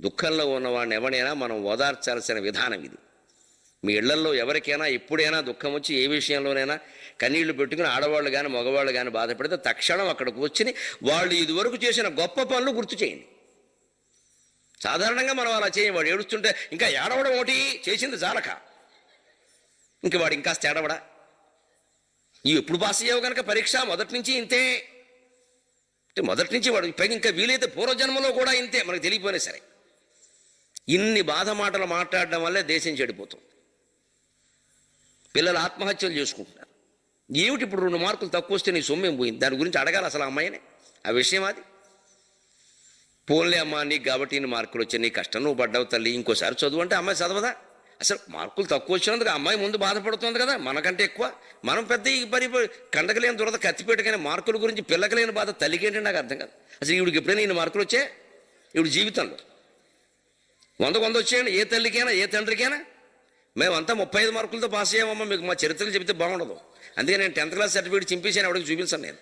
దుఃఖంలో ఉన్నవాడిని ఎవరైనా మనం ఓదార్చాల్సిన విధానం ఇది. మీ ఇళ్లల్లో ఎవరికైనా ఎప్పుడైనా దుఃఖం వచ్చి ఏ విషయంలోనైనా కన్నీళ్లు పెట్టుకుని ఆడవాళ్ళు కానీ మగవాళ్ళు కానీ బాధపడితే తక్షణం అక్కడికి వచ్చి వాళ్ళు ఇదివరకు చేసిన గొప్ప పనులు గుర్తు చేయండి. సాధారణంగా మనం అలా చేయం. వాడు ఏడుస్తుంటే ఇంకా ఏడవడం ఒకటి చేసింది చాలక ఇంక వాడు ఇంకాస్త ఏడవడా? ఇవి ఎప్పుడు పాస్ అయ్యావు కనుక పరీక్ష మొదటి నుంచి ఇంతే అంటే మొదటి నుంచి వాడు పైకి ఇంకా వీలైతే పూర్వజన్మలో కూడా ఇంతే మనకు తెలియపోయినా సరే. ఇన్ని బాధ మాటలు మాట్లాడడం వల్లే దేశం చెడిపోతుంది. పిల్లలు ఆత్మహత్యలు చేసుకుంటున్నారు. ఏమిటి ఇప్పుడు 2 మార్కులు తక్కువ వస్తే నీ సొమ్మేం పోయింది? దాని గురించి అడగాలి అసలు అమ్మాయినే. ఆ విషయం అది. పోన్లే అమ్మా, నీకు కాబట్టి ఇన్ని మార్కులు వచ్చాయి, నీ కష్టం నువ్వు పడ్డావు తల్లి, ఇంకోసారి చదువు అంటే అమ్మాయి చదవదా? అసలు మార్కులు తక్కువ వచ్చినందుకు అమ్మాయి ముందు బాధపడుతుంది కదా, మనకంటే ఎక్కువ. మనం పెద్ద ఈ కండకలేని దురద కత్తిపెట్టగానే మార్కుల గురించి పిల్లకలేని బాధ తల్లికి ఏంటంటే నాకు అర్థం కాదు. అసలు ఈవిడికి ఎప్పుడైనా ఇన్ని మార్కులు వచ్చాయి? ఈవిడ జీవితంలో 100 వచ్చాయండి. ఏ తల్లికైనా ఏ తండ్రికైనా. మేమంతా 35 మార్కులతో పాస్ అయ్యామమ్మా, మీకు మా చరిత్రలు చెబితే బాగుండదు. అందుకే నేను 10th క్లాస్ సర్టిఫికేట్ చింపేసాను, ఎవరికి చూపించాను నేను.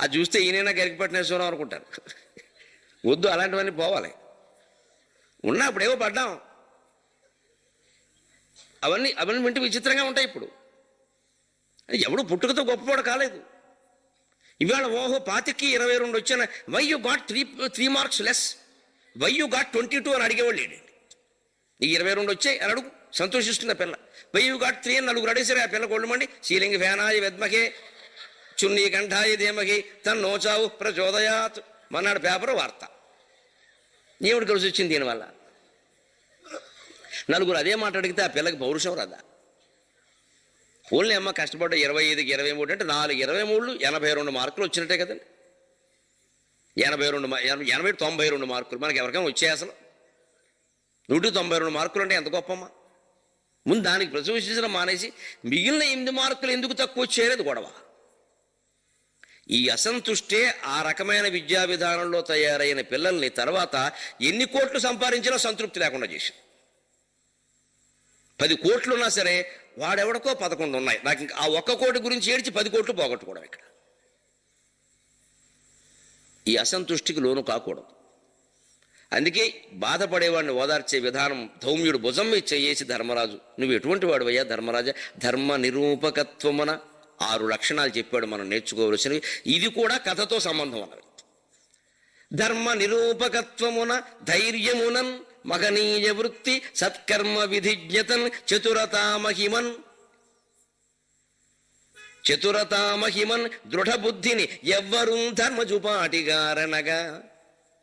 అది చూస్తే ఈయనైనా గరికపట్టినేశ్వరం అనుకుంటారు. వద్దు, అలాంటివన్నీ పోవాలి. ఉన్నప్పుడేవో పడ్డాం, అవన్నీ వింటూ విచిత్రంగా ఉంటాయి. ఇప్పుడు ఎవడు పుట్టుకతో గొప్పవాడు కాలేదు. ఇవాళ ఓహో 25కి 22 వచ్చాను, why you got 3 marks less, why you got 22 అని అడిగేవాళ్ళు ఏంటండి. నీకు 22 వచ్చాయి అని అడుగు, సంతోషిస్తుంది ఆ పిల్ల. వై యూ గాట్ 3 అని 4 అడిగేసరి ఆ పిల్ల కొళ్ళమండి శీలింగి ఫ్యానాయి వెద్మకే చున్నీ కంఠాయి ధీమకి తన్నోచావు ప్రచోదయాత్ మన్నాడు పేపర్ వార్త. ఏమిటి కలిసి వచ్చింది దీనివల్ల? 4 అదే మాట అడిగితే ఆ పిల్లకి పౌరుషం రాదా? ఓన్లీ అమ్మ కష్టపడ్డ 25కి 23 అంటే 4 23 82 మార్కులు వచ్చినట్టే కదండి. 92 మార్కులు మనకి ఎవరికైనా వచ్చాయి? అసలు 192 మార్కులు అంటే ఎంత గొప్పమ్మా. ముందు దానికి ప్రశంసించడం మానేసి మిగిలిన 8 మార్కులు ఎందుకు తక్కువ వచ్చేది గొడవ. ఈ అసంతుష్టే ఆ రకమైన విద్యా విధానంలో తయారైన పిల్లల్ని తర్వాత ఎన్ని కోట్లు సంపాదించినా సంతృప్తి లేకుండా చేశారు. 10 కోట్లు ఉన్నా సరే వాడెవడికో 11 ఉన్నాయి, నాకు ఇంకా ఆ 1 కోటి గురించి ఏడ్చి 10 కోట్లు పోగొట్టుకోవడం. ఇక్కడ ఈ అసంతుష్టికి లోను కాకూడదు. అందుకే బాధపడేవాడిని ఓదార్చే విధానం ధౌమ్యుడు భుజం మీద చేసి ధర్మరాజు, నువ్వు ఎటువంటి వాడు అయ్యా ధర్మరాజా, ధర్మ నిరూపకత్వమున 6 లక్షణాలు చెప్పాడు మనం నేర్చుకోవలసినవి. ఇది కూడా కథతో సంబంధం అన్నది. ధర్మ నిరూపకత్వమున ధైర్యమునన్ మగనీయ వృత్తి సత్కర్మ విధిజ్ఞతన్ చతురతామహిమన్ దృఢబుద్ధిని ఎవ్వరూ ధర్మజుపాటిగారనగా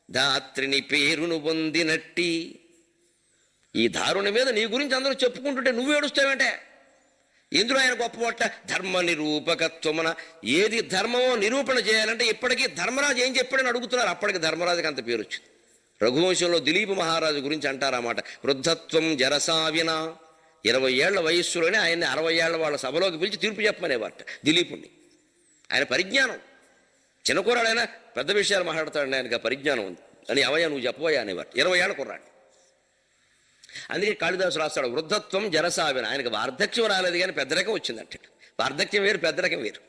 ధాత్రిని పేరును పొందినట్టి. ఈ దారుని మీద నీ గురించి అందరూ చెప్పుకుంటుంటే నువ్వు ఏడుస్తావేంటే? ఎందులో ఆయన గొప్పపట్ట? ధర్మ నిరూపకత్వమున. ఏది ధర్మమో నిరూపణ చేయాలంటే ఇప్పటికీ ధర్మరాజు ఏం చెప్పాడని అడుగుతున్నారు. అప్పటికి ధర్మరాజుకి అంత పేరు వచ్చింది. రఘువంశంలో దిలీప్ మహారాజు గురించి అంటారన్నమాట, వృద్ధత్వం జరసావిన. 20 ఏళ్ల వయస్సులోనే ఆయన్ని 60 ఏళ్ల వాళ్ళ సభలోకి పిలిచి తీర్పు చెప్పమనేవారట దిలీపుణ్ణి. ఆయన పరిజ్ఞానం, చిన్న కుర్రాడైనా పెద్ద విషయాలు మాట్లాడతాడని ఆయనకు పరిజ్ఞానం ఉంది అని, అవయ్యా నువ్వు చెప్పబోయా అనేవారు. 20 ఏళ్ల కుర్రాడు. అందుకే కాళిదాసు రాస్తాడు, వృద్ధత్వం జరసావిన. ఆయనకు వార్ధక్యం రాలేదు కానీ పెద్దరకం వచ్చిందంటే. వార్ధక్యం వేరు, పెద్దరకం వేరు.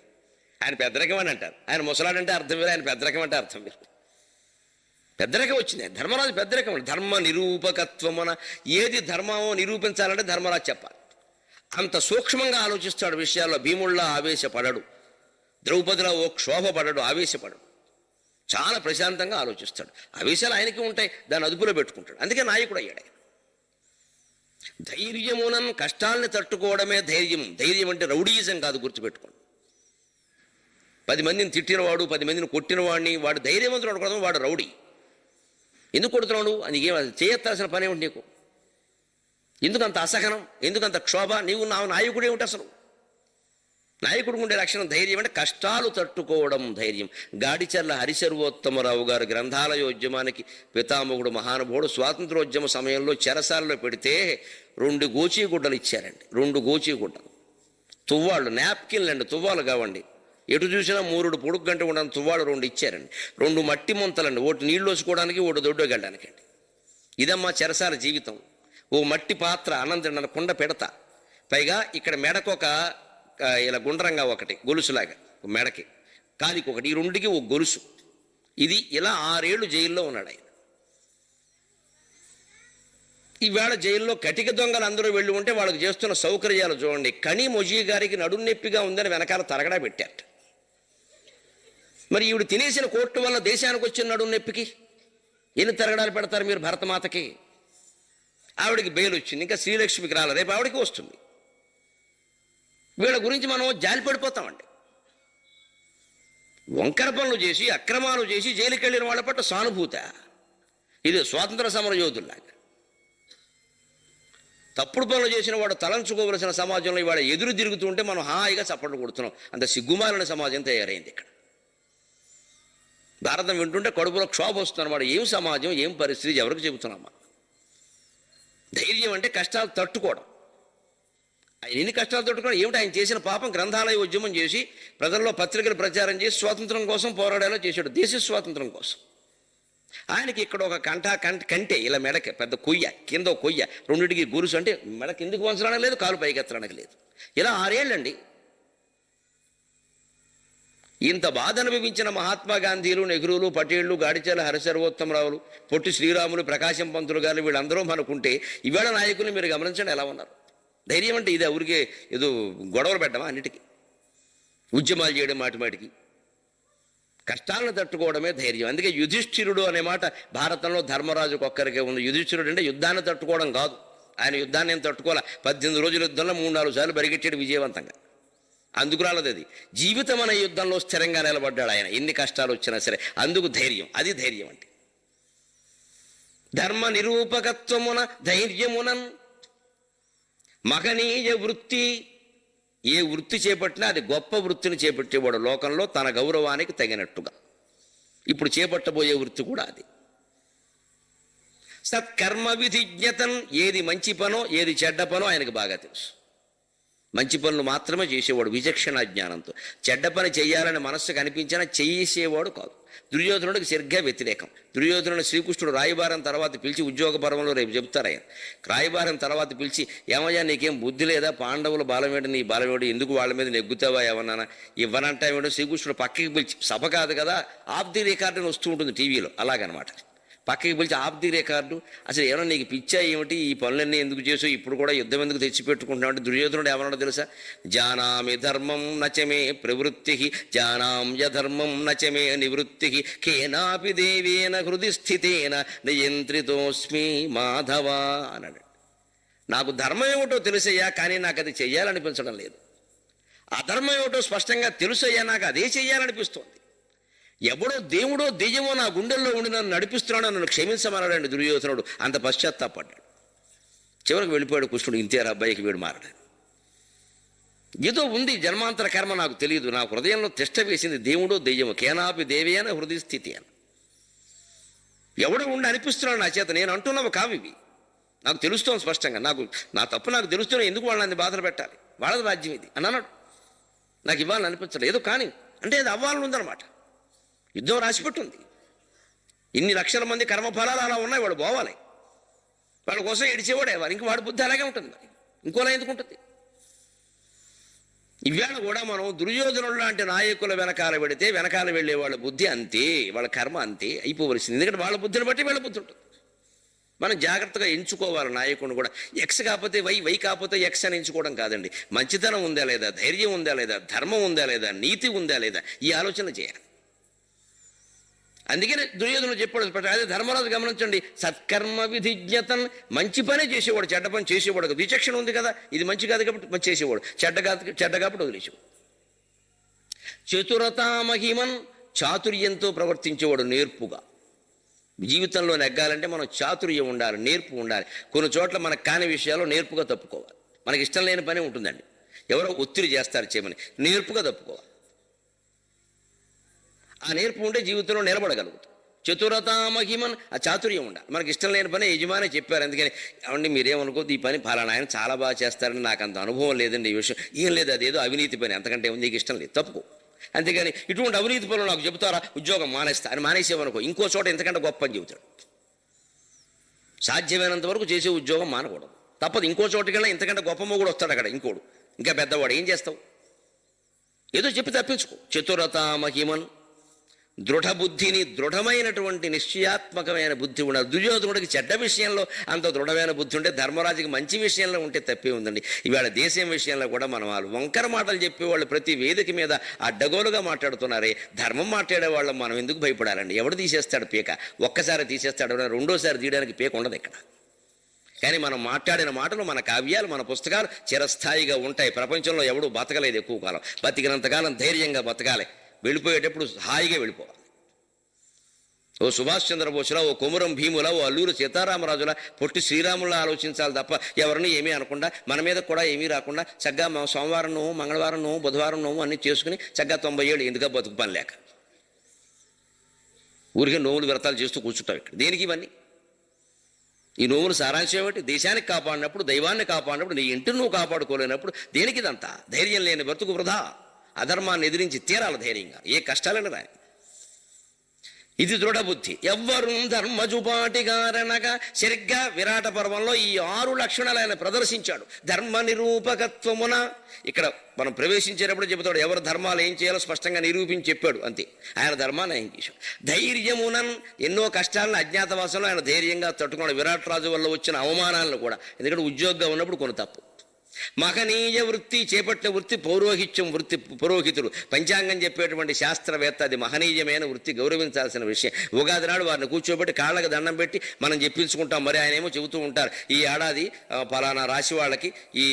ఆయన పెద్దరకం అని అంటారు, ఆయన ముసలాడంటే అర్థం వేరు, ఆయన పెద్దరకం అంటే అర్థం వేరు. పెద్దరకం వచ్చింది. ధర్మరాజు పెద్దరకం. ధర్మ నిరూపకత్వమున. ఏది ధర్మమో నిరూపించాలంటే ధర్మరాజు చెప్పాలి. అంత సూక్ష్మంగా ఆలోచిస్తాడు విషయాల్లో. భీముళ్ళ ఆవేశపడడు, ద్రౌపదిలో ఓ క్షోభపడడు, ఆవేశపడడు. చాలా ప్రశాంతంగా ఆలోచిస్తాడు. ఆవేశాలు ఆయనకి ఉంటాయి, దాన్ని అదుపులో పెట్టుకుంటాడు. అందుకే నాయకుడు అయ్యాడు ఆయన. ధైర్యమునన్ కష్టాలని తట్టుకోవడమే ధైర్యం. ధైర్యం అంటే రౌడీయిజం కాదు, గుర్తుపెట్టుకోండి. 10 మందిని తిట్టినవాడు, 10 మందిని కొట్టినవాడిని వాడు ధైర్యవంతుడు అనుకోవడం, వాడు రౌడీ. ఎందుకు కొడుతున్నాడు? అది చేయత్తాల్సిన పని ఏమిటి నీకు? ఎందుకంత అసహనం, ఎందుకంత క్షోభ? నీవు నా నాయకుడు ఏమిటి? అసలు నాయకుడు ఉండే లక్షణం ధైర్యం. అంటే కష్టాలు తట్టుకోవడం ధైర్యం. గాడిచర్ల హరిశర్వోత్తమరావు గారు గ్రంథాలయోద్యమానికి పితామహుడు, మహానుభావుడు. స్వాతంత్రోద్యమ సమయంలో చెరసాలలో పెడితే 2 గోచీగుడ్డలు ఇచ్చారండి. 2 గోచీగుడ్డలు, తువ్వాళ్ళు, నాప్కిన్లు అండి, తువ్వాలు కావండి. ఎటు చూసినా 3 పొడుగు గంట ఉండని తువ్వాళ్ళు 2 ఇచ్చారండి. 2 మట్టి ముంతలండి, ఒకటి నీళ్ళు వేసుకోవడానికి, ఒకటి దొడ్డు గడ్డానికి అండి. ఇదమ్మా చెరసాల జీవితం. ఓ మట్టి పాత్ర, అన్నం కుండ పెడతా, పైగా ఇక్కడ మెడకొక ఇలా గుండ్రంగా ఒకటి గొలుసులాగా మెడకి, కాలికి ఒకటి, ఈ 2కి ఒక గొలుసు. ఇది ఇలా 6 ఏళ్ళు జైల్లో ఉన్నాడు ఆయన. ఈవేళ జైల్లో కటిక దొంగలు అందరూ వెళ్ళి ఉంటే వాళ్ళకి చేస్తున్న సౌకర్యాలు చూడండి. కనీ మొజీ గారికి నడుం నొప్పిగా ఉందని వెనకాల తరగడా పెట్టారట. మరి ఈవిడ తినేసిన కోర్టు వల్ల దేశానికి వచ్చిన నడుం నొప్పికి ఎన్ని తరగడాలు పెడతారు మీరు భరతమాతకి? ఆవిడకి బెయిల్ వచ్చింది, ఇంకా శ్రీలక్ష్మికి రాలేదు, రేపు ఆవిడకి వస్తుంది. వీళ్ళ గురించి మనం జాలి పడిపోతామండి. వంకర పనులు చేసి అక్రమాలు చేసి జైలుకి వెళ్ళిన వాళ్ళ పట్ల సానుభూత, ఇది స్వాతంత్ర సమర యోధుల్లాగా. తప్పుడు పనులు చేసిన వాడు తలంచుకోవలసిన సమాజంలో ఇవాళ ఎదురు తిరుగుతుంటే మనం హాయిగా చప్పట్లు కొడుతున్నాం. అంత సిగ్గుమాలిన సమాజం తయారైంది ఇక్కడ. భారతం వింటుంటే కడుపులో క్షోభ వస్తున్నమాట. ఏం సమాజం, ఏం పరిస్థితి, ఎవరికి చెబుతున్నామా? ధైర్యం అంటే కష్టాలు తట్టుకోవడం. ఆయన ఎన్ని కష్టాలు తట్టుకోవడం ఏమిటి? ఆయన చేసిన పాపం గ్రంథాలయ ఉద్యమం చేసి ప్రజల్లో పత్రికలు ప్రచారం చేసి స్వాతంత్రం కోసం పోరాడేలా చేశాడు, దేశ స్వాతంత్రం కోసం. ఆయనకి ఇక్కడ ఒక కంటే ఇలా మెడకి పెద్ద కొయ్య, కింద కొయ్య, రెండింటికి గురుసు, అంటే మెడ కిందికి వంచడానికి లేదు, కాలు పైకి ఎత్తడానికి లేదు. ఇలా 6 ఏళ్ళండి. ఇంత బాధ అనుభవించిన మహాత్మా గాంధీలు, నెహ్రూలు, పటేళ్లు, గాడిచల హరిసర్వోత్తమరావులు, పొట్టి శ్రీరాములు, ప్రకాశం పంతులు గారు వీళ్ళందరూ మనకుంటే ఇవాళ నాయకులు మీరు గమనించండి ఎలా ఉన్నారు. ధైర్యం అంటే ఇదే, ఊరికే ఏదో గొడవలు పెట్టమా? అన్నిటికీ ఉద్యమాలు చేయడం, మాటిమాటికి కష్టాలను తట్టుకోవడమే ధైర్యం. అందుకే యుధిష్ఠిరుడు అనే మాట భారతంలో ధర్మరాజుకు ఒక్కరికే ఉంది. యుధిష్ఠిరుడు అంటే యుద్ధాన్ని తట్టుకోవడం కాదు. ఆయన యుద్ధాన్ని ఏం తట్టుకోవాలా, 18 రోజుల యుద్ధంలో 3-4 సార్లు పరిగెట్టాడు విజయవంతంగా. అందుకు రాలేదు అది. జీవితం అనే యుద్ధంలో స్థిరంగా నిలబడ్డాడు ఆయన, ఎన్ని కష్టాలు వచ్చినా సరే. అందుకు ధైర్యం, అది ధైర్యం అంటే. ధర్మ నిరూపకత్వమున ధైర్యమునన్ మహనీయ వృత్తి. ఏ వృత్తి చేపట్టినా అది గొప్ప వృత్తిని చేపట్టేవాడు లోకంలో తన గౌరవానికి తగినట్టుగా. ఇప్పుడు చేపట్టబోయే వృత్తి కూడా అది. సత్కర్మ విధిజ్ఞతన్, ఏది మంచి పనో ఏది చెడ్డ పనో ఆయనకు బాగా తెలుసు. మంచి పనులు మాత్రమే చేసేవాడు విచక్షణ జ్ఞానంతో. చెడ్డ పని చేయాలని మనస్సుకు అనిపించినా చేసేవాడు కాదు. దుర్యోధనుడికి సరిగ్గా వ్యతిరేకం. దుర్యోధనుడు శ్రీకృష్ణుడు రాయబారం తర్వాత పిలిచి, ఉద్యోగ పర్వంలో రేపు చెప్తారు ఆయన, రాయబారం తర్వాత పిలిచి, ఏమయ్యా నీకేం బుద్ధి లేదా? పాండవుల బాలమేడు, నీ బాలమేడు, ఎందుకు వాళ్ళ మీద నెగ్గుతావా ఏమన్నా? ఇవ్వనంటావేంటో శ్రీకృష్ణుడు పక్కకి పిలిచి, సభ కాదు కదా, ఆఫ్ ది రికార్డ్ అని వస్తూ ఉంటుంది టీవీలో, అలాగనమాట. పక్కకి పిలిచి ఆఫ్ ది రికార్డు, అసలు ఏమన్నా నీకు పిచ్చా ఏమిటి, ఈ పనులన్నీ ఎందుకు చేసావు, ఇప్పుడు కూడా యుద్ధం ఎందుకు తెచ్చిపెట్టుకుంటున్నావు అంటే దుర్యోధనుడు ఏమన్నాడో తెలుసా? జానామి ధర్మం నచమే ప్రవృత్తి, జానామ్యధర్మం నచమే నివృత్తి, కేనాపి దేవేన హృది స్థితేన నియంత్రితోస్మి మాధవ అన్నాడు. నాకు ధర్మం ఏమిటో తెలుసయ్యా, కానీ నాకు అది చెయ్యాలనిపించడం లేదు. అధర్మం ఏమిటో స్పష్టంగా తెలుసయ్యా, నాకు అదే చెయ్యాలనిపిస్తోంది. ఎవడో దేవుడో దెయ్యమో నా గుండెల్లో ఉండి నన్ను నడిపిస్తున్నాడు, నన్ను క్షమించమన్నాడండి దుర్యోధనుడు. అంత పశ్చాత్తాపడ్డాడు. చివరికి వెళ్ళిపోయాడు కృష్ణుడు. ఇంతేరా అబ్బాయికి వీడు మారడాడు. ఏదో ఉంది జన్మాంతర కర్మ, నాకు తెలియదు, నా హృదయంలో తిష్ట వేసింది దేవుడో దెయ్యమో, కేనాపి దేవేన హృదయ స్థితి అని. ఎవడో ఉండి అనిపిస్తున్నాడు నా చేత, నేను అంటున్నావు కావివి, నాకు తెలుస్తోంది స్పష్టంగా, నా తప్పు నాకు తెలుస్తున్నా, ఎందుకు వాళ్ళని బాధలు పెట్టాలి, వాళ్ళది రాజ్యం ఇది అని అన్నాడు. నాకు ఇవ్వాలని అనిపించలేదు, ఏదో కానీ అంటే అది అవ్వాలని ఉందన్నమాట. యుద్ధం రాసిపెట్టుంది, ఇన్ని లక్షల మంది కర్మఫలాలు అలా ఉన్నాయి, వాడు పోవాలి, వాళ్ళ కోసం ఏడిచేవాడే వాడు, ఇంక వాడి బుద్ధి అలాగే ఉంటుంది, మరి ఇంకోలా ఎందుకు ఉంటుంది? ఇవాళ కూడా మనం దుర్యోధనుడు లాంటి నాయకుల వెనకాల పెడితే వెనకాల వెళ్ళే వాళ్ళ బుద్ధి అంతే, వాళ్ళ కర్మ అంతే అయిపోవలసింది. ఎందుకంటే వాళ్ళ బుద్ధిని బట్టి వీళ్ళ బుద్ధి ఉంటుంది. మనం జాగ్రత్తగా ఎంచుకోవాలి నాయకుడిని కూడా. ఎక్స్ కాకపోతే వై, వై కాకపోతే ఎక్స్ అని ఎంచుకోవడం కాదండి. మంచితనం ఉందా లేదా, ధైర్యం ఉందా లేదా, ధర్మం ఉందా లేదా, నీతి ఉందా లేదా, ఈ ఆలోచన చేయాలి. అందుకనే దుర్యోధనుడు చెప్పాడు, అదే ధర్మరాజు గమనించండి, సత్కర్మ విధిజ్ఞతన్, మంచి పనే చేసేవాడు, చెడ్డ పని చేసేవాడు. విచక్షణ ఉంది కదా, ఇది మంచి కాదు కాబట్టి మంచి చేసేవాడు, చెడ్డ కాబట్టి వదిలేసేవాడు. చతురతామహిమన్, చాతుర్యంతో ప్రవర్తించేవాడు, నేర్పుగా. జీవితంలో నెగ్గాలంటే మనం చాతుర్యం ఉండాలి, నేర్పు ఉండాలి. కొన్ని చోట్ల మనకు కాని విషయాల్లో నేర్పుగా తప్పుకోవాలి. మనకి ఇష్టం లేని పని ఉంటుందండి, ఎవరో ఒత్తిడి చేస్తారు చేయమని, నేర్పుగా తప్పుకోవాలి. ఆ నేర్పు ఉంటే జీవితంలో నిలబడగలుగుతాం. చతురతామహిమన్, ఆ చాతుర్యం ఉండాలి. మనకి ఇష్టం లేని పని యజమాని చెప్పారు, అందుకని ఏమండి మీరేమనుకోద్దు, ఈ పని ఫలానా ఆయన చాలా బాగా చేస్తారని నాకు అంత అనుభవం లేదండి, ఈ విషయం ఏం లేదు, అదేదో అవినీతి పని, అంతకంటే నీకు ఇష్టం లేదు, తప్పుకో. అంతేగాని ఇటువంటి అవినీతి పనులు నాకు చెబుతారా, ఉద్యోగం మానేస్తా అని మానేసేవనుకో, ఇంకో చోట ఇంతకంటే గొప్ప అని చెబుతాడు. సాధ్యమైనంత వరకు చేసే ఉద్యోగం మానకూడదు, తప్పదు. ఇంకో చోటుకెళ్ళా ఇంతకంటే గొప్ప మొగుడు వస్తాడు అక్కడ, ఇంకోడు ఇంకా పెద్దవాడు, ఏం చేస్తావు? ఏదో చెప్పి తప్పించుకో. చతురతామహిమన్ దృఢబుద్ధిని, దృఢమైనటువంటి నిశ్చయాత్మకమైన బుద్ధి ఉండాలి. దుర్యోధనుడికి చెడ్డ విషయంలో అంత దృఢమైన బుద్ధి ఉంటే ధర్మరాజుకి మంచి విషయంలో ఉంటే తప్పే ఉందండి. ఇవాళ దేశం విషయంలో కూడా మనం వాళ్ళు వంకర మాటలు చెప్పేవాళ్ళు ప్రతి వేదిక మీద అడ్డగోలుగా మాట్లాడుతున్నారే. ధర్మం మాట్లాడే వాళ్ళం మనం ఎందుకు భయపడాలండి? ఎవడు తీసేస్తాడు పీక? ఒక్కసారి తీసేస్తాడు, రెండోసారి తీయడానికి పీక ఉండదు ఇక్కడ. కానీ మనం మాట్లాడిన మాటలు, మన కావ్యాలు, మన పుస్తకాలు చిరస్థాయిగా ఉంటాయి. ప్రపంచంలో ఎవడూ బతకలేదు ఎక్కువ కాలం. బతికినంతకాలం ధైర్యంగా బతకాలి. వెళ్ళిపోయేటప్పుడు హాయిగా వెళ్ళిపోవాలి. ఓ సుభాష్ చంద్రబోసులా, ఓ కొమురం భీములా, ఓ అల్లూరు సీతారామరాజులా, పొట్టి శ్రీరాములా ఆలోచించాలి తప్ప ఎవరిని ఏమీ అనకుండా, మన మీద కూడా ఏమీ రాకుండా చక్కగా సోమవారం నోము, మంగళవారం నోము, బుధవారం నోము అన్నీ చేసుకుని చక్కగా 90 ఏళ్ళు ఎందుక బతుకు పని లేక ఊరికే నోములు వ్రతాలు చేస్తూ కూర్చుంటాం ఇక్కడ. దేనికి ఇవన్నీ? ఈ నోములు సారాంశం ఏమిటి? దేశానికి కాపాడినప్పుడు, దైవాన్ని కాపాడినప్పుడు, నీ ఇంటిని నువ్వు కాపాడుకోలేనప్పుడు దేనికి ఇదంతా? ధైర్యం లేని బ్రతుకు వృధా. అధర్మాన్ని ఎదిరించి తీరాలి ధైర్యంగా, ఏ కష్టాలని రాయి. ఇది దృఢబుద్ధి. ఎవ్వరు ధర్మజుపాటిగారనగా సరిగ్గా విరాట పర్వంలో ఈ 6 లక్షణాలు ఆయన ప్రదర్శించాడు. ధర్మ నిరూపకత్వమున ఇక్కడ మనం ప్రవేశించేటప్పుడు చెబుతాడు ఎవరు ధర్మాలు ఏం చేయాలో స్పష్టంగా నిరూపించి చెప్పాడు. అంతే, ఆయన ధర్మాన్ని ఏం చేశాడు. ధైర్యమునన్ ఎన్నో కష్టాలను అజ్ఞాతవాసంలో ఆయన ధైర్యంగా తట్టుకున్నాడు. విరాట్ రాజు వల్ల వచ్చిన అవమానాలను కూడా, ఎందుకంటే ఉద్యోగంగా ఉన్నప్పుడు కొన్ని తప్పు. మహనీయ వృత్తి చేపట్టిన వృత్తి పౌరోహిత్యం వృత్తి. పురోహితుడు పంచాంగం చెప్పేటువంటి శాస్త్రవేత్త, అది మహనీయమైన వృత్తి, గౌరవించాల్సిన విషయం. ఉగాది నాడు వారిని కూర్చోబెట్టి కాళ్ళకి దండం పెట్టి మనం చెప్పించుకుంటాం. మరి ఆయన ఏమో చెబుతూ ఉంటారు, ఈ ఏడాది ఫలానా రాశి వాళ్ళకి ఈ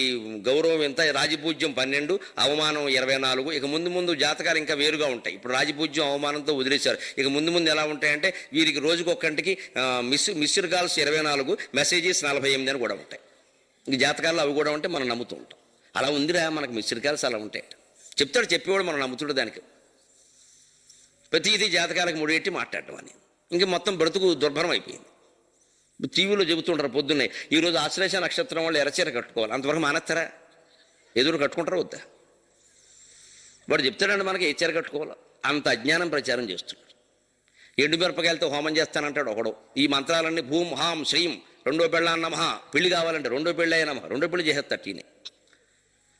గౌరవం ఎంత, రాజపూజ్యం 12, అవమానం 24. ఇక ముందు ముందు జాతకాలు ఇంకా వేరుగా ఉంటాయి. ఇప్పుడు రాజపూజ్యం అవమానంతో వదిలేశారు. ఇక ముందు ముందు ఎలా ఉంటాయంటే వీరికి రోజుకొక్కటికి మిస్డ్ కాల్స్ 24, మెసేజెస్ 48 అని కూడా ఉంటాయి. ఈ జాతకాల్లో అవి కూడా ఉంటే మనం నమ్ముతూ ఉంటాం. అలా ఉందిరా మనకు మిస్డ్ కాల్స్ అలా ఉంటాయి చెప్తాడు చెప్పేవాడు, మనం నమ్ముతుండే దానికి. ప్రతిదీ జాతకాలకు ముడిపెట్టి మాట్లాడటం అని ఇంక మొత్తం బ్రతుకు దుర్భరం అయిపోయింది. టీవీలో చెబుతుంటారు పొద్దున్నే, ఈరోజు ఆశ్లేష నక్షత్రం వాళ్ళు ఎర్రచీర కట్టుకోవాలి. అంతవరకు మానేస్తారా? ఎదురు కట్టుకుంటారా వద్దా? వాడు చెప్తాడండి మనకి ఏ చీర కట్టుకోవాలో. అంత అజ్ఞానం ప్రచారం చేస్తున్నాడు. ఎండుమిరపకాయలతో హోమం చేస్తానంటాడు ఒకడు. ఈ మంత్రాలన్నీ భూం హాం శ్రీం, 2వ పెళ్ళ నమః, పెళ్లి కావాలంటే 2వ పెళ్ళి అయ్యే నమః, 2వ పెళ్లి చేసేస్తాడు టీనే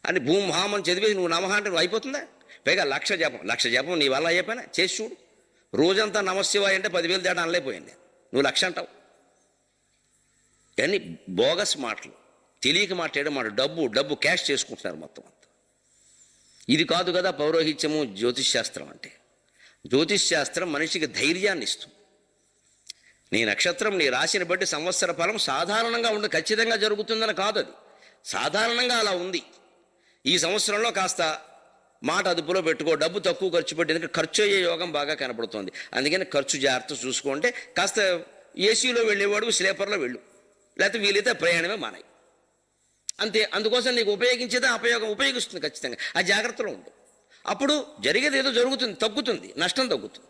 అని భూం హాం అని చదివేసి నువ్వు నమః అంటే నువ్వు అయిపోతుందా? పైగా 1,00,000 జపం నీ వల్ల అయ్యేపోయినా చేసి చూడు. రోజంతా నమశివాయ అంటే 10,000 దాటా అనలేకపోయింది. నువ్వు 1,00,000 అంటావు. కానీ బోగస్ మాటలు, తెలియక మాట్లాడే మాట, డబ్బు క్యాష్ చేసుకుంటున్నారు మొత్తం అంతా. ఇది కాదు కదా పౌరోహిత్యము, జ్యోతిష్ శాస్త్రం అంటే. జ్యోతిష్ శాస్త్రం మనిషికి ధైర్యాన్ని ఇస్తుంది. నీ నక్షత్రం, నీ రాశిని బట్టి సంవత్సర ఫలం సాధారణంగా ఉండి ఖచ్చితంగా జరుగుతుందని కాదు. అది సాధారణంగా అలా ఉంది. ఈ సంవత్సరంలో కాస్త మాట అదుపులో పెట్టుకో, డబ్బు తక్కువ ఖర్చు పెట్టి, ఎందుకంటే ఖర్చు అయ్యే యోగం బాగా కనపడుతుంది. అందుకని ఖర్చు జాగ్రత్త చూసుకుంటే కాస్త ఏసీలో వెళ్ళేవాడు స్లీపర్లో వెళ్ళు, లేకపోతే వీలైతే ప్రయాణమే మానాయి. అంతే. అందుకోసం నీకు ఉపయోగించేదే ఉపయోగిస్తుంది ఖచ్చితంగా. ఆ జాగ్రత్తలో ఉండు. అప్పుడు జరిగేది ఏదో జరుగుతుంది, తగ్గుతుంది, నష్టం తగ్గుతుంది.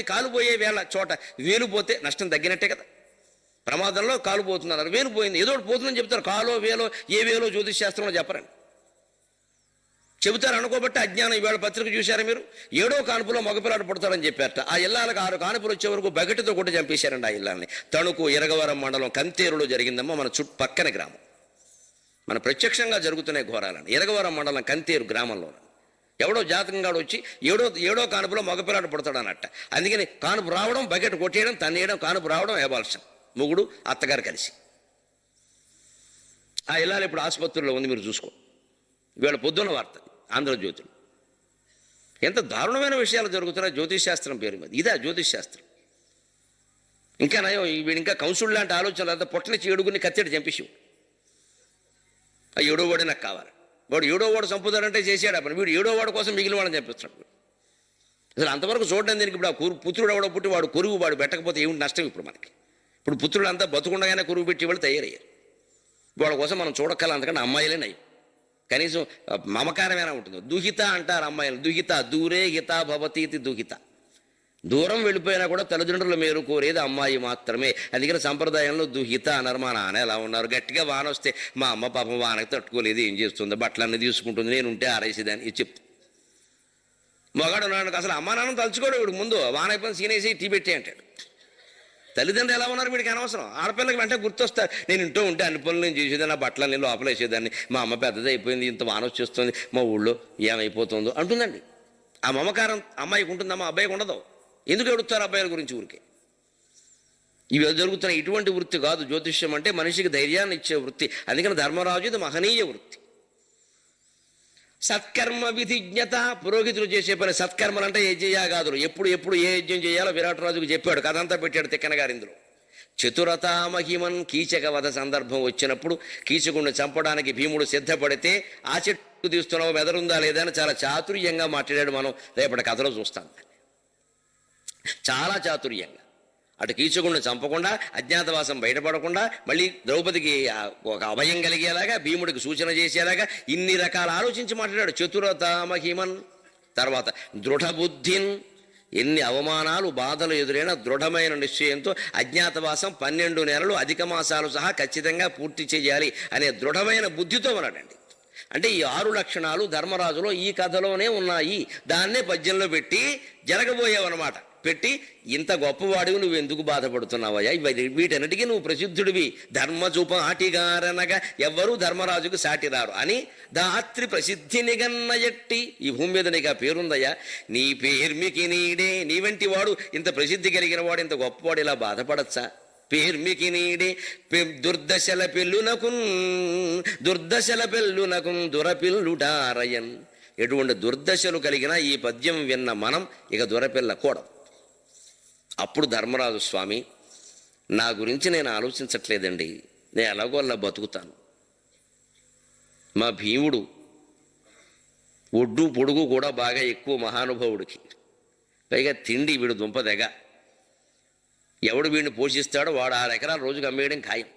కాలు పోయే వేళ చోట వేలు పోతే నష్టం తగ్గినట్టే కదా. ప్రమాదంలో కాలు పోతున్నారు, వేలు పోయింది, ఏదో ఒకటి పోతుందని చెప్తారు. కాలో వేలో ఏ వేలో జ్యోతిష్ శాస్త్రంలో చెప్పరండి. చెబుతారు అనుకోబట్టి అజ్ఞానం. ఈవేళ పత్రిక చూశారా మీరు? 7వ కానుపులో మగపిల్లాడు పుడతాడని చెప్పారట. ఆ ఇల్లాలకు 6 కానుపులు వచ్చే వరకు బకెట్తో కూడా చంపేశారండి ఆ ఇల్లాలని. తణుకు ఇరగవరం మండలం కంతేరులో జరిగిందమ్మా, మన పక్కన గ్రామం. మన ప్రత్యక్షంగా జరుగుతున్నాయి ఘోరాలని. ఇరగవరం మండలం కంతేరు గ్రామంలో ఎవడో జాతకంగాడు వచ్చి 7వ కానుపులో మగపిల్లాడు పుడతాడు అన్నట్ట. అందుకని కానుపు రావడం, బకెట్ కొట్టేయడం, తన్నేయడం, కానుపు రావడం, ఏబాల్సం. మొగుడు అత్తగారు కలిసి. ఆ ఇల్లాలు ఇప్పుడు ఆసుపత్రిలో ఉంది, మీరు చూసుకో. ఇవాళ పొద్దున్న వార్త ఆంధ్రజ్యోతులు. ఎంత దారుణమైన విషయాలు జరుగుతున్నాయి జ్యోతిష్ శాస్త్రం పేరు మీద. ఇదా జ్యోతిష్ శాస్త్రం? ఇంకా నయం, వీడు ఇంకా కౌన్సుల్ లాంటి ఆలోచనలు అంతా పొట్టనిచ్చి ఏడుగురిని కత్తెడు చంపేసి, ఆ 7వ వాడే నాకు కావాలి. వాడు 7వ వాడు చంపుతాడంటే చేసాడు అప్పుడు. వీడు 7వ వాడు కోసం మిగిలిన వాడని చంపిస్తున్నాడు. అసలు అంతవరకు చూడడం దీనికి. ఇప్పుడు ఆ పుత్రుడు ఎవడో పుట్టి వాడు కొరువు వాడు పెట్టకపోతే ఏమిటి నష్టం ఇప్పుడు మనకి? ఇప్పుడు పుత్రుడు అంతా బతుకుండగానే కొరువు పెట్టి వాళ్ళు తయారయ్యారు. వాళ్ళ కోసం మనం చూడక్కల, అంతకంటే అమ్మాయిలే నయం. కనీసం మమకారమైనా ఉంటుంది. దుహిత అంటారు అమ్మాయిలు. దుహిత దూరే హిత భవతీతి దుహిత. దూరం వెళ్ళిపోయినా కూడా తల్లిదండ్రుల మేలు కోరేది అమ్మాయి మాత్రమే. అందుకని సంప్రదాయంలో దుహిత అన్నారు. మా నాన్న ఎలా ఉన్నారు, గట్టిగా వాన వస్తే మా అమ్మ పాపం వానకి తట్టుకోలేదు, ఏం చేస్తుంది, బట్టలన్నీ తీసుకుంటుంది, నేను ఉంటే ఆరేసేదాన్ని ఇది చెప్తా. మగాడు ఉన్నాడు అసలు అమ్మా నాన్న తలుచుకోడు. వీడు ముందు వాన అయిపోయిన సీనేసి టీ పెట్టి అంటాడు. తల్లిదండ్రులు ఎలా ఉన్నారు వీడికి అనవసరం. ఆడపిల్లకి వెంటనే గుర్తొస్తారు, నేను ఇంటూ ఉంటే అన్ని పనులు నేను చేసేదాన్ని, నా బట్టలన్నీ లోపల వేసేదాన్ని, మా అమ్మ పెద్దది అయిపోయింది, ఇంత వాన వచ్చేస్తుంది, మా ఊళ్ళో ఏమైపోతుందో అంటుందండి. ఆ మమకారం అమ్మాయికి ఉంటుందమ్మా, అబ్బాయికి ఉండదు. ఎందుకు ఎడుతారు అబ్బాయిల గురించి ఊరికే? ఇవి జరుగుతున్న ఇటువంటి వృత్తి కాదు జ్యోతిష్యం అంటే. మనిషికి ధైర్యాన్ని ఇచ్చే వృత్తి. అందుకని ధర్మరాజు ఇది మహనీయ వృత్తి. సత్కర్మ విధిజ్ఞత, పురోహితులు చేసే పని. సత్కర్మలు అంటే యజ్ఞయాగాదులు. ఎప్పుడు ఏ యజ్ఞం చేయాలో విరాటరాజుకు చెప్పాడు, కథంతా పెట్టాడు తిక్కన గారిందులో. చతురతా మహిమన్, కీచక వధ సందర్భం వచ్చినప్పుడు కీచకుడిని చంపడానికి భీముడు సిద్ధపడితే ఆ చెట్టు తీస్తున్నావు మెదరుందా లేదా అని చాలా చాతుర్యంగా మాట్లాడాడు. మనం రేపటి కథలో చూస్తాం. చాలా చాతుర్యంగా అటు కీచకుడిని చంపకుండా, అజ్ఞాతవాసం బయటపడకుండా, మళ్ళీ ద్రౌపదికి ఒక అభయం కలిగేలాగా, భీముడికి సూచన చేసేలాగా ఇన్ని రకాల ఆలోచించి మాట్లాడాడు. చతురతా మహిమన్. తర్వాత దృఢబుద్ధిన్. ఎన్ని అవమానాలు బాధలు ఎదురైనా దృఢమైన నిశ్చయంతో అజ్ఞాతవాసం 12 నెలలు అధిక మాసాలు సహా ఖచ్చితంగా పూర్తి చేయాలి అనే దృఢమైన బుద్ధితో ఉన్నాడండి. అంటే ఈ 6 లక్షణాలు ధర్మరాజులో ఈ కథలోనే ఉన్నాయి. దాన్నే పద్యంలో పెట్టి జరగబోయేవన్నమాట. పెట్టి ఇంత గొప్పవాడివి నువ్వు ఎందుకు బాధపడుతున్నావయ్యా, వీటన్నిటికీ నువ్వు ప్రసిద్ధుడివి, ధర్మజూపాటిగారనగా ఎవ్వరూ ధర్మరాజుకు సాటిరారు అని దాత్రి ప్రసిద్ధి నిగన్నయట్టి. ఈ భూమి మీద నీకు ఆ పేరుందయ్యా, నీ పేర్మికి నీడే. నీ వంటి వాడు, ఇంత ప్రసిద్ధి కలిగిన వాడు, ఇంత గొప్పవాడు ఇలా బాధపడచ్చా? పేర్మికి నీడే దుర్దశల పెళ్ళునకున్ దురపిల్లుటారయన్. ఎటువంటి దుర్దశలు కలిగినా ఈ పద్యం విన్న మనం ఇక దురపిల్లకూడదు. అప్పుడు ధర్మరాజు, స్వామి నా గురించి నేను ఆలోచించట్లేదండి, నేను ఎలాగో అలా బతుకుతాను. మా భీముడు ఒడ్డు పొడుగు కూడా బాగా ఎక్కువ మహానుభావుడికి, పైగా తిండి వీడు దుంపదెగ. ఎవడు వీడిని పోషిస్తాడో వాడు 6 ఎకరాలు రోజుకు అమ్మేయడం ఖాయం.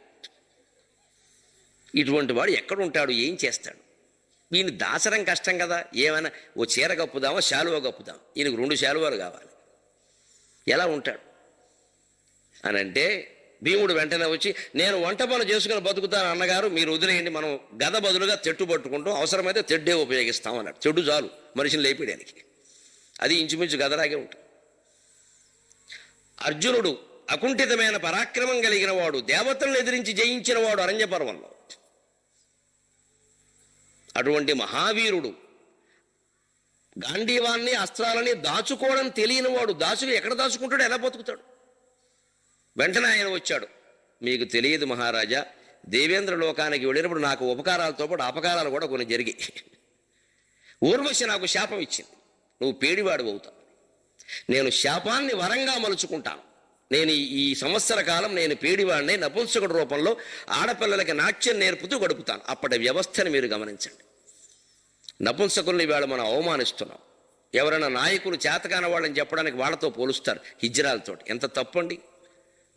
ఇటువంటి వాడు ఎక్కడ ఉంటాడు, ఏం చేస్తాడు? ఈయన దాచడం కష్టం కదా. ఏమైనా ఓ చీర కప్పుదామో శాలువా కప్పుదాం, ఈయనకు 2 శాలువాలు కావాలి, ఎలా ఉంటాడు అని అంటే భీముడు వెంటనే వచ్చి, నేను వంట పనులు చేసుకుని బతుకుతాను అన్నగారు, మీరు వదిలేయండి, మనం గద బదులుగా తెట్టు పట్టుకుంటాం, అవసరమైతే తెడ్డే ఉపయోగిస్తాం అన్నాడు. తెడ్డు చాలు మనిషిని లేపేయడానికి. అది ఇంచుమించు గదలాగే ఉంటుంది. అర్జునుడు అకుంఠితమైన పరాక్రమం కలిగిన వాడు, దేవతలను ఎదిరించి జయించిన వాడు అరణ్య పర్వంలో. అటువంటి మహావీరుడు గాంధీవాన్ని అస్త్రాలని దాచుకోవడం తెలియని వాడు. దాచుకు ఎక్కడ దాచుకుంటాడు, ఎలా బతుకుతాడు? వెంటనే ఆయన వచ్చాడు, మీకు తెలియదు మహారాజా, దేవేంద్ర లోకానికి వెళ్ళినప్పుడు నాకు ఉపకారాలతో పాటు అపకారాలు కూడా కొన్ని జరిగాయి. ఊర్వశి నాకు శాపం ఇచ్చింది, నువ్వు పేడివాడు అవుతావు. నేను శాపాన్ని వరంగా మలుచుకుంటాను. నేను ఈ సంవత్సర కాలం నేను పేడివాడిని, నపుంసకుడి రూపంలో ఆడపిల్లలకి నాట్యం నేర్పుతూ గడుపుతాను. అప్పటి వ్యవస్థను మీరు గమనించండి. నపుంసకుల్ని ఇవాళ మనం అవమానిస్తున్నాం. ఎవరైనా నాయకులు చేతకాన వాళ్ళని చెప్పడానికి వాళ్ళతో పోలుస్తారు, హిజ్రాలతో. ఎంత తప్పండి!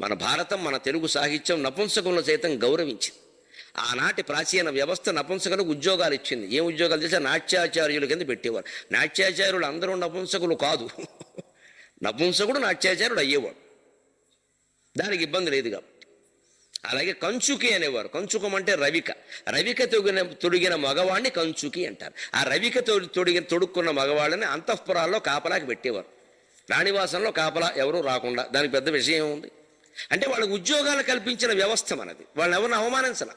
మన భారతం, మన తెలుగు సాహిత్యం నపుంసకులను సైతం గౌరవించింది. ఆనాటి ప్రాచీన వ్యవస్థ నపుంసకులకు ఉద్యోగాలు ఇచ్చింది. ఏం ఉద్యోగాలు చేస్తే నాట్యాచార్యుల కింద పెట్టేవారు. నాట్యాచార్యులు అందరూ నపుంసకులు కాదు, నపుంసకుడు నాట్యాచార్యుడు అయ్యేవాడు, దానికి ఇబ్బంది లేదు కాబట్టి. అలాగే కంచుకి అనేవారు. కంచుకం అంటే రవిక. రవిక తొడిగిన మగవాడిని కంచుకి అంటారు. ఆ రవిక తొడుక్కున్న మగవాళ్ళని అంతఃపురాల్లో కాపలాకి పెట్టేవారు. రాణివాసంలో కాపలా ఎవరూ రాకుండా. దానికి పెద్ద విషయం ఉంది. అంటే వాళ్ళకు ఉద్యోగాలు కల్పించిన వ్యవస్థ మనది. వాళ్ళని ఎవరిని అవమానించాల.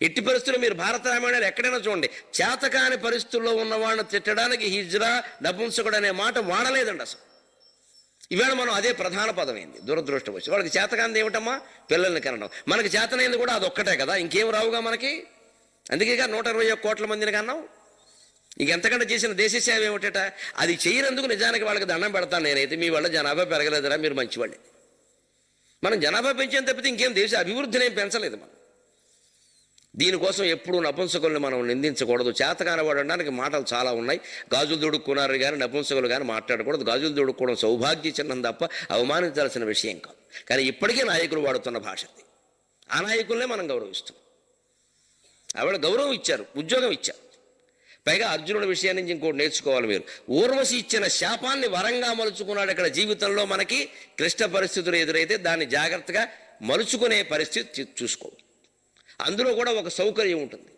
ఎట్టి పరిస్థితుల్లో మీరు భారత రామాయణాలు ఎక్కడైనా చూడండి, చేతకాని పరిస్థితుల్లో ఉన్న వాళ్ళని తిట్టడానికి హిజ్రా, నపుంసకుడు అనే మాట వాడలేదండి అసలు. ఇవాళ మనం అదే ప్రధాన పదమైంది. దురదృష్టవశాత్తు వాళ్ళకి చేతకాంది ఏమిటమ్మా, పిల్లల్ని కనడం. మనకి చేతనైంది కూడా అదొక్కటే కదా, ఇంకేం రావుగా మనకి. అందుకే 121 కోట్ల మందిని కన్నాం. ఇంకెంతకంటే చేసిన దేశ సేవ ఏమిటట. అది చేయనందుకు నిజానికి వాళ్ళకి దండం పెడతాను నేనైతే. మీ వల్ల జనాభా పెరగలేదురా, మీరు మంచివాళ్ళే. మనం జనాభా పెంచాం తప్పితే ఇంకేం దేశ అభివృద్ధిని ఏం పెంచలేదు మనం. దీనికోసం ఎప్పుడూ నపుంసకుల్ని మనం నిందించకూడదు. చేతకానవాడడానికి మాటలు చాలా ఉన్నాయి. గాజులు దొడుక్కున్నారు కానీ నపుంసకులు కానీ మాట్లాడకూడదు. గాజులు దొడుక్కోవడం సౌభాగ్య చిహ్నం తప్ప అవమానించాల్సిన విషయం కాదు. కానీ ఇప్పటికే నాయకులు వాడుతున్న భాష అది. ఆ నాయకులనే మనం గౌరవిస్తాం. ఆవిడ గౌరవం ఇచ్చారు, ఉద్యోగం ఇచ్చారు. పైగా అర్జునుడి విషయం నుంచి ఇంకోటి నేర్చుకోవాలి మీరు. ఊర్వశి ఇచ్చిన శాపాన్ని వరంగా మలుచుకున్నాడు. ఇక్కడ జీవితంలో మనకి క్లిష్ట పరిస్థితులు ఎదురైతే దాన్ని జాగ్రత్తగా మలుచుకునే పరిస్థితి చూసుకోవాలి. అందులో కూడా ఒక సౌకర్యం ఉంటుంది.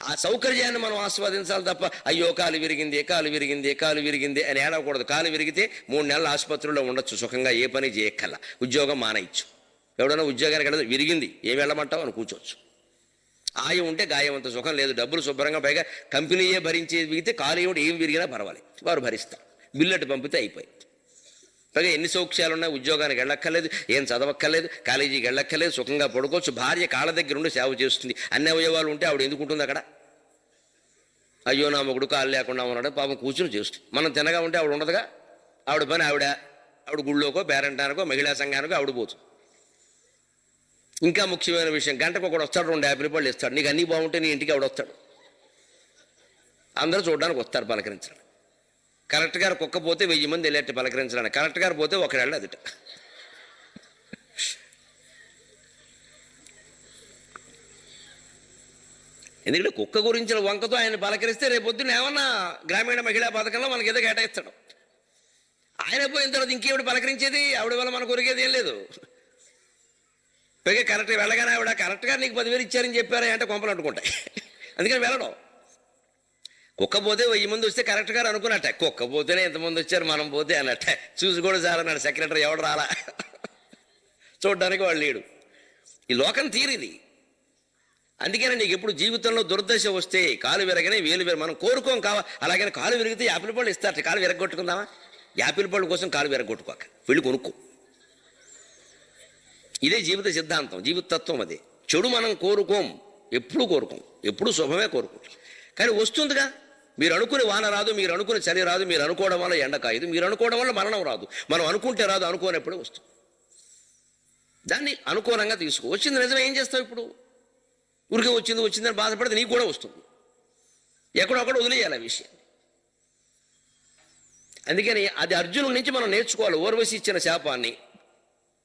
ఆ సౌకర్యాన్ని మనం ఆస్వాదించాలి తప్ప అయ్యో కాలు విరిగింది, కాలు విరిగింది, కాలు విరిగింది అని ఏడవకూడదు. కాలు విరిగితే 3 నెలలు ఆసుపత్రిలో ఉండొచ్చు, సుఖంగా ఏ పని చేయక్కల్లా, ఉద్యోగం మానేయచ్చు. ఎవడైనా ఉద్యోగానికి వెళ్ళదు, విరిగింది ఏం వెళ్ళమంటావు అని కూర్చోవచ్చు. ఆయం ఉంటే గాయం అంత సుఖం లేదు. డబ్బులు శుభ్రంగా పైగా కంపెనీయే భరించేది విగితే కాలు ఏమిటి ఏం విరిగినా పర్వాలేదు, వారు భరిస్తారు. బిల్లెట్ పంపితే అయిపోయి. పైగా ఎన్ని సౌఖ్యాలు ఉన్నాయి, ఉద్యోగానికి వెళ్ళక్కర్లేదు, ఏం చదవక్కర్లేదు, కాలేజీకి వెళ్ళక్కర్లేదు, సుఖంగా పడుకోవచ్చు. భార్య కాళ్ళ దగ్గర ఉండి సేవ చేస్తుంది. అన్ని అవయవాలు ఉంటే ఆవిడ ఎందుకు ఉంటుంది అక్కడ? అయ్యో నా మొగుడు కాళ్ళు లేకుండా ఉన్నాడు పాపం కూర్చుని చేస్తుంది. మనం తినగా ఉంటే ఆవిడ ఉండదుగా. ఆవిడ పని ఆవిడ గుళ్ళోకో పేరంటానికో మహిళా సంఘానికో ఆవిడ పోతుంది. ఇంకా ముఖ్యమైన విషయం, గంటకు ఒకడు వస్తాడు, 2 యాపిల్ పళ్ళు ఇస్తాడు. నీకు అన్నీ బాగుంటే నీ ఇంటికి ఆవిడ వస్తాడు. అందరూ చూడడానికి వస్తారు పలకరించడం. కరెక్ట్ గారు కుక్క పోతే 1000 మంది వెళ్ళేట్టు పలకరించడానికి, కరెక్ట్ గారు పోతే ఒకడేళ్ళు అదిట. ఎందుకంటే కుక్క గురించిన వంకతో ఆయన పలకరిస్తే రేపొద్దున ఏమన్నా గ్రామీణ మహిళా పథకంలో మనకి ఏదో కేటాయిస్తాడు. ఆయన పోయిన తర్వాత ఇంకేమిటి పలకరించేది? ఆవిడ వల్ల మనకు కొరిగేది ఏం లేదు. పైగా కరెక్ట్గా వెళ్ళగానే ఆవిడ కరెక్ట్గా నీకు 10,000 ఇచ్చారని చెప్పారా అంటే కొంపలు అంటుకుంటాయి. అందుకని వెళ్ళడం. కుక్క పోతే 1000 మంది వస్తే కరెక్ట్ గారు అనుకున్నట్ట, కుక్క పోతేనే ఎంతమంది వచ్చారు మనం పోతే అన్నట్ట. చూసి కూడా సార్ అన్నాడు సెక్రటరీ, ఎవడు రాలా చూడడానికి వాళ్ళు లేడు. ఈ లోకం తీరిది. అందుకనే నీకు ఎప్పుడు జీవితంలో దుర్దశ వస్తే కాలు విరగనే వేలు మనం కోరుకోం కావా. అలాగని కాలు విరిగితే యాపిల్ పళ్ళు ఇస్తారట, కాలు విరగొట్టుకుందామా? యాపిల్ పళ్ళు కోసం కాలు విరగొట్టుకోక, వెళ్ళి కొనుక్కో. ఇదే జీవిత సిద్ధాంతం, జీవిత తత్వం అదే. చెడు మనం కోరుకోం, ఎప్పుడు కోరుకోం, ఎప్పుడు శుభమే కోరుకుంటాం. కానీ వస్తుందిగా. మీరు అనుకుని వాన రాదు, మీరు అనుకుని చలి రాదు, మీరు అనుకోవడం వల్ల ఎండ కాయదు, మీరు అనుకోవడం వల్ల మరణం రాదు. మనం అనుకుంటే రాదు, అనుకోనప్పుడే వస్తుంది. దాన్ని అనుకూలంగా తీసుకో. వచ్చింది నిజమే, ఏం చేస్తావు ఇప్పుడు? ఊరికే వచ్చిందని బాధపడితే నీకు కూడా వస్తుంది. ఎక్కడొక్కడ వదిలేయాలి ఆ విషయం. అందుకని అది అర్జునుడి నుంచి మనం నేర్చుకోవాలి. ఊర్వశి ఇచ్చిన శాపాన్ని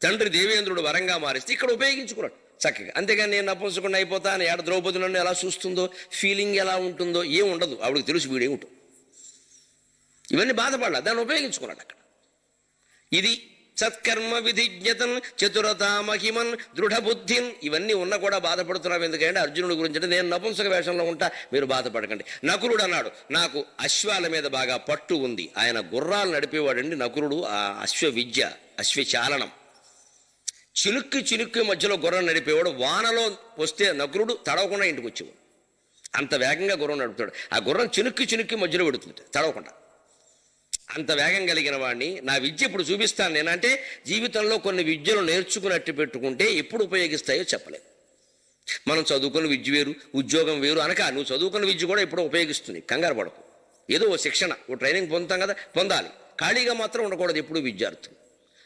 తండ్రి దేవేంద్రుడు వరంగా మారిస్తే ఇక్కడ ఉపయోగించుకున్నాడు చక్కగా. అంతేగాని నేను నపుంసకుండా అయిపోతాను, ఏడ ద్రౌపది నన్ను ఎలా చూస్తుందో, ఫీలింగ్ ఎలా ఉంటుందో ఏం ఉండదు. ఆవిడకి తెలుసు వీడే ఉంటుంది. ఇవన్నీ బాధపడాలి, దాన్ని ఉపయోగించుకున్నాడు అక్కడ. ఇది సత్కర్మ విధిజ్ఞతన్ చతురతా మహిమన్ దృఢబుద్ధిన్. ఇవన్నీ ఉన్నా కూడా బాధపడుతున్నావు ఎందుకంటే అర్జునుడి గురించి అంటే నేను నపుంసక వేషంలో ఉంటా, మీరు బాధపడకండి. నకులుడు అన్నాడు, నాకు అశ్వాల మీద బాగా పట్టు ఉంది. ఆయన గుర్రాలు నడిపేవాడండి నకులుడు. ఆ అశ్వ విద్య, అశ్వచాలనం, చిలుక్కి మధ్యలో గుర్రం నడిపేవాడు. వానలో వస్తే నకులుడు తడవకుండా ఇంటికి వచ్చేవాడు. అంత వేగంగా గుర్రం నడుపుతాడు. ఆ గుర్రం చినుక్కి మధ్యలో పెడుతుంది తడవకుండా. అంత వేగం కలిగిన వాడిని నా విద్య ఇప్పుడు చూపిస్తాను నేనంటే, జీవితంలో కొన్ని విద్యలు నేర్చుకున్నట్టు పెట్టుకుంటే ఎప్పుడు ఉపయోగిస్తాయో చెప్పలేదు. మనం చదువుకున్న విద్య వేరు, ఉద్యోగం వేరు అనక, నువ్వు చదువుకున్న విద్య కూడా ఇప్పుడు ఉపయోగిస్తుంది. కంగారు పడకు. ఏదో ఓ శిక్షణ, ఓ ట్రైనింగ్ పొందుతాం కదా, పొందాలి. ఖాళీగా మాత్రం ఉండకూడదు ఎప్పుడు విద్యార్థులు.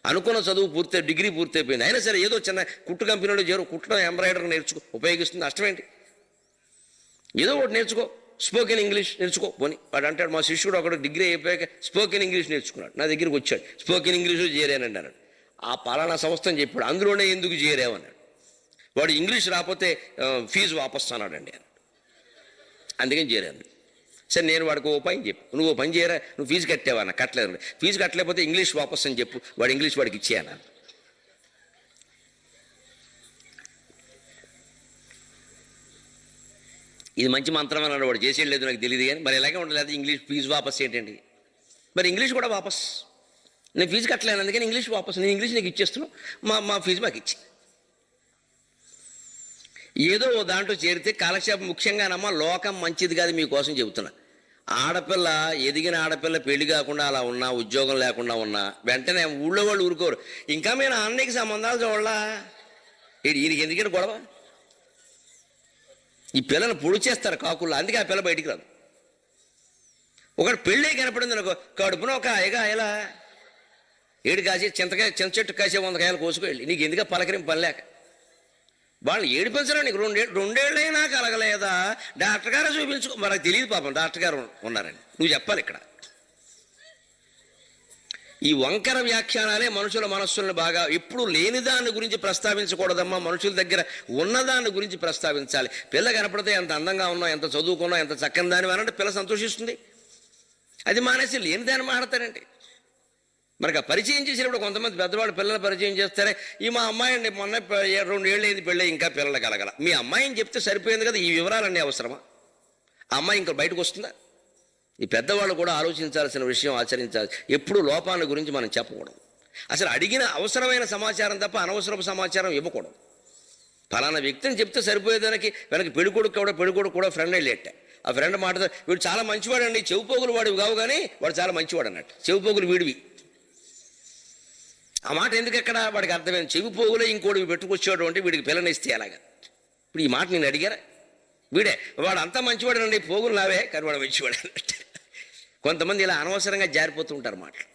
అనుకున్న చదువు పూర్తి, డిగ్రీ పూర్తి అయిపోయింది, అయినా సరే ఏదో చిన్న కుట్టు కంపెనీలో చేరు, కుట్టడం ఎంబ్రాయిడరీ నేర్చుకో, ఉపయోగిస్తుంది. నష్టమేంటి? ఏదో ఒకటి నేర్చుకో. స్పోకెన్ ఇంగ్లీష్ నేర్చుకో పోని. వాడు అంటాడు, మా శిష్యుడు ఒకడు డిగ్రీ అయిపోయాక స్పోకెన్ ఇంగ్లీష్ నేర్చుకున్నాడు, నా దగ్గరికి వచ్చాడు. స్పోకెన్ ఇంగ్లీష్లో చేరానండి అన్నాడు. ఆ పలానా సంస్థ అని చెప్పాడు. అందులోనే ఎందుకు చేరావన్నాడు. వాడు ఇంగ్లీష్ రాకపోతే ఫీజు వాపస్ అన్నాడండి అన్నాడు. అందుకని చేరాను. సరే నేను వాడికి ఓ పని చెప్పు, నువ్వు ఓ పని చేయరా, నువ్వు ఫీజు కట్టావన్నా. కట్టలేదు. ఫీజు కట్టలేకపోతే ఇంగ్లీష్ వాపస్ అని చెప్పు, వాడు ఇంగ్లీష్ వాడికి ఇచ్చేయన్నా. ఇది మంచి మంత్రం అన్నాడు. వాడు చేసేది లేదు నాకు తెలియదు కానీ మరి ఎలాగే ఉండలేదు. ఇంగ్లీష్ ఫీజు వాపస్ ఏంటండి? మరి ఇంగ్లీష్ కూడా వాపస్. నేను ఫీజు కట్టలేను అందుకని ఇంగ్లీష్ వాపస్. నేను ఇంగ్లీష్ నీకు ఇచ్చేస్తున్నాను, మా ఫీజు మాకు ఇచ్చి. ఏదో దాంట్లో చేరితే కాలక్షేపం. ముఖ్యంగానమ్మా లోకం మంచిది కాదు, మీకోసం చెబుతున్నా. ఆడపిల్ల, ఎదిగిన ఆడపిల్ల పెళ్లి కాకుండా అలా ఉన్నా, ఉద్యోగం లేకుండా ఉన్నా వెంటనే ఊళ్ళో వాళ్ళు ఊరుకోరు. ఇంకా మేము అన్నయ్యకి సంబంధాలు చూడాలా, ఈయనకి ఎందుకని గొడవ? ఈ పిల్లలు పొడి చేస్తారు కాకుల్లో, అందుకే ఆ పిల్ల బయటికి రాదు. ఒకటి పెళ్ళే కనపడింది అనుకో, కడుపున ఒక కాయగా ఎలా ఏడు కాసి చింత చెట్టు కాసే 100 కాయలు కోసుకెళ్ళి, నీకు ఎందుకు పలకరింపు పని లేక వాళ్ళు ఏడిపించరా? నీకు రెండేళ్ళైనా కలగలేదా? డాక్టర్ గారు చూపించుకో. మనకు తెలియదు పాపం, డాక్టర్ గారు ఉన్నారని నువ్వు చెప్పాలి. ఇక్కడ ఈ వంకర వ్యాఖ్యానాలే మనుషుల మనస్సులను బాగా, ఎప్పుడు లేని దాని గురించి ప్రస్తావించకూడదమ్మా. మనుషుల దగ్గర ఉన్నదాని గురించి ప్రస్తావించాలి. పిల్ల కనపడితే ఎంత అందంగా ఉన్నావు, ఎంత చదువుకున్నావు, ఎంత చక్కని దాని అనంటే పిల్ల సంతోషిస్తుంది. అది మానేసి లేని దాన్ని మాట్లాడతారండి. మనకు ఆ పరిచయం చేసినప్పుడు కొంతమంది పెద్దవాళ్ళు పిల్లలు పరిచయం చేస్తారే, ఈ మా అమ్మాయి అండి మొన్న 2 ఏళ్ళు అయింది పెళ్ళి, ఇంకా పిల్లలు కలగల. మీ అమ్మాయిని చెప్తే సరిపోయింది కదా, ఈ వివరాలన్నీ అవసరమా? ఆ అమ్మాయి ఇంకా బయటకు వస్తుందా? ఈ పెద్దవాళ్ళు కూడా ఆలోచించాల్సిన విషయం, ఆచరించాలి. ఎప్పుడు లోపాల గురించి మనం చెప్పకూడదు. అసలు అడిగిన అవసరమైన సమాచారం తప్ప అనవసరపు సమాచారం ఇవ్వకూడదు. ఫలానా వ్యక్తిని చెప్తే సరిపోయేదానికి వెనక పెళ్ళికొడుకు కూడా ఫ్రెండ్ వెళ్ళేట. ఆ ఫ్రెండ్ మాట వీడు చాలా మంచివాడండి, చెవిపోగులు వాడివి కావు కానీ వాడు చాలా మంచివాడు అన్నట్టు. చెవిపోగులు వీడివి. ఆ మాట ఎందుకు ఎక్కడ వాడికి అర్థమైంది. చెవిపోగులే ఇంకోటి పెట్టుకొచ్చాడు అంటే వీడికి పిల్లనిస్తే అలాగా. ఇప్పుడు ఈ మాట నేను అడిగారా? వీడే వాడు అంతా మంచివాడనండి, పోగులు నావే కానీ వాడు మంచివాడు అన్నట్టు. కొంతమంది ఇలా అనవసరంగా జారిపోతూ ఉంటారు మాటలు.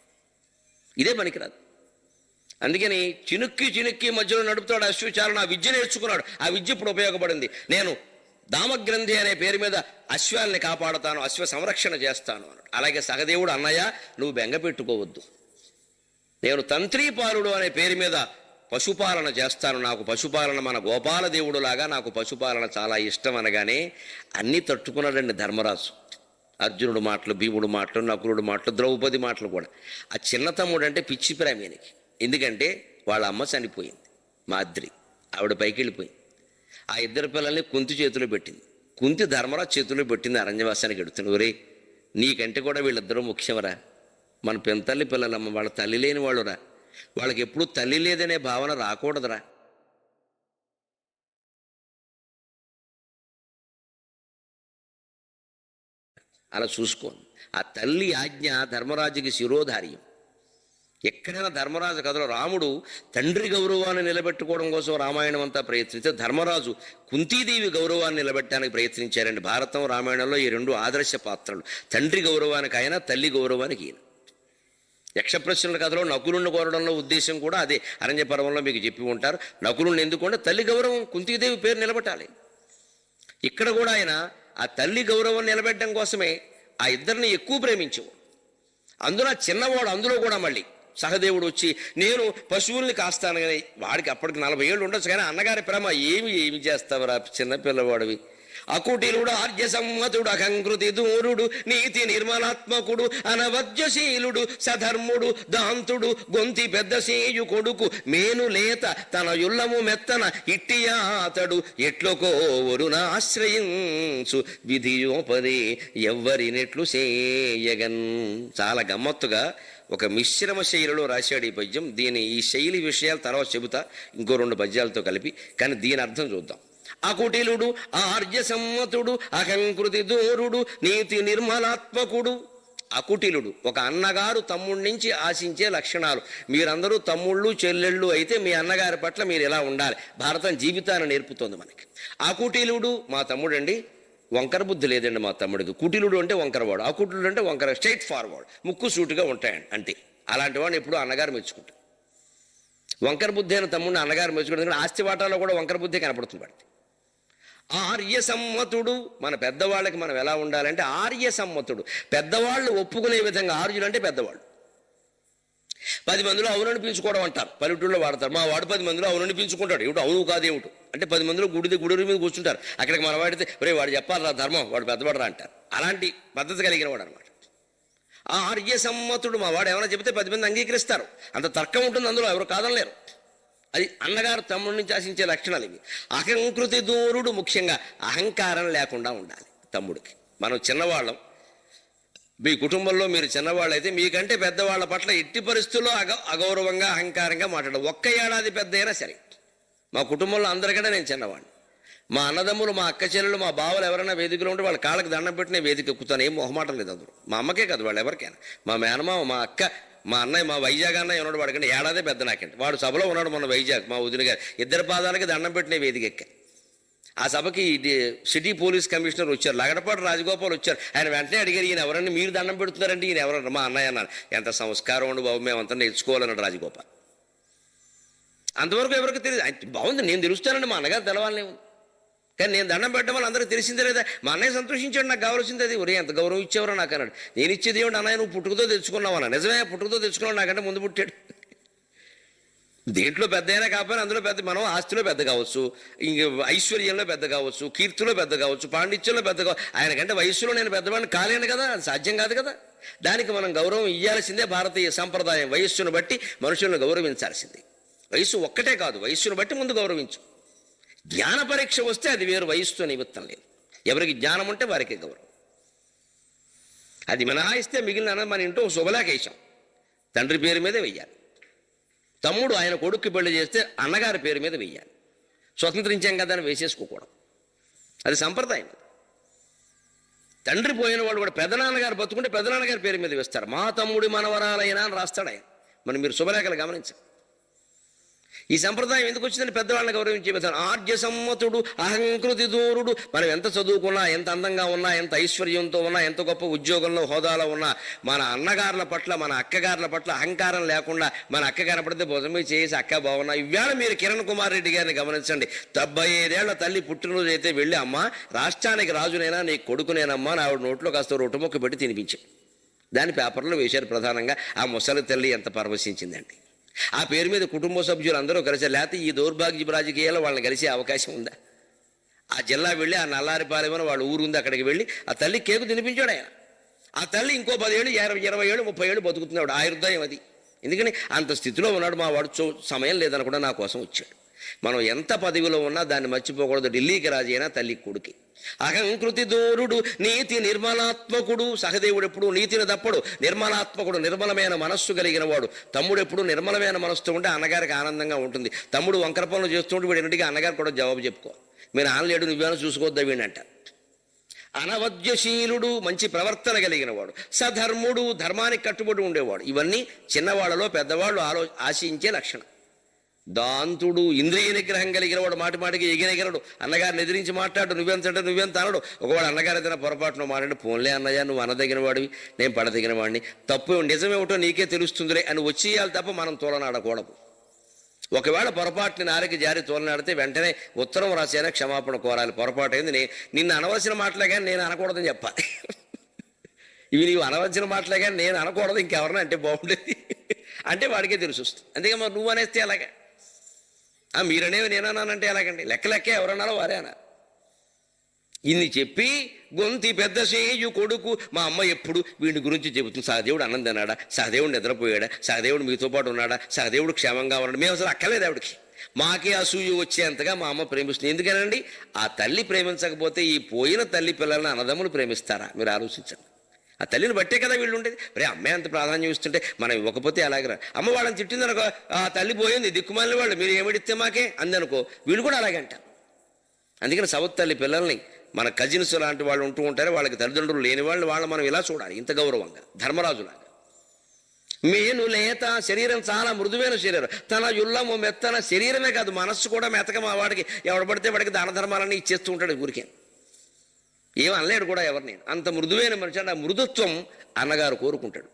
ఇదే పనికిరాదు. అందుకని చినుక్కి మధ్యలో నడుపుతాడు అశ్వచారణ. ఆ విద్య నేర్చుకున్నాడు. ఆ విద్య ఇప్పుడు ఉపయోగపడింది. నేను దామగ్రంథి అనే పేరు మీద అశ్వాల్ని కాపాడుతాను, అశ్వ సంరక్షణ చేస్తాను అన్నాడు. అలాగే సహదేవుడు, అన్నయ్య నువ్వు బెంగ పెట్టుకోవద్దు, నేను తంత్రీపాలుడు అనే పేరు మీద పశుపాలన చేస్తాను. నాకు పశుపాలన మన గోపాల దేవుడు లాగా నాకు పశుపాలన చాలా ఇష్టం అనగానే అన్నీ తట్టుకున్నాడండి ధర్మరాజు. అర్జునుడు మాటలు, భీముడు మాటలు, నకులుడు మాటలు, ద్రౌపది మాటలు కూడా. ఆ చిన్న తమ్ముడు అంటే పిచ్చి ప్రేమీనికి. ఎందుకంటే వాళ్ళ అమ్మ చనిపోయింది, మాద్రి. ఆవిడ పైకి వెళ్ళిపోయింది. ఆ ఇద్దరు పిల్లల్ని కుంతి చేతిలో పెట్టింది. కుంతి ధర్మరాజు చేతిలో పెట్టింది. అరణ్యవాసానికి ఎడుతుంది. ఒరే నీకంటే కూడా వీళ్ళిద్దరూ ముఖ్యమరా, మన పెంతల్లి పిల్లలమ్మ, వాళ్ళ తల్లి లేని వాళ్ళురా, వాళ్ళకి ఎప్పుడూ తల్లి లేదనే భావన రాకూడదురా. అలా చూసుకోండి. ఆ తల్లి ఆజ్ఞ ధర్మరాజుకి శిరోధార్యం. ఎక్కడైనా ధర్మరాజు కథలో రాముడు తండ్రి గౌరవాన్ని నిలబెట్టుకోవడం కోసం రామాయణం అంతా ప్రయత్నిస్తే ధర్మరాజు కుంతీదేవి గౌరవాన్ని నిలబెట్టడానికి ప్రయత్నించారండి. భారతం రామాయణంలో ఈ రెండు ఆదర్శ పాత్రలు. తండ్రి గౌరవానికి ఆయన, తల్లి గౌరవానికి ఈయన. యక్షప్రశ్నల కథలో నకులుణ్ణి కోరడంలో ఉద్దేశం కూడా అదే. అరణ్య పర్వంలో మీకు చెప్పి ఉంటారు. నకులుణ్ణి ఎందుకంటే తల్లి గౌరవం, కుంతీదేవి పేరు నిలబెట్టాలి. ఇక్కడ కూడా ఆయన ఆ తల్లి గౌరవం నిలబెట్టడం కోసమే ఆ ఇద్దరిని ఎక్కువ ప్రేమించేవాడు. అందులో చిన్నవాడు, అందులో కూడా మళ్ళీ సహదేవుడు వచ్చి నేను పశువుల్ని కాస్తాను కానీ వాడికి అప్పటికి 40 ఏళ్ళు ఉండొచ్చు. కానీ అన్నగారి ప్రేమ ఏమి చేస్తావురా చిన్నపిల్లవాడివి. అకుటిలుడు ఆర్య సమ్మతుడు అకంకృతి దూరుడు నీతి నిర్మలాత్మకుడు అనవద్యశీలుడు సధర్ముడు దాంతుడు గొంతి పెద్ద సేయు కొడుకు మేను లేత తన యుల్లము మెత్తన ఇట్టియాతడు ఎట్లకోవరున ఆశ్రయించు విధియోపదే ఎవ్వరినెట్లు సేయగన్. చాలా గమ్మత్తుగా ఒక మిశ్రమ శైలిలో రాశాడు ఈ పద్యం. ఈ శైలి విషయాలు తర్వాత చెబుతా ఇంకో 2 పద్యాలతో కలిపి. కానీ దీని అర్థం చూద్దాం. అకుటిలుడు ఆర్య సమ్మతుడు అహంకృతి దూరుడు నీతి నిర్మలాత్మకుడు. అకుటిలుడు ఒక అన్నగారు తమ్ముడి నుంచి ఆశించే లక్షణాలు. మీరందరూ తమ్ముళ్ళు చెల్లెళ్ళు అయితే మీ అన్నగారి పట్ల మీరు ఎలా ఉండాలి. భారతం జీవితాన్ని నేర్పుతోంది మనకి. అకుటిలుడు మా తమ్ముడు అండి, వంకర బుద్ధి లేదండి మా తమ్ముడికి. కుటిలుడు అంటే వంకరవాడు, అకుటిలుడు అంటే వంకర, స్ట్రైట్ ఫార్వర్డ్, ముక్కు సూటుగా ఉంటాయండి అంటే. అలాంటి వాడిని ఎప్పుడు అన్నగారు మెచ్చుకుంటారు. వంకర బుద్ధి అయిన తమ్ముడిని అన్నగారు మెచ్చుకుంటారు. ఆస్తి వాటాలో కూడా వంకర బుద్ధి కనపడుతుంది వాడికి. ఆర్య సమ్మతుడు మన పెద్దవాళ్ళకి మనం ఎలా ఉండాలంటే ఆర్య సమ్మతుడు, పెద్దవాళ్ళు ఒప్పుకునే విధంగా. ఆర్యులు అంటే పెద్దవాళ్ళు. 10 మందిలో అవుననిపించుకోవడం అంటారు, పల్లెటూళ్ళలో వాడతారు. మా వాడు 10 మందిలో అవుననిపించుకుంటాడు. ఏమిటో అవును కాదేమిటో అంటే 10 మందిలో గుడి మీద కూర్చుంటారు. అక్కడికి మనం వాడితే ఒరే వాడు చెప్పాలి రా ధర్మం, వాడు పెద్దవాడు రా అంటారు. అలాంటి పద్ధతి కలిగిన వాడు అనమాట. ఆర్య సమ్మతుడు మా వాడు ఏమైనా చెబితే 10 మంది అంగీకరిస్తారు. అంత తర్కం ఉంటుంది అందులో, ఎవరు కాదనలేరు. అది అన్నగారు తమ్ముడి నుంచి ఆశించే లక్షణాలు ఇవి. అహంకృతి దూరుడు, ముఖ్యంగా అహంకారం లేకుండా ఉండాలి తమ్ముడికి. మనం చిన్నవాళ్ళం, మీ కుటుంబంలో మీరు చిన్నవాళ్ళు అయితే మీకంటే పెద్దవాళ్ళ పట్ల ఎట్టి పరిస్థితుల్లో అగౌరవంగా అహంకారంగా మాట్లాడడం. 1 ఏడాది పెద్ద అయినా సరే. మా కుటుంబంలో అందరికంటే నేను చిన్నవాడిని. మా అన్నదమ్ములు, మా అక్క చెల్లెలు, మా బావలు ఎవరైనా వేదికలో ఉంటే వాళ్ళ కాళ్ళకి దండం పెట్టిన వేదిక ఎక్కుతాను. ఏం మొహమాటం లేదు అందులో. మా అమ్మకే కాదు, వాళ్ళు ఎవరికైనా. మా మేనమామ, మా అక్క, మా అన్నయ్య, మా వైజాగ్ అన్నయ్య ఉన్నాడు, వాడికంటే ఏడాదే పెద్ద నాకంటే. వాడు సభలో ఉన్నాడు మన వైజాగ్, మా వదిన గారు. 2 పాదాలకి దండం పెట్టిన వేదిక ఎక్కా. ఆ సభకి సిటీ పోలీస్ కమిషనర్ వచ్చారు, లగడపాటి రాజగోపాల్ వచ్చారు. ఆయన వెంటనే అడిగారు, ఈయన ఎవరన్నా మీరు దండం పెడుతున్నారంటే ఈయన ఎవరన్నా. మా అన్నయ్య అన్నారు. ఎంత సంస్కారం ఉండి బాబు, మేమంతా నేర్చుకోవాలన్నాడు రాజగోపాల్. అంతవరకు ఎవరికి తెలియదు. బాగుంది, నేను తెలుస్తానండి, మా అన్నగారు తెలవాలనే ఉంది. కానీ నేను దండం పెట్టడం వల్ల అందరికీ తెలిసిందే లేదా. మా అన్నయ్య సంతోషించాడు, నాకు కావాల్సింది అది. ఒరే ఎంత గౌరవం ఇచ్చేవరో నాకు అన్నాడు. నేను ఇచ్చేది ఏమిటి అన్నయ్య, నువ్వు పుట్టుకతో తెచ్చుకున్నావు అన్న. నిజమే, పుట్టుకతో తెచ్చుకున్నావు, నాకంటే ముందు పుట్టాడు. దేంట్లో పెద్ద అయినా కాకపోయినా అందులో పెద్ద. మనం ఆస్తిలో పెద్ద కావచ్చు, ఇంక ఐశ్వర్యంలో పెద్ద కావచ్చు, కీర్తిలో పెద్ద కావచ్చు, పాండిత్యంలో పెద్ద కావచ్చు. ఆయనకంటే వయస్సులో నేను పెద్దవాడిని కాలేను కదా, అది సాధ్యం కాదు కదా. దానికి మనం గౌరవం ఇవ్వాల్సిందే. భారతీయ సంప్రదాయం వయస్సును బట్టి మనుషులను గౌరవించాల్సిందే. వయస్సు ఒక్కటే కాదు, వయస్సును బట్టి ముందు గౌరవించు. జ్ఞాన పరీక్ష వస్తే అది వేరు, వయస్సుతో నిమిత్తం లేదు. ఎవరికి జ్ఞానం ఉంటే వారికి గౌరవం. అది మినహాయిస్తే మిగిలిన మన ఇంట్లో శుభలేఖ వేసాం, తండ్రి పేరు మీదే వెయ్యాలి. తమ్ముడు ఆయన కొడుక్కి పెళ్లి చేస్తే అన్నగారి పేరు మీద వెయ్యాలి. స్వతంత్రించాం కదా అని వేసేసుకోకూడదు. అది సంప్రదాయం. తండ్రి పోయిన వాడు కూడా పెదనాన్నగారు బతుకుంటే పెదనాన్నగారి పేరు మీద వేస్తారు. మా తమ్ముడి మనవరాలైనా అని రాస్తాడు ఆయన. మరి మీరు శుభలేఖలు గమనించండి. ఈ సంప్రదాయం ఎందుకు వచ్చిందని పెద్దవాళ్ళని గౌరవించే విధానం. ఆర్య సమ్మతుడు అహంకృతి దూరుడు. మనం ఎంత చదువుకున్నా, ఎంత అందంగా ఉన్నా, ఎంత ఐశ్వర్యంతో ఉన్నా, ఎంత గొప్ప ఉద్యోగంలో హోదాలో ఉన్నా, మన అన్నగారుల పట్ల, మన అక్కగారుల పట్ల అహంకారం లేకుండా మన అక్క కనపడితే భుజమే చేసి అక్క బాగున్నా. ఇవాళ మీరు కిరణ్ కుమార్ రెడ్డి గారిని గమనించండి. 75 ఏళ్ల తల్లి పుట్టినరోజు అయితే వెళ్ళి, అమ్మ రాష్ట్రానికి రాజునైనా నీ కొడుకునేనమ్మా, నా ఆవిడ నోట్లో కాస్త రొట్టెముక్క పెట్టి తినిపించాడు. దాని పేపర్లో వేశారు ప్రధానంగా. ఆ ముసలి తల్లి ఎంత పరవశించిందండి. ఆ పేరు మీద కుటుంబ సభ్యులు అందరూ కలిసి, లేకపోతే ఈ దౌర్భాగ్య రాజకీయాల్లో వాళ్ళని కలిసే అవకాశం ఉందా? ఆ జిల్లా వెళ్ళి, ఆ నల్లారిపాలెమని వాళ్ళ ఊరు ఉంది, అక్కడికి వెళ్ళి ఆ తల్లి కేకు తినిపించాడు ఆయన. ఆ తల్లి ఇంకో 10 ఏళ్ళు, 20 ఏళ్ళు, 30 ఏళ్ళు బతుకుతున్నాడు. ఆయుర్దాయం అది. ఎందుకని అంత స్థితిలో ఉన్నాడు. మా వాడు సమయం లేదని కూడా నా కోసం వచ్చాడు. మనం ఎంత పదవిలో ఉన్నా దాన్ని మర్చిపోకూడదు. ఢిల్లీకి రాజైనా తల్లి కొడుకి. అహంకృతి దూరుడు నీతి నిర్మలాత్మకుడు. సహదేవుడు ఎప్పుడు నీతిని తప్పడు, నిర్మలాత్మకుడు, నిర్మలమైన మనస్సు కలిగిన వాడు. తమ్ముడు ఎప్పుడు నిర్మలమైన మనస్సుతో ఉంటే అన్నగారికి ఆనందంగా ఉంటుంది. తమ్ముడు వంకర పనులు చేస్తుంటే వీడింటికి అన్నగారు కూడా జవాబు చెప్పుకో, మీరు ఆనలేడు, నువ్వేమో చూసుకోవద్దా వీడంట. అనవద్యశీలుడు, మంచి ప్రవర్తన కలిగిన వాడు. సధర్ముడు, ధర్మానికి కట్టుబడి ఉండేవాడు. ఇవన్నీ చిన్నవాళ్ళలో పెద్దవాళ్ళు ఆశించే లక్షణం. దాంతుడు, ఇంద్రియ నిగ్రహం కలిగిన వాడు. మాటి మాటికి ఎగిరెగరడు. అన్నగారిని ఎదిరించి మాట్లాడు, నువ్వెంతంటే నువ్వెంత అనడు. ఒకవాడు అన్నగారు ఏదైనా పొరపాటును మాట్లాడి, పోన్లే అన్నయ్య, నువ్వు అనదగిన వాడివి, నేను పడదగిన వాడిని, తప్పు నిజమేమిటో నీకే తెలుస్తుందిలే అని వచ్చేయాలి తప్ప మనం తోలనాడకూడదు. ఒకవేళ పొరపాటుని నారికి జారి తోలనాడితే వెంటనే ఉత్తరం రాసేనా క్షమాపణ కోరాలి. పొరపాటు అయింది, నిన్ను అనవలసిన మాటలే కానీ నేను అనకూడదని చెప్పాలి. ఇవి నీవు అనవలసిన మాటలే కానీ నేను అనకూడదు, ఇంకెవరన్నా అంటే బాగుండేది అంటే వాడికే తెలుసు వస్తుంది. అందుకే మరి నువ్వు అనేస్తే అలాగే, మీరనేవి నేనన్నానంటే ఎలాగండి? లెక్క ఎవరన్నారో వారే అన్నారు. ఇన్ని చెప్పి గొంతి పెద్ద సేయు కొడుకు. మా అమ్మ ఎప్పుడు వీడి గురించి చెబుతుంది. సహదేవుడు అన్నం తిన్నాడా, సహదేవుడు నిద్రపోయాడా, సహదేవుడు మీతో పాటు ఉన్నాడా, సహదేవుడు క్షేమంగా ఉన్నాడు. మేము అసలు అక్కర్లేదు ఆవిడికి. మాకే అసూయ వచ్చేంతగా మా అమ్మ ప్రేమిస్తుంది. ఎందుకనండి? ఆ తల్లి ప్రేమించకపోతే ఈ పోయిన తల్లి పిల్లల్ని అన్నదమ్ములు ప్రేమిస్తారా? మీరు ఆలోచించండి. ఆ తల్లిని బట్టే కదా వీళ్ళు ఉండేది. మరి అమ్మాయి అంత ప్రాధాన్యం ఇస్తుంటే మనం ఇవ్వకపోతే అలాగరా? అమ్మ వాళ్ళని తిట్టిందనుకో, ఆ తల్లి పోయింది, దిక్కుమాలిన వాళ్ళు, మీరు ఏమిడిస్తే మాకే అందనుకో, వీళ్ళు కూడా అలాగే అంటారు. అందుకని సవత్ తల్లి పిల్లల్ని, మన కజిన్స్ లాంటి వాళ్ళు ఉంటూ ఉంటారు, వాళ్ళకి తల్లిదండ్రులు లేని వాళ్ళు, మనం ఇలా చూడాలి, ఇంత గౌరవంగా, ధర్మరాజులాగా. మేను లేత శరీరం, చాలా మృదువైన శరీరం. తన యుల్లము మెత్తన శరీరమే కాదు, మనస్సు కూడా మెత్తక. మా వాడికి ఎవడు పడితే వాడికి దాన ధర్మాలన్నీ ఇచ్చేస్తూ ఉంటాడు ఊరికే, ఏం అనలేడు కూడా ఎవరిని. అంత మృదువైన మనిషి. ఆ మృదుత్వం అన్నగారు కోరుకుంటాడు.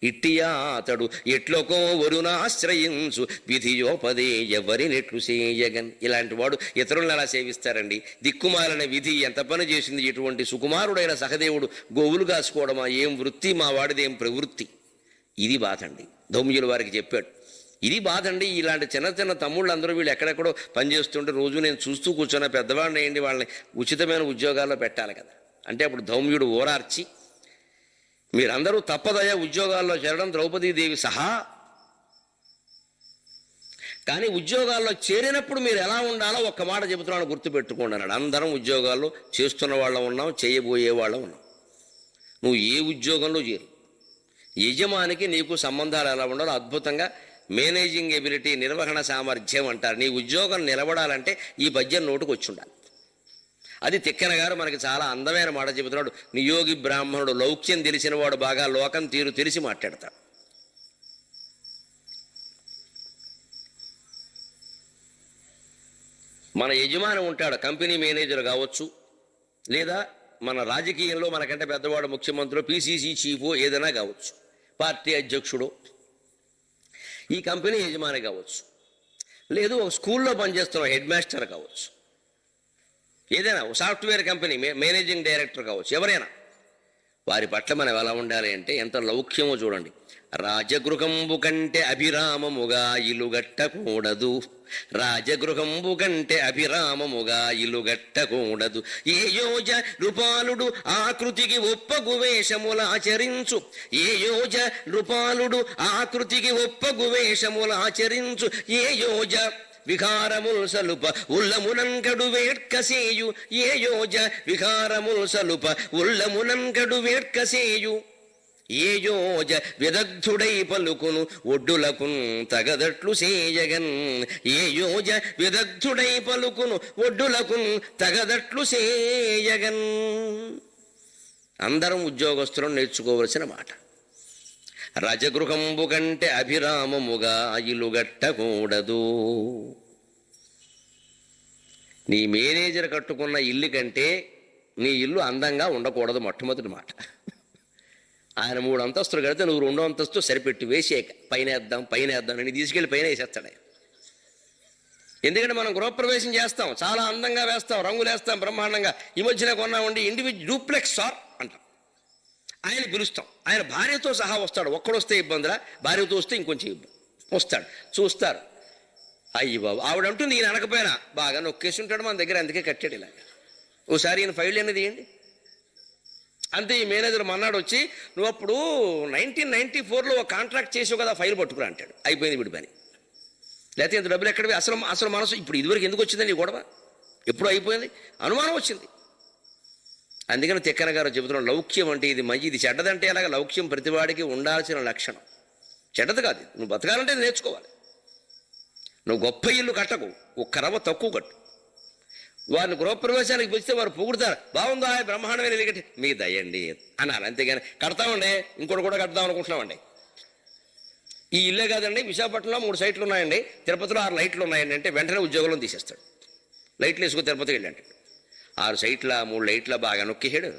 ఇట్టియా అతడు ఎట్లకో వరుణాశ్రయించు విధియోపదే ఎవరినెట్లు చేయగన్. ఇలాంటి వాడు ఇతరులను ఎలా సేవిస్తారండి? దిక్కుమాలిన విధి ఎంత పని చేసింది. ఇటువంటి సుకుమారుడైన సహదేవుడు గోవులు కాసుకోవడమా ఏం వృత్తి, మా వాడిదేం ప్రవృత్తి. ఇది బాధ అండి. ధౌమ్యుల వారికి చెప్పాడు, ఇది బాధ అండి. ఇలాంటి చిన్న చిన్న తమ్ముళ్ళు అందరూ వీళ్ళు ఎక్కడెక్కడో పనిచేస్తుంటే రోజు నేను చూస్తూ కూర్చున్న పెద్దవాడిని ఏంటి, వాళ్ళని ఉచితమైన ఉద్యోగాల్లో పెట్టాలి కదా అంటే, అప్పుడు ధౌమ్యుడు ఓరార్చి, మీరందరూ తప్పదయా ఉద్యోగాల్లో చేరడం, ద్రౌపదీదేవి సహా. కానీ ఉద్యోగాల్లో చేరినప్పుడు మీరు ఎలా ఉండాలో ఒక్క మాట చెబుతున్నాను, గుర్తుపెట్టుకోండి అన్నాడు. అందరం ఉద్యోగాల్లో చేస్తున్న వాళ్ళం ఉన్నాం, చేయబోయే వాళ్ళం ఉన్నాం. నువ్వు ఏ ఉద్యోగంలో చేరు, యజమానికి నీకు సంబంధాలు ఎలా ఉండాలో అద్భుతంగా మేనేజింగ్ ఎబిలిటీ, నిర్వహణ సామర్థ్యం అంటారు. నీ ఉద్యోగం నిలబడాలంటే ఈ పద్యం నోటుకు వచ్చి ఉండాలి. అది తిక్కన గారు మనకి చాలా అందమైన మాట చెబుతున్నాడు. నియోగి బ్రాహ్మణుడు, లౌక్యం తెలిసిన వాడు, బాగా లోకం తీరు తెలిసి మాట్లాడతాడు. మన యజమాని ఉంటాడు, కంపెనీ మేనేజర్ కావచ్చు, లేదా మన రాజకీయంలో మనకంటే పెద్దవాడు ముఖ్యమంత్రులు, పిసిసి చీఫ్ ఏదైనా కావచ్చు, పార్టీ అధ్యక్షుడు, ఈ కంపెనీ యజమాని కావచ్చు, లేదు ఒక స్కూల్లో పనిచేస్తున్న హెడ్ మాస్టర్ కావచ్చు, ఏదైనా సాఫ్ట్వేర్ కంపెనీ మేనేజింగ్ డైరెక్టర్ కావచ్చు, ఎవరైనా వారి పట్ల మనం ఎలా ఉండాలి అంటే ఎంత లౌక్యమో చూడండి. రాజగృహంబు కంటే అభిరామముగా ఇలుగట్టకూడదు, రాజగృహంబు కంటే అభిరామముగా ఇలుగట్టకూడదు. ఏ యోజ నృపాలుడు ఆకృతికి ఒప్పగు వేషములాచరించు, ఏ యోజ నృపాలుడు ఆకృతికి ఒప్పగు వేషములాచరించు, ఏ యోజ వికారముల్ సలుప ఉల్లమునంకడు వేట్కసేయు, ఏ యోజ వికారముల్ సలుప ఉల్లమునంకడు వేట్కసేయు. ఏ యోజ విదగ్ధుడై పలుకును ఒడ్డులకున్ తగదట్లు సేయగన్. ఏ యోజ విదగ్ధుడై పలుకును ఒడ్డులకున్ తగదట్లు సేయగన్. అందరం ఉద్యోగస్తులను నేర్చుకోవలసిన మాట. రజగృహంబు కంటే అభిరామముగా ఇల్లుగట్టకూడదు. నీ మేనేజర్ కట్టుకున్న ఇల్లు కంటే నీ ఇల్లు అందంగా ఉండకూడదు. మొట్టమొదటి మాట. ఆయన 3 అంతస్తులు కడితే నువ్వు 2వ అంతస్తు సరిపెట్టి వేసేక పైన వేద్దాం అని తీసుకెళ్ళి పైన వేసేస్తాడు ఆయన. ఎందుకంటే మనం గృహప్రవేశం చేస్తాం, చాలా అందంగా వేస్తాం, రంగులు వేస్తాం బ్రహ్మాండంగా. ఈ మధ్యన కొన్నామండి డూప్లెక్స్ సార్ అంటాం. ఆయన పిలుస్తాం, ఆయన భార్యతో సహా వస్తాడు. ఒక్కడొస్తే ఇబ్బందిరా, భార్యతో వస్తే ఇంకొంచెం ఇబ్బంది. వస్తాడు, చూస్తారు. అయ్యి బాబు ఆవిడ అంటుంది, ఈయన అనకపోయినా బాగా నొక్కేసి ఉంటాడు మన దగ్గర, అందుకే కట్టాడు ఇలాగ. ఓసారి ఈయన ఫైల్ అనేది ఇవ్వండి అంతే. ఈ మేనేజర్ మన్నాడు వచ్చి, నువ్వు అప్పుడు 1994లో ఒక కాంట్రాక్ట్ చేసావు కదా, ఫైల్ పట్టుకురా అంటాడు. అయిపోయింది వీడి పని. లేకపోతే ఇంత డబ్బులు ఎక్కడివి? అసలు మనసు ఇప్పుడు ఇదివరకు ఎందుకు వచ్చిందండి ఈ గొడవ? ఎప్పుడు అయిపోయింది, అనుమానం వచ్చింది. అందుకని తిక్కన గారు చెబుతున్నాం, లౌక్యం అంటే ఇది మంచి, ఇది చెడ్డదంటే అలాగా. లౌక్యం ప్రతివాడికి ఉండాల్సిన లక్షణం. చెడ్డది కాదు, నువ్వు బతకాలంటే నేర్చుకోవాలి. నువ్వు గొప్ప ఇల్లు కట్టకు, ఒక్క రవ్వ తక్కువ కట్టు. వారిని గృహప్రవేశానికి పిలిస్తే వారు పొగుడుతారు, బాగుందా బ్రహ్మాండమైన ఇల్లు కట్టి, మీ దయండి అన్నారు. అంతేగాని కడతామండి ఇంకోటి కూడా కడదాం అనుకుంటున్నామండి. ఈ ఇల్లే కాదండి, విశాఖపట్నంలో 3 సైట్లు ఉన్నాయండి, తిరుపతిలో 6 లైట్లు ఉన్నాయండి అంటే వెంటనే ఉద్యోగంలో తీసేస్తాడు. లైట్లు వేసుకుని తిరుపతికి వెళ్ళి అంటాడు. 6 సైట్ల 3 లైట్ల బాగా నొక్కిసాడు.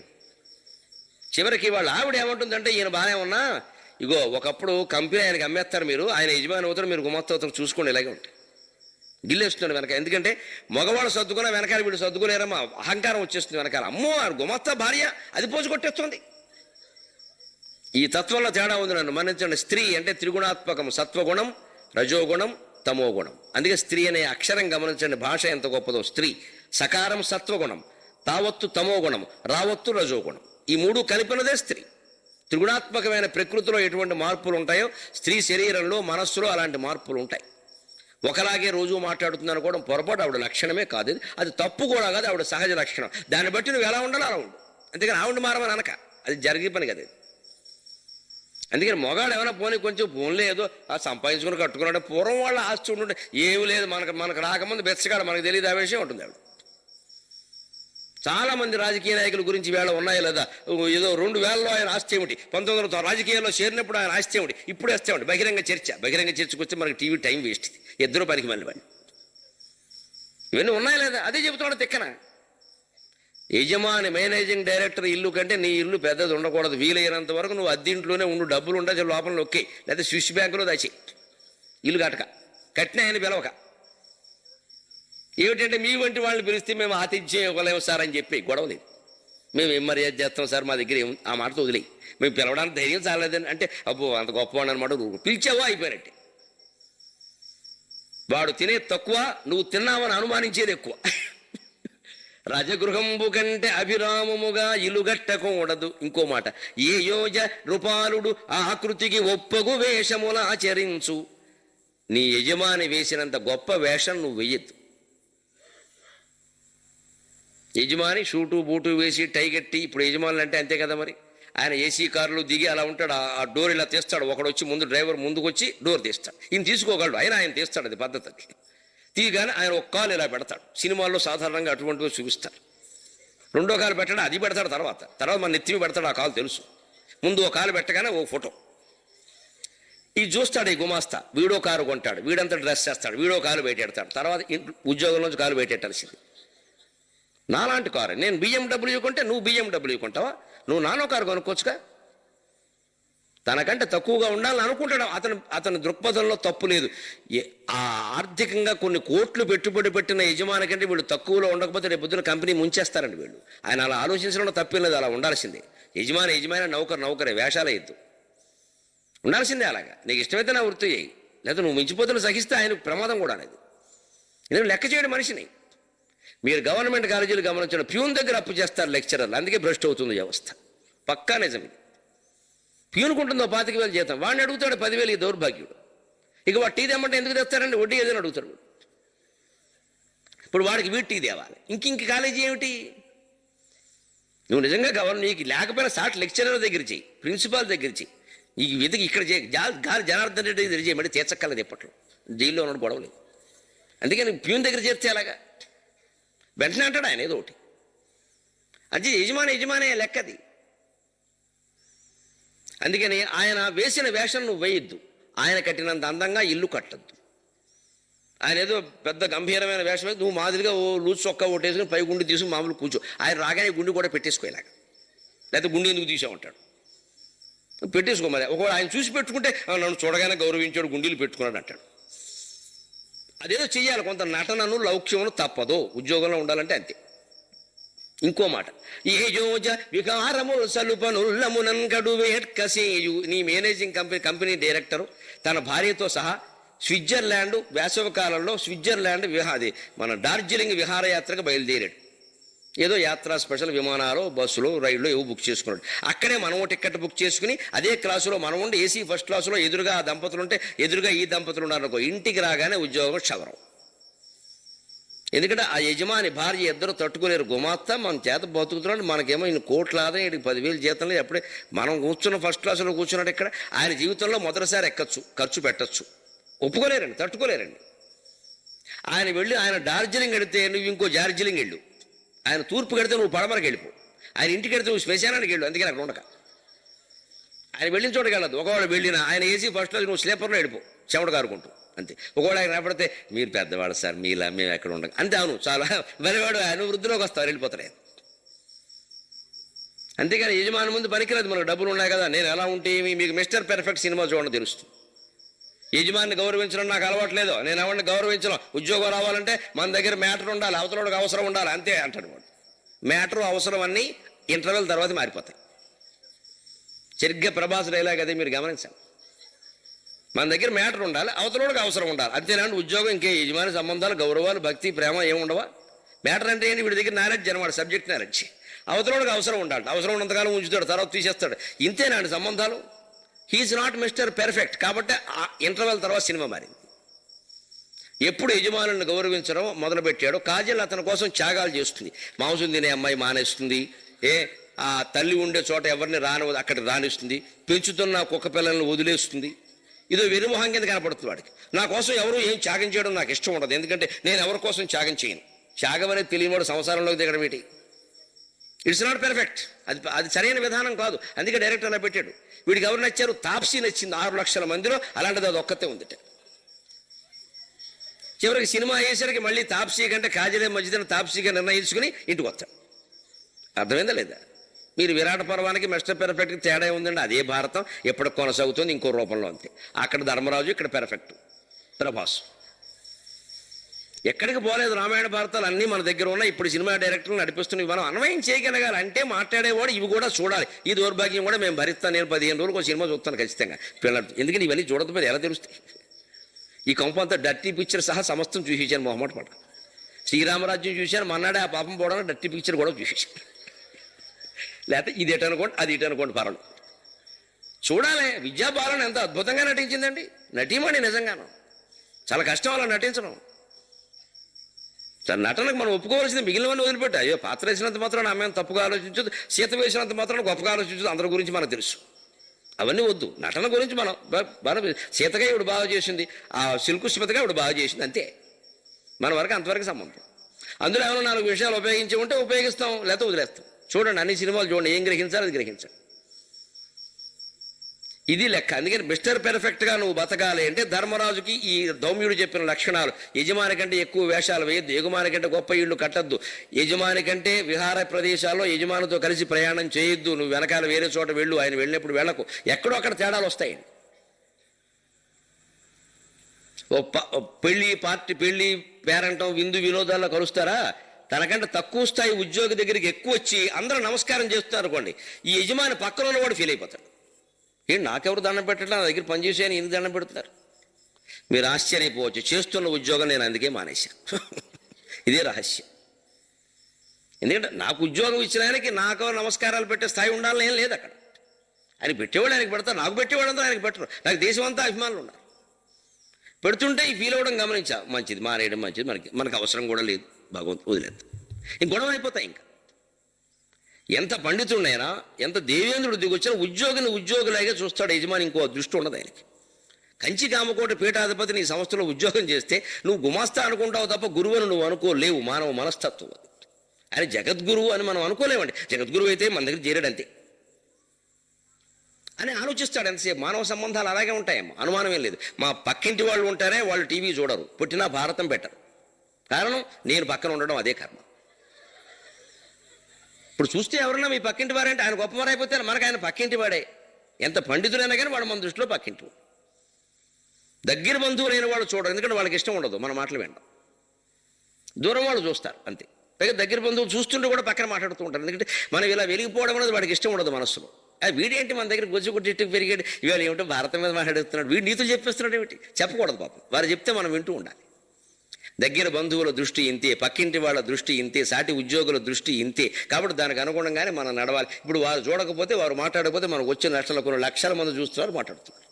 చివరికి వాళ్ళ ఆవిడ ఏమంటుందంటే, ఈయన బాగానే ఉన్నా ఇగో ఒకప్పుడు కంపెనీ ఆయనకి అమ్మేస్తారు, మీరు ఆయన యజమాని అవుతారు, మీరు గుమస్తవుతారు, చూసుకోండి. ఇలాగే ఉంటాయి. గిల్లేస్తున్నాడు వెనక. ఎందుకంటే మగవాళ్ళు సర్దుకున్నా వెనకాల వీడు సర్దుకోలేరమ్మా, అహంకారం వచ్చేస్తుంది వెనకాల. అమ్మో గుమస్తా భార్య అది పోజు కొట్టేస్తుంది. ఈ తత్వంలో తేడా ఉంది. నన్ను మన్నించండి. స్త్రీ అంటే త్రిగుణాత్మకం, సత్వగుణం, రజోగుణం, తమోగుణం. అందుకే స్త్రీ అనే అక్షరం గమనించండి, భాష ఎంత గొప్పదో. స్త్రీ సకారం సత్వగుణం, తావత్తు తమోగుణం, రావత్తు రజోగుణం. ఈ 3 కలిపినదే స్త్రీ. త్రిగుణాత్మకమైన ప్రకృతిలో ఎటువంటి మార్పులు ఉంటాయో స్త్రీ శరీరంలో, మనస్సులో అలాంటి మార్పులు ఉంటాయి. ఒకలాగే రోజు మాట్లాడుతుంది అనుకోవడం పొరపాటు. ఆవిడ లక్షణమే కాదు, అది తప్పు కూడా కాదు, ఆవిడ సహజ లక్షణం. దాన్ని బట్టి నువ్వు ఎలా ఉండాలో అలా ఉండు. అంతేగాని ఆవిడ మారమని అనక, అది జరిగే పని కదా. అందుకని మొగాడు ఏమైనా పోనీ కొంచెం ఫోన్లో ఏదో సంపాదించుకుని కట్టుకున్నాడు. పూర్వం వాళ్ళ ఆస్తి ఉంటుంటే ఏమి లేదు, మనకు రాకముందు బెచ్చగాడు, మనకు తెలియదు ఆ విషయం ఉంటుంది. ఆవిడ చాలా మంది రాజకీయ నాయకుల గురించి వేళ ఉన్నాయా లేదా, ఏదో 2000లో ఆయన ఆస్తి ఏమిటి, 1900 రాజకీయాల్లో చేరినప్పుడు ఆయన ఆస్తి ఏమిటి, ఇప్పుడు వేస్తామండి బహిరంగ చర్చకు వస్తే మనకి టీవీ టైం వేస్ట్. ఇద్దరు పనికి మళ్ళీ వాడిని. ఇవన్నీ ఉన్నాయా లేదా అదే చెబుతున్నాడు తిక్కన. యజమాని మేనేజింగ్ డైరెక్టర్ ఇల్లు కంటే నీ ఇల్లు పెద్దది ఉండకూడదు. వీలైనంత వరకు నువ్వు అద్దీంట్లోనే ఉండు. డబ్బులు ఉంటే లోపల నొక్కి, లేదా స్విస్ బ్యాంకులో దాచి ఇల్లు కట్టిన ఆయన పిలవక. ఏమిటంటే మీ వంటి వాళ్ళని పిలిస్తే మేము ఆతిథ్యం ఇవ్వలేము సార్ అని చెప్పి గొడవ లేదు. మేము ఏం మర్యాద చేస్తాం సార్, మా దగ్గర ఆ మాటతో వదిలేయి. మేము పిలవడానికి ధైర్యం చాలేదని అంటే, అబ్బో అంత గొప్పవాడు అనమాట. పిలిచావా అయిపోయినట్టే. వాడు తినేది తక్కువ, నువ్వు తిన్నావని అనుమానించేది ఎక్కువ. రజగృహంబు కంటే అభిరామముగా ఇలుగట్టకూడదు. ఇంకో మాట, ఏ యోజ రూపాలుడు ఆకృతికి ఒప్పగు వేషముల ఆచరించు. నీ యజమాని వేసినంత గొప్ప వేషం నువ్వు వెయ్యొద్దు. యజమాని షూటు బూటు వేసి టై కట్టి, ఇప్పుడు యజమానులు అంటే అంతే కదా మరి. ఆయన ఏసీ కారులో దిగి అలా ఉంటాడు, ఆ డోర్ ఇలా తీస్తాడు. ఒకడు వచ్చి ముందు, డ్రైవర్ ముందుకు వచ్చి డోర్ తీస్తాడు. ఈయన తీసుకోగలడు, ఆయన తీస్తాడు, అది పద్ధతి. తీయగానే ఆయన ఒక కాలు ఇలా పెడతాడు. సినిమాల్లో సాధారణంగా అటువంటివి చూపిస్తారు. 2వ కాలు పెట్టాడు, అది పెడతాడు. తర్వాత మన నెత్తిమి పెడతాడు, ఆ కాలు తెలుసు. ముందు ఒక కాలు పెట్టగానే ఓ ఫోటో. ఇది చూస్తాడు ఈ గుమాస్తా. వీడో కారు కొంటాడు, వీడంతా డ్రెస్ చేస్తాడు, వీడో కాలు బయటెడతాడు. తర్వాత ఉద్యోగంలోంచి కాలు బయటెట్టాల్సింది. నాలాంటి కారు, నేను BMW కొంటే నువ్వు BMW కొంటావా? నువ్వు నానో కారు కొనుక్కోవచ్చుగా. తనకంటే తక్కువగా ఉండాలని అనుకుంటాడు. అతని దృక్పథంలో తప్పు లేదు. ఆ ఆర్థికంగా కొన్ని కోట్లు పెట్టుబడి పెట్టిన యజమాని కంటే వీళ్ళు తక్కువలో ఉండకపోతే రేపు పొద్దున కంపెనీ ముంచేస్తారండి వీళ్ళు. ఆయన అలా ఆలోచించడంలో తప్పేం లేదు, అలా ఉండాల్సిందే. యజమాని నౌకరే, వేషాలే ఎద్దు ఉండాల్సిందే. అలాగా నీకు ఇష్టమైతే నా వృత్తి చేయి, లేదా నువ్వు మించిపోతున్న సహిస్తే ఆయనకు ప్రమాదం కూడా అనేది. నేను లెక్క చేయడం మనిషిని. మీరు గవర్నమెంట్ కాలేజీలు గమనించడం, ప్యూన్ దగ్గర అప్పు చేస్తారు లెక్చరర్లు, అందుకే భ్రష్టు అవుతుంది వ్యవస్థ. పక్కా నిజం ఇది. ప్యూనుకుంటుందో 25,000 జీతం, వాడిని అడుగుతాడు 10,000. ఈ దౌర్భాగ్యుడు. ఇక వాడు టీ తెమ్మంటే ఎందుకు తెస్తారండి, వడ్డీ ఏదైనా అడుగుతాడు. ఇప్పుడు వాడికి వీడు టీ తేవాలి, ఇంక కాలేజీ ఏమిటి? నువ్వు నిజంగా కావాలి, నీకు లేకపోయినా సాట్ లెక్చరర్ దగ్గర చేయి, ప్రిన్సిపాల్ దగ్గర చేయి, నీకు వెతికి ఇక్కడ చేయి, గాలి జనార్దన్ రెడ్డి దగ్గర చేయమంటే తీర్చక్కర్లేదు ఎప్పట్లో, జైల్లో ఉన్నాడు గొడవలేదు. అందుకని ప్యూన్ దగ్గర చేస్తే అలాగా వెంటనే అంటాడు ఆయన ఏదో ఒకటి. అది యజమానే లెక్కది. అందుకని ఆయన వేసిన వేషం నువ్వు వేయొద్దు, ఆయన కట్టినంత అందంగా ఇల్లు కట్టద్దు. ఆయన ఏదో పెద్ద గంభీరమైన వేషం నువ్వు మాదిరిగా ఓ లూజ్ చొక్కా ఓటేసుకుని పై గుండి తీసుకుని మామూలు కూర్చో. ఆయన రాగానే గుండి కూడా పెట్టేసుకోలేక, లేకపోతే గుండి ఎందుకు తీసామంటాడు, పెట్టేసుకో. మరి ఒకవేళ ఆయన చూసి పెట్టుకుంటే నన్ను చూడగానే గౌరవించాడు, గుండీలు పెట్టుకున్నాడు అంటాడు. అదేదో చెయ్యాలి, కొంత నటనను లౌక్యమును తప్పదు ఉద్యోగంలో ఉండాలంటే, అంతే. ఇంకో మాట, ఏ జోజ వికారములు సలుపనుల్లమునన్కడు వేట్కసేయు. నీ మేనేజింగ్ కంపెనీ డైరెక్టరు తన భార్యతో సహా స్విట్జర్లాండ్ వేసవి కాలంలో స్విట్జర్లాండ్ మన డార్జిలింగ్ విహారయాత్రకు బయలుదేరాడు. ఏదో యాత్రా స్పెషల్ విమానాలు, బస్సులు, రైళ్ళు ఏవో బుక్ చేసుకున్నాడు. అక్కడే మనము టికెట్ బుక్ చేసుకుని అదే క్లాసులో మనం ఉండి ఏసీ ఫస్ట్ క్లాసులో ఎదురుగా ఆ దంపతులు ఉంటే ఎదురుగా ఈ దంపతులు ఉన్నారనుకో, ఇంటికి రాగానే ఉద్యోగం క్షవరం. ఎందుకంటే ఆ యజమాని భార్య ఇద్దరు తట్టుకోలేరు. గుమాస్తా మన చేత బతుకుతున్నాడు, మనకేమో ఈయన కోట్ల ఆదాయం, ఈయనకి 10,000 జీతంలో ఎప్పుడే మనం కూర్చున్న ఫస్ట్ క్లాసులో కూర్చున్నాడు. ఇక్కడ ఆయన జీవితంలో మొదటిసారి ఎక్కచ్చు, ఖర్చు పెట్టచ్చు, ఒప్పుకోలేరండి, తట్టుకోలేరండి. ఆయన వెళ్ళి ఆయన డార్జిలింగ్ వెళితే నువ్వు ఇంకో డార్జిలింగ్ వెళ్ళు, ఆయన తూర్పు కడితే నువ్వు పడమరకు వెళ్ళిపో, ఆయన ఇంటికి వెళితే నువ్వు శ్మశానానికి వెళ్ళు. అందుకని అక్కడ ఉండక ఆయన వెళ్ళిన చోటకి వెళ్ళదు. ఒకవేళ వెళ్ళినా ఆయన ఏసీ ఫస్ట్ క్లాస్, నువ్వు స్లీపర్లో వెళ్ళిపో చెమట కారుకుంటూ, అంతే. ఒకవేళ ఆయన రాబడితే మీరు పెద్దవాడు సార్, మీలా మేము ఎక్కడ ఉండక, అంతే. అవును చాలా వెలవాడు, ఆయన వృద్ధిలోకి వస్తారు, వెళ్ళిపోతారు. అంతేగాని యజమాని ముందు పనికిరాదు. మనకు డబ్బులు ఉన్నాయి కదా, నేను ఎలా ఉంటే మీకు మిస్టర్ పెర్ఫెక్ట్ సినిమా చూడండి తెలుస్తుంది. యజమాన్ని గౌరవించడం నాకు అలవాట్లేదు, నేను ఎవరిని గౌరవించను. ఉద్యోగం రావాలంటే మన దగ్గర మ్యాటర్ ఉండాలి, అవతలకి అవసరం ఉండాలి, అంతే అంటాడు వాడు. మ్యాటరు అవసరం అన్నీ ఇంటర్వెల్ తర్వాత మారిపోతాయి. సరిగ్గా ప్రభాస్ డైలాగ్ అదే మీరు గమనించాలి. మన దగ్గర మ్యాటర్ ఉండాలి, అవతలకి అవసరం ఉండాలి, అంతేనండి. ఉద్యోగం ఇంకే యజమాని సంబంధాలు, గౌరవాలు, భక్తి, ప్రేమ ఏముండవా? మ్యాటర్ అంటే ఏంటి? వీడి దగ్గర నాలెడ్జ్ అనమాట, సబ్జెక్ట్ నాలెడ్జ్. అవతలకి అవసరం ఉండాలి, అవసరం ఉన్నంతకాలం ఉంచుతాడు, తర్వాత తీసేస్తాడు, ఇంతేనండి సంబంధాలు. He's not mister perfect. కాబట్టి ఇంటర్వెల్ తర్వాత సినిమా మారింది. ఎప్పుడు యజమానులను గౌరవించడం మొదలుపెట్టాడో, కాజల్ అతని కోసం త్యాగాలు చేస్తుంది. మాంసం తినే అమ్మాయి మానేస్తుంది, ఆ తల్లి ఉండే చోట ఎవరిని రానివ్వదు, అక్కడ రానిస్తుంది, పెంచుతున్న కుక్క పిల్లలను వదిలేస్తుంది. ఇదో వెరిమొహం కింద కనపడుతుంది వాడికి. నా కోసం ఎవరు ఏం త్యాగం చేయడం నాకు ఇష్టం ఉండదు, ఎందుకంటే నేను ఎవరి కోసం త్యాగం చేయను. త్యాగం అనేది తెలియనివాడు సంసారంలోకి దిగడం ఏంటి? It's not perfect. అది సరైన విధానం కాదు. అందుకే డైరెక్టర్ అలా పెట్టాడు. వీడికి ఎవరు నచ్చారు? తాప్సీ నచ్చింది. 6 లక్షల మందిలో అలాంటిది అది ఒక్కతే ఉందిట. చివరికి సినిమా అయ్యేసరికి మళ్ళీ తాప్సీ కంటే కాజలే మంచిదని తాప్సీగా నిర్ణయించుకుని ఇంటికి వచ్చాడు. అర్థమైందా లేదా? మీరు విరాట పర్వానికి మిస్టర్ పెర్ఫెక్ట్కి తేడా ఉందండి. అదే భారతం ఎప్పటికి కొనసాగుతుంది, ఇంకో రూపంలో అంతే. అక్కడ ధర్మరాజు, ఇక్కడ పెర్ఫెక్ట్ ప్రభాస్. ఎక్కడికి పోలేదు. రామాయణ భారతాలు అన్నీ మన దగ్గర ఉన్నాయి. ఇప్పుడు సినిమా డైరెక్టర్లు నడిపిస్తున్నవి మనం అన్వయం చేయగలగాలి. అంటే మాట్లాడేవాడు ఇవి కూడా చూడాలి. ఈ దౌర్భాగ్యం కూడా మేము భరిస్తాను. నేను 15 రోజులకు ఒక సినిమా చూస్తాను ఖచ్చితంగా పిల్లలు. ఎందుకని ఇవన్నీ చూడకపోతే ఎలా తెలుస్తాయి? ఈ కంపంతా డర్టీ పిక్చర్ సహా సమస్తం చూసేసాను మొహమాట పడ. శ్రీరామరాజ్యం చూశాను, మన్నాడే ఆ పాపం పోవడానికి డర్టీ పిక్చర్ కూడా చూసేసాను. లేకపోతే ఇది ఎటు అనుకోండి, అది ఇటు అనుకోండి, పర్వాలేదు చూడాలి. విద్యాబాలన్ ఎంత అద్భుతంగా నటించిందండి. నటీమణి నిజంగాను. చాలా కష్టం అలా నటించడం. నటనకు మనం ఒప్పుకోవాల్సింది. మిగిలినవన్నీ వదిలిపెట్టా. అయ్యో పాత్ర వేసినంత మాత్రం ఆమె తప్పుగా ఆలోచించదు, సీత వేసినంత మాత్రం గొప్పగా ఆలోచించదు. అందరి గురించి మనకు తెలుసు. అవన్నీ వద్దు. నటన గురించి మనం సీతగా ఇవిడు బాగా చేసింది, ఆ సిల్కు స్మితగా ఇవిడు బాగా చేసింది, అంతే. మన వరకు అంతవరకు సంబంధం. అందులో ఏమైనా 4 విషయాలు ఉపయోగించి ఉంటే ఉపయోగిస్తాం, లేకపోతే వదిలేస్తాం. చూడండి, అన్ని సినిమాలు చూడండి, ఏం గ్రహించాలి అది గ్రహించండి. ఇది లెక్క. అందుకని మిస్టర్ పెర్ఫెక్ట్గా నువ్వు బతకాలి అంటే ధర్మరాజుకి ఈ దౌమ్యుడు చెప్పిన లక్షణాలు. యజమాని కంటే ఎక్కువ వేషాలు వేయద్దు, యజమాని కంటే గొప్ప ఇళ్ళు కట్టద్దు, యజమాని కంటే విహార ప్రదేశాల్లో యజమానితో కలిసి ప్రయాణం చేయొద్దు, నువ్వు వెనకాల వేరే చోట వెళ్ళు, ఆయన వెళ్ళినప్పుడు వెళ్ళకు. ఎక్కడో అక్కడ తేడాలు వస్తాయి. పెళ్లి పేరంటం, విందు వినోదాల్లో కలుస్తారా? తనకంటే తక్కువ స్థాయి ఉద్యోగి దగ్గరికి ఎక్కువ వచ్చి అందరూ నమస్కారం చేస్తున్నారు అనుకోండి, ఈ యజమాని పక్కన ఉన్నవాడు ఫీల్ అయిపోతాడు. నాకెవరు దండం పెట్టడం, నా దగ్గర పనిచేసేయని ఎందుకు దండం పెడుతున్నారు? మీరు ఆశ్చర్యపోవచ్చు. చేస్తున్న ఉద్యోగం నేను అందుకే మానేశాను. ఇదే రహస్యం. ఎందుకంటే నాకు ఉద్యోగం ఇచ్చిన ఆయనకి నాకు నమస్కారాలు పెట్టే స్థాయి ఉండాలని ఏం లేదు అక్కడ. ఆయన పెట్టేవాడు ఆయనకి పెడతారు, నాకు పెట్టేవాడంతా ఆయనకి పెట్టరు. నాకు దేశం అంతా అభిమానులు ఉన్నారు. పెడుతుంటే ఈ ఫీల్ అవ్వడం గమనించా. మంచిది, మానేయడం మంచిది, మనకి అవసరం కూడా లేదు, భగవంతుడు వదిలేదు. ఇంక గొడవ అయిపోతాయి. ఇంకా ఎంత పండితుడైనా, ఎంత దేవేంద్రుడు దిగొచ్చినా ఉద్యోగిని ఉద్యోగులాగే చూస్తాడు యజమాని. ఇంకో దృష్టి ఉండదు ఆయనకి. కంచి కామకోట పీఠాధిపతి నీ సంస్థలో ఉద్యోగం చేస్తే నువ్వు గుమాస్తా అనుకుంటావు తప్ప గురువుని నువ్వు అనుకోలేవు. మానవ మనస్తత్వం అది. ఆయన జగద్గురువు అని మనం అనుకోలేమండి. జగద్గురువు అయితే మన దగ్గర చేరాడంతే అని ఆలోచిస్తాడు ఎంతసేపు. మానవ సంబంధాలు అలాగే ఉంటాయమ్మా, అనుమానమేం లేదు. మా పక్కింటి వాళ్ళు ఉంటారే, వాళ్ళు టీవీ చూడరు, పుట్టినా భారతం పెట్టరు. కారణం నేను పక్కన ఉండడం, అదే కర్మ. ఇప్పుడు చూస్తే ఎవరన్నా మీ పక్కింటి వారంటే ఆయన గొప్పవారైపోతే మనకు ఆయన పక్కింటి వాడే. ఎంత పండితుడైనా కానీ వాడు మన దృష్టిలో పక్కింటి. దగ్గర బంధువులైన వాళ్ళు చూడరు, ఎందుకంటే వాళ్ళకి ఇష్టం ఉండదు మన మాటలు వినడం. దూరం వాళ్ళు చూస్తారు అంతే. పైగా దగ్గర బంధువులు చూస్తుంటే కూడా పక్కన మాట్లాడుతూ ఉంటారు, ఎందుకంటే మనం ఇలా వెలిగిపోవడం అనేది వాడికి ఇష్టం ఉండదు మనసులో. వీడేంటి మన దగ్గర గొజ్జు కొట్టి పెరిగాడు, ఇవాళ ఏమిటో భారతం మీద మాట్లాడుతున్నాడు, వీడు నీతులు చెప్పేస్తున్నాడు ఏమిటి, చెప్పకూడదు పాపం. వారు చెప్తే మనం వింటూ ఉండాలి. దగ్గర బంధువుల దృష్టి ఇంతే, పక్కింటి వాళ్ళ దృష్టి ఇంతే, సాటి ఉద్యోగుల దృష్టి ఇంతే. కాబట్టి దానికి అనుగుణంగానే మనం నడవాలి. ఇప్పుడు వారు చూడకపోతే, వారు మాట్లాడకపోతే మనకు వచ్చిన లక్షల కొన్ని లక్షల మంది చూస్తున్నారు, మాట్లాడుతున్నారు.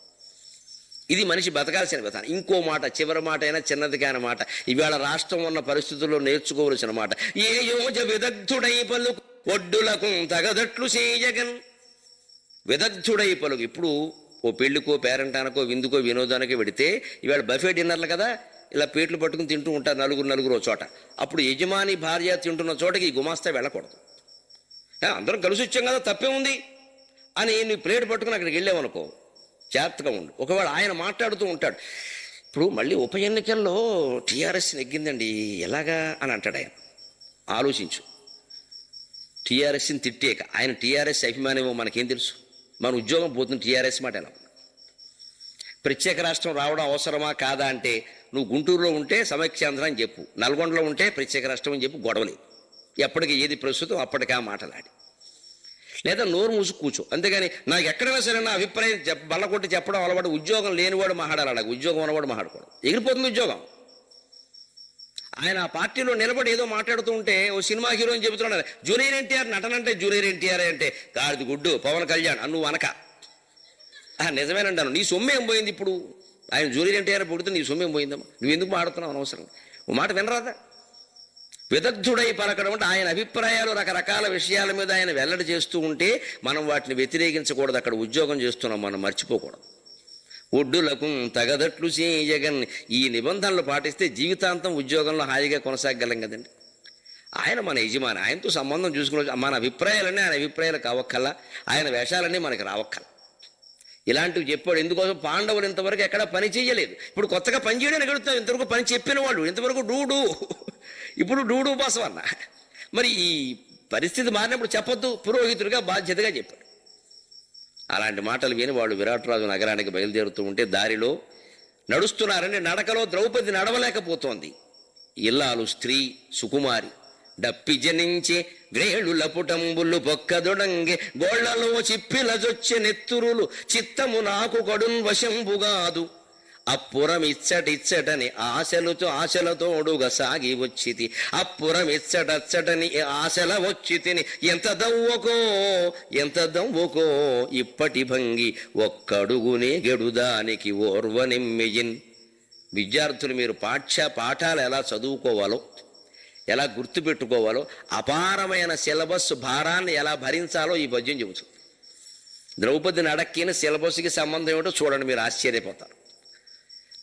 ఇది మనిషి బతకాల్సిన విధానం. ఇంకో మాట, చివరి మాట అయినా చిన్నది కాని మాట, ఇవాళ రాష్ట్రం ఉన్న పరిస్థితుల్లో నేర్చుకోవలసిన మాట. ఏ యోజ విదగ్ధుడై పలుకు ఒడ్డులకు తగదట్లు చేయగన్. విదగ్ధుడై పలుకు. ఇప్పుడు ఓ పెళ్లికో, పేరంటానికో, విందుకో, వినోదానికో పెడితే ఇవాళ బఫే డిన్నర్లు కదా, ఇలా పేట్లు పట్టుకుని తింటూ ఉంటారు నలుగురు చోట. అప్పుడు యజమాని భార్య తింటున్న చోటకి ఈ గుమాస్తా వెళ్ళకూడదు. అందరం కలిసి వచ్చాం కదా, తప్పే ఉంది అని నీ ప్లేట్ పట్టుకుని అక్కడికి వెళ్ళామనుకో, జాగ్రత్తగా ఉండు. ఒకవేళ ఆయన మాట్లాడుతూ ఉంటాడు, ఇప్పుడు మళ్ళీ ఉప ఎన్నికల్లో టీఆర్ఎస్ నెగ్గిందండి ఎలాగా అని అంటాడు ఆయన. ఆలోచించు. టీఆర్ఎస్ని తిట్టేక ఆయన టీఆర్ఎస్ అభిమానేమో మనకేం తెలుసు. మన ఉద్యోగం పోతుంది టీఆర్ఎస్ మాట ఎలా. ప్రత్యేక రాష్ట్రం రావడం అవసరమా కాదా అంటే, నువ్వు గుంటూరులో ఉంటే సమైక్యాంధ్ర అని చెప్పు, నల్గొండలో ఉంటే ప్రత్యేక రాష్ట్రం అని చెప్పు, గొడవలేదు. ఎప్పటికీ ఏది ప్రస్తుతం అప్పటికా మాటలాడి, లేదా నోరు మూసు కూర్చో. అంతేగాని నాకు ఎక్కడైనా సరే నా అభిప్రాయం బల్లకొట్టి చెప్పడం అలవాటు. ఉద్యోగం లేనివాడు మాట్లాడాలి, ఉద్యోగం ఉన్నవాడు మాట్లాడకూడదు. ఎగిరిపోతుంది ఉద్యోగం. ఆయన ఆ పార్టీలో నిలబడి ఏదో మాట్లాడుతూ ఉంటే ఓ సినిమా హీరో అని చెబుతున్నాడు, జూనియర్ ఎన్టీఆర్ నటనంటే జూనియర్ ఎన్టీఆర్ అంటే గాడిది గుడ్డు పవన్ కళ్యాణ్ నువ్వు అనక. నిజమేనంటాను. నీ సొమ్మేం పోయింది ఇప్పుడు? ఆయన జూనియర్ ఎన్టీఆర్ పొడితే నీ సొమ్మేం పోయిందమ్మా? నువ్వు ఎందుకు మాట్లాడుతున్నావు అనవసరం? ఓ మాట వినరాదా? విదగ్ధుడై పలకడం అంటే ఆయన అభిప్రాయాలు రకరకాల విషయాల మీద ఆయన వెల్లడి చేస్తూ ఉంటే మనం వాటిని వ్యతిరేకించకూడదు. అక్కడ ఉద్యోగం చేస్తున్నాం, మనం మర్చిపోకూడదు. ఒడ్డులకు తగదట్లు చేయగన్. ఈ నిబంధనలు పాటిస్తే జీవితాంతం ఉద్యోగంలో హాయిగా కొనసాగలం కదండి. ఆయన మన యజమాని, ఆయనతో సంబంధం చూసుకుని మన అభిప్రాయాలన్నీ ఆయన అభిప్రాయాలు కావక్కల్లా, ఆయన వేషాలన్నీ మనకి రావక్కల. ఇలాంటివి చెప్పాడు. ఎందుకోసం? పాండవులు ఇంతవరకు ఎక్కడా పని చేయలేదు. ఇప్పుడు కొత్తగా పని చేయడానికి అడుగుతాం. ఇంతవరకు పని చెప్పిన వాళ్ళు ఇంతవరకు డూడు, ఇప్పుడు డూడు బసవన్న. మరి ఈ పరిస్థితి మారినప్పుడు చెప్పొద్దు, పురోహితుడిగా బాధ్యతగా చెప్పాడు. అలాంటి మాటలు విని వాళ్ళు విరాటరాజు నగరానికి బయలుదేరుతూ ఉంటే దారిలో నడుస్తున్నారని, నడకలో ద్రౌపది నడవలేకపోతోంది. ఇల్లాలు స్త్రీ సుకుమారి డప్పి జనించే వ్రేళుల పుటంబులు పొక్కదొడంగే గోళ్లలో చిప్పిలజొచ్చే నెత్తురులు చిత్తము నాకు కడున్ వశంబుగాదు అప్పురమిచ్చటిచ్చటని ఆశలతోడుగా సాగి వచ్చితి అప్పురమిచ్చటచ్చటని ఆశల వచ్చి తిని ఎంత దవ్వకో ఇప్పటి భంగి ఒక్కడుగునే గెడుదానికి ఓర్వనెమ్మియిన్. విద్యార్థులు మీరు పాఠాలు ఎలా చదువుకోవాలో, ఎలా గుర్తుపెట్టుకోవాలో, అపారమైన సిలబస్ భారాన్ని ఎలా భరించాలో ఈ పద్యం చెబుతుంది. ద్రౌపది నడక్కిన సిలబస్కి సంబంధం ఏమిటో చూడండి, మీరు ఆశ్చర్యపోతారు.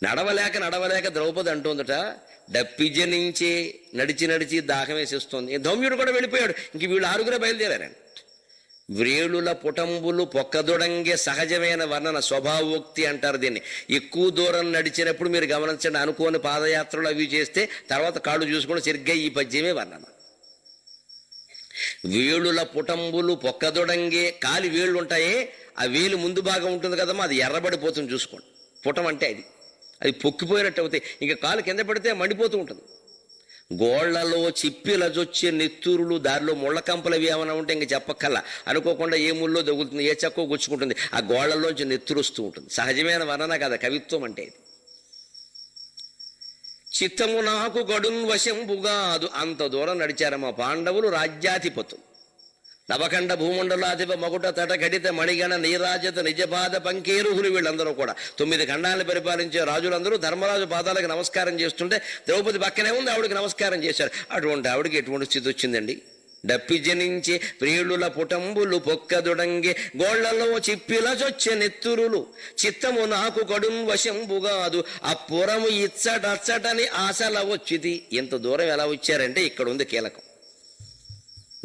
నడవలేక ద్రౌపది అంటుందట, డప్పిజనించే నడిచి దాహం వేసేస్తుంది. ధౌమ్యుడు కూడా వెళ్ళిపోయాడు. ఇంక వీళ్ళు ఆరుగురే బయలుదేరారండి. వ్రేళుల పుటంబులు పొక్కదొడంగే సహజమైన వర్ణన, స్వభావోక్తి అంటారు దీన్ని. ఎక్కువ దూరం నడిచినప్పుడు మీరు గమనించండి, అనుకోని పాదయాత్రలు అవి చేస్తే తర్వాత కాళ్ళు చూసుకొని సరిగ్గా ఈ పద్యమే వర్ణన. వేళుల పుటంబులు పొక్కదొడంగే, కాలి వేళ్ళు ఉంటాయే, ఆ వేలు ముందు భాగం ఉంటుంది కదమ్మా, అది ఎర్రబడిపోతుంది చూసుకోండి. పుటం అంటే అది పొక్కిపోయినట్టు అవుతాయి, ఇంకా కాలు కింద పడితే మండిపోతూ ఉంటుంది. గోళ్లలో చిప్పిలజొచ్చే నెత్తురులు, దారిలో ముళ్ళ కంపలు అవి ఏమైనా ఉంటే ఇంక చెప్పక్కల్లా, అనుకోకుండా ఏ ముళ్ళో దగులుతుంది, ఏ చక్కో గుచ్చుకుంటుంది, ఆ గోళ్లలోంచి నెత్తురు వస్తూ ఉంటుంది. సహజమైన వర్ణన కదా కవిత్వం అంటే ఇది. చిత్తము నాకు గడున్ వశంబుగాదు. అంత దూరం నడిచారమ్మా పాండవులు, రాజ్యాధిపతులు. నవఖండ భూమండలాధిప మకుట తట ఘటిత మణిగణ నీరాజత నిజపాద పంకేరుహులు, వీళ్ళందరూ కూడా 9 ఖండాలను పరిపాలించే రాజులందరూ ధర్మరాజు పాదాలకు నమస్కారం చేస్తుంటే ద్రౌపది పక్కనే ఉంది, ఆవిడకి నమస్కారం చేశారు. అటువంటి ఆవిడకి ఎటువంటి స్థితి వచ్చిందండి? డప్పి జనించి ప్రియుల పుటంబులు పొక్కదుడంగి గోళ్లలో చిప్పిల చొచ్చె నెత్తురులు చిత్తము నాకు కడున్ వశంబుగాదు అప్పురము ఇచ్చటచ్చటని ఆశల వచ్చింది. ఇంత దూరం ఎలా వచ్చారంటే ఇక్కడ ఉంది కీలకం.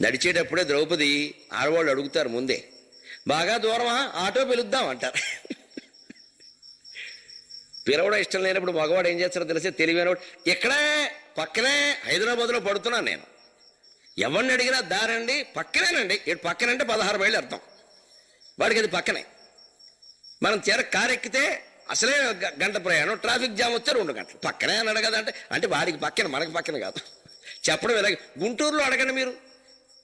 నడిచేటప్పుడే ద్రౌపది ఆడవాళ్ళు అడుగుతారు ముందే, బాగా దూరమా, ఆటో పిలుద్దాం అంటారు. పిలవడం ఇష్టం లేనప్పుడు మగవాడు ఏం చేస్తారో తెలిసే, తెలివైనవాడు ఇక్కడే పక్కనే హైదరాబాద్లో పడుతున్నాను నేను, ఎవరిని అడిగినా దారండి పక్కనేనండి. ఇటు పక్కనంటే 16 మైళ్ళు అర్థం, వాడికి అది పక్కనే. మనం కారు ఎక్కితే అసలే గంట ప్రయాణం, ట్రాఫిక్ జామ్ వస్తే 2 గంటలు, పక్కనే అని అడగదా అంటే వాడికి పక్కన, మనకి పక్కన కాదు. చెప్పడం ఇలాగే. గుంటూరులో అడగండి మీరు,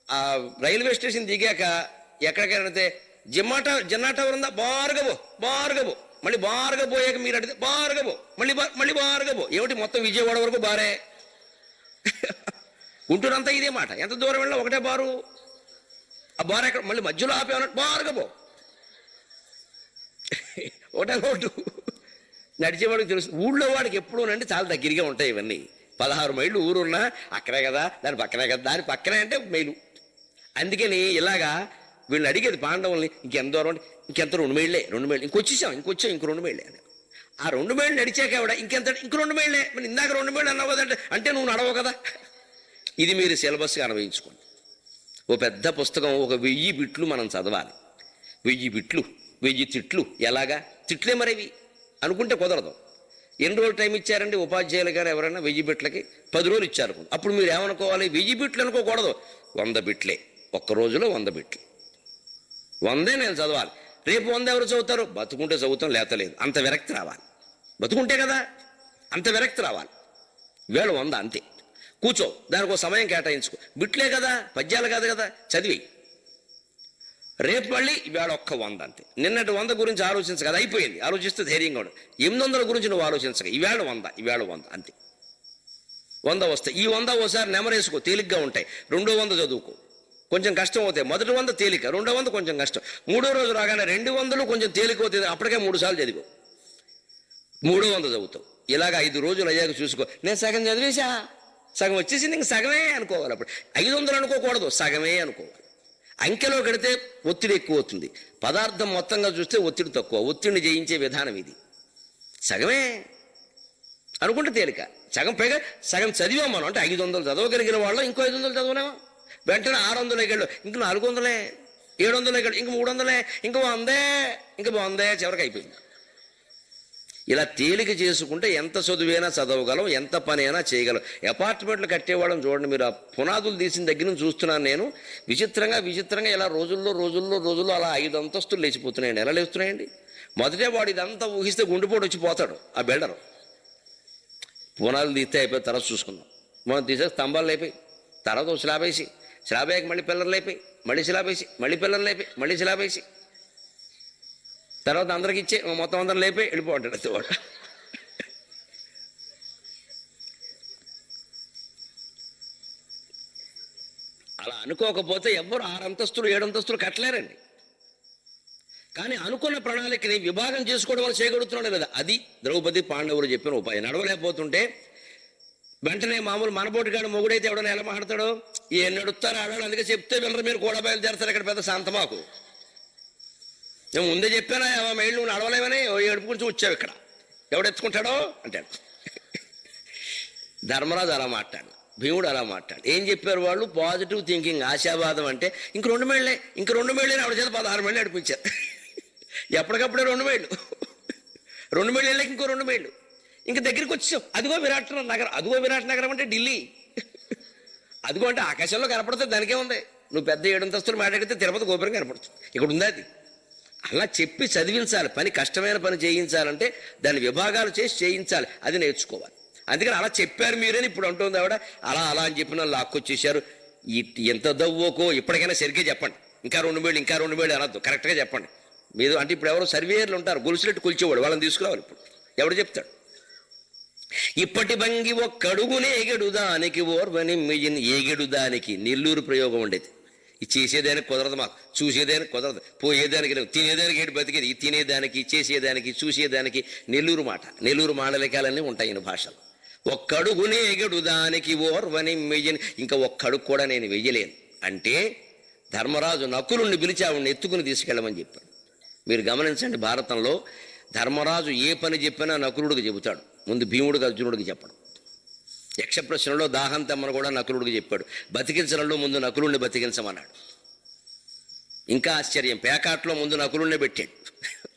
ఆ రైల్వే స్టేషన్ దిగాక ఎక్కడికైతే జిన్నాటా ఉందా, బారుగబో మళ్ళీ బారుగా పోయాక మీరు అడిగితే బారుగబో మళ్ళీ బారుగబో. ఏమిటి మొత్తం విజయవాడ వరకు బారే. గుంటూరు అంతా ఇదే మాట. ఎంత దూరం వెళ్ళినా ఒకటే బారు. ఆ బారు ఎక్కడ మళ్ళీ మధ్యలో ఆపేమన్నట్టు బారుగబో, ఒకటే లోటు. నడిచేవాడికి తెలుసు. ఊళ్ళో వాడికి ఎప్పుడు అంటే చాలా దగ్గరగా ఉంటాయి ఇవన్నీ. 16 మైళ్ళు ఊరున్నా అక్కడే కదా, దాని పక్కనే కదా, దాని పక్కనే అంటే మైలు. అందుకని ఇలాగా వీళ్ళు అడిగేది పాండవుల్ని, ఇంకెంత దూరం అంటే ఇంకెంత 2 మైళ్ళే, 2 మైళ్ళు, ఇంకొచ్చాం ఇంక 2 మైళ్ళే అని. ఆ 2 మైళ్ళు నడిచాక ఆవిడ ఇంకెంత, ఇంక 2 మైళ్ళే, మరి ఇందాక 2 మైళ్ళు అన్నావు కదంటే, అంటే నువ్వు నడవవు కదా. ఇది మీరు సిలబస్గా అనుభవించుకోండి. ఓ పెద్ద పుస్తకం, ఒక 1000 బిట్లు మనం చదవాలి. 1000 బిట్లు, 1000 తిట్లు. ఎలాగా తిట్లే మరేవి అనుకుంటే కుదరదు. ఎన్ని రోజులు టైం ఇచ్చారండి ఉపాధ్యాయులు గారు ఎవరైనా? 1000 బిట్లకి 10 రోజులు ఇచ్చారు. అప్పుడు మీరు ఏమనుకోవాలి? 1000 బిట్లు అనుకోకూడదు, 100 బిట్లే. ఒక్క రోజులో 100 బిట్లు, 100 నేను చదవాలి. రేపు 100 ఎవరు చదువుతారు? బతుకుంటే చదువుతాం, లేతలేదు. అంత విరక్తి రావాలి. బతుకుంటే కదా అంత విరక్తి రావాలి. వేళ 100 అంతే. కూర్చో, దానికి ఒక సమయం కేటాయించుకో. బిట్లే కదా, పద్యాలు కాదు కదా, చదివి. రేపు మళ్ళీ ఇవాళ ఒక్క 100 అంతే. నిన్నటి 100 గురించి ఆలోచించక, అది అయిపోయింది. ఆలోచిస్తే ధైర్యంగా ఉండదు. 800 గురించి నువ్వు ఆలోచించక, ఇవాళ 100 అంతే. 100 వస్తాయి. ఈ 100 ఓసారి నెమరేసుకో, తేలిగ్గా ఉంటాయి. 200 చదువుకో, కొంచెం కష్టం అవుతాయి. మొదటి 100 తేలిక, 200 కొంచెం కష్టం. 3వ రోజు రాగానే 200 కొంచెం తేలిక అవుతుంది. అప్పటికే 3 సార్లు చదివావు, 300 చదువుతావు. ఇలాగ 5 రోజులు అయ్యాక చూసుకో. నేను సగం చదివేశా, సగం వచ్చేసింది, ఇంక సగమే అనుకోవాలి. అప్పుడు 500 అనుకోకూడదు, సగమే అనుకోవాలి. అంకెలో కడితే ఒత్తిడి ఎక్కువ అవుతుంది. పదార్థం మొత్తంగా చూస్తే ఒత్తిడి తక్కువ. ఒత్తిడిని జయించే విధానం ఇది. సగమే అనుకుంటే తేలిక. సగం చదివాం మనం. అంటే 500 చదవగలిగిన వాళ్ళు ఇంకో 500 చదవలేమా? వెంటనే 600 ఎగళ్ళు, ఇంక 400, 700 ఎగళ్ళు, ఇంక 300, ఇంక 100, ఇంక 100, చివరికి అయిపోయింది. ఇలా తేలిక చేసుకుంటే ఎంత చదువైనా చదవగలం, ఎంత పని అయినా చేయగలం. అపార్ట్మెంట్లు కట్టేవాళ్ళని చూడండి మీరు. ఆ పునాదులు తీసిన దగ్గర నుంచి చూస్తున్నాను నేను. విచిత్రంగా ఇలా రోజుల్లో అలా 5 అంతస్తులు లేచిపోతున్నాయండి. ఎలా లేస్తున్నాయండి? మొదటే వాడు ఇదంతా ఊహిస్తే గుండెపోటు వచ్చి పోతాడు ఆ బిల్డరు. పునాదులు తీస్తే అయిపోయి తర్వాత చూసుకుందాం. మనం తీసే స్తంభాలు లేపోయి, తర్వాత స్లాబ్ వేసి, స్లాబ్ అయ్యాక మళ్ళీ పిల్లర్లు లేపి, మళ్ళీ స్లాబ్ వేసి, మళ్ళీ పిల్లర్లు లేపి, మళ్ళీ స్లాబ్ వేసి, తర్వాత అందరికి ఇచ్చే మొత్తం అందరం లేపి వెళ్ళిపోతాడు వాడు. అలా అనుకోకపోతే ఎవ్వరు 6 అంతస్తులు 7 అంతస్తులు కట్టలేరండి. కానీ అనుకున్న ప్రణాళికని విభాగం చేసుకోవడం వల్ల చేయగలుగుతున్నాడు లేదా? అది ద్రౌపది పాండవులు చెప్పిన ఉపాయం. నడవలేకపోతుంటే వెంటనే మామూలు మనబోటిగాడు మొగుడైతే ఎవడన్నా ఎలా మాట్లాడతాడు? ఏ నడుస్తారు ఆడాడు, అందుకే చెప్తే వెళ్ళరు, మీరు కూడా బయలుదేరతారు. ఇక్కడ పెద్ద శాంతమాకు. నేను ముందే చెప్పానా 50 మైళ్ళు నువ్వు నడవలేమని? ఏడుపు గురించి వచ్చావు, ఇక్కడ ఎవడెత్తుకుంటాడో అంటాడు. ధర్మరాజు అలా మాట్లాడు, భీముడు అలా మాట్లాడు. ఏం చెప్పారు వాళ్ళు? పాజిటివ్ థింకింగ్, ఆశావాదం. అంటే ఇంక 2 మైళ్ళే, ఇంక 2 మైళ్ళే ఆవిడ చేత 16 మైళ్ళు నడిపించారు. ఎప్పటికప్పుడే 2 మైళ్ళు, 2 మైళ్ళు వెళ్ళాక ఇంకో 2 మైళ్ళు, ఇంక దగ్గరికి వచ్చావు. అదిగో విరాట్ నగరం. అదిగో విరాట్ నగరం అంటే ఢిల్లీ. అదిగో అంటే ఆకాశంలో కనపడుతుంది, దానికే ఉంది. నువ్వు పెద్ద 7 అంతస్తులు మాట్లాడితే తిరుపతి గోపురం కనపడుతుంది. ఇక్కడ ఉంది అది. అలా చెప్పి చదివించాలి. పని కష్టమైన పని చేయించాలంటే దాని విభాగాలు చేసి చేయించాలి. అది నేర్చుకోవాలి. అందుకని అలా చెప్పారు మీరని ఇప్పుడు అంటుంది ఆవిడ. అలా అని చెప్పిన లాక్కొచ్చేసారు. ఎంత దవ్వోకో ఇప్పటికైనా సరిగ్గా చెప్పండి. ఇంకా 2 మైళ్ళు అనొద్దు, కరెక్ట్గా చెప్పండి. మీరు అంటే ఇప్పుడు ఎవరో సర్వేయర్లు ఉంటారు, గొలుసులెట్టు కొలిచేవాడు, వాళ్ళని తీసుకురావాలి. ఇప్పుడు ఎవడు చెప్తాడు? ఇప్పటి భంగి ఒక్కడుగునే ఎగడు దానికి ఓర్వని మిగిన్ ఏగెడు దానికి. నెల్లూరు ప్రయోగం ఉండేది. ఇది చేసేదానికి కుదరదు, మాకు చూసేదానికి కుదరదు, పోయేదానికి లేవు, తినేదానికి ఏడు బతికేది. ఈ తినేదానికి, చేసేదానికి, చూసేదానికి నెల్లూరు మాట. నెల్లూరు మాండలికాలన్నీ ఉంటాయి ఈ భాషలో. ఒక్కడుగునే ఎగడు దానికి ఓర్వని మెయ్యని. ఇంకా ఒక్కడుగు కూడా నేను వెయ్యలేను. అంటే ధర్మరాజు నకులుణ్ణి పిలిచి ఆవిడ్ని ఎత్తుకుని తీసుకెళ్ళమని చెప్పాడు. మీరు గమనించండి, భారతంలో ధర్మరాజు ఏ పని చెప్పినా నకులుడికి చెబుతాడు, ముందు భీముడికి అర్జునుడికి చెప్పడం. యక్షప్రశ్నలో దాహం తెమ్మని కూడా నకులుడికి చెప్పాడు, బతికించడంలో ముందు నకులుణ్ణి బతికించమన్నాడు. ఇంకా ఆశ్చర్యం, పేకాట్లో ముందు నకులుణ్ణి పెట్టాడు,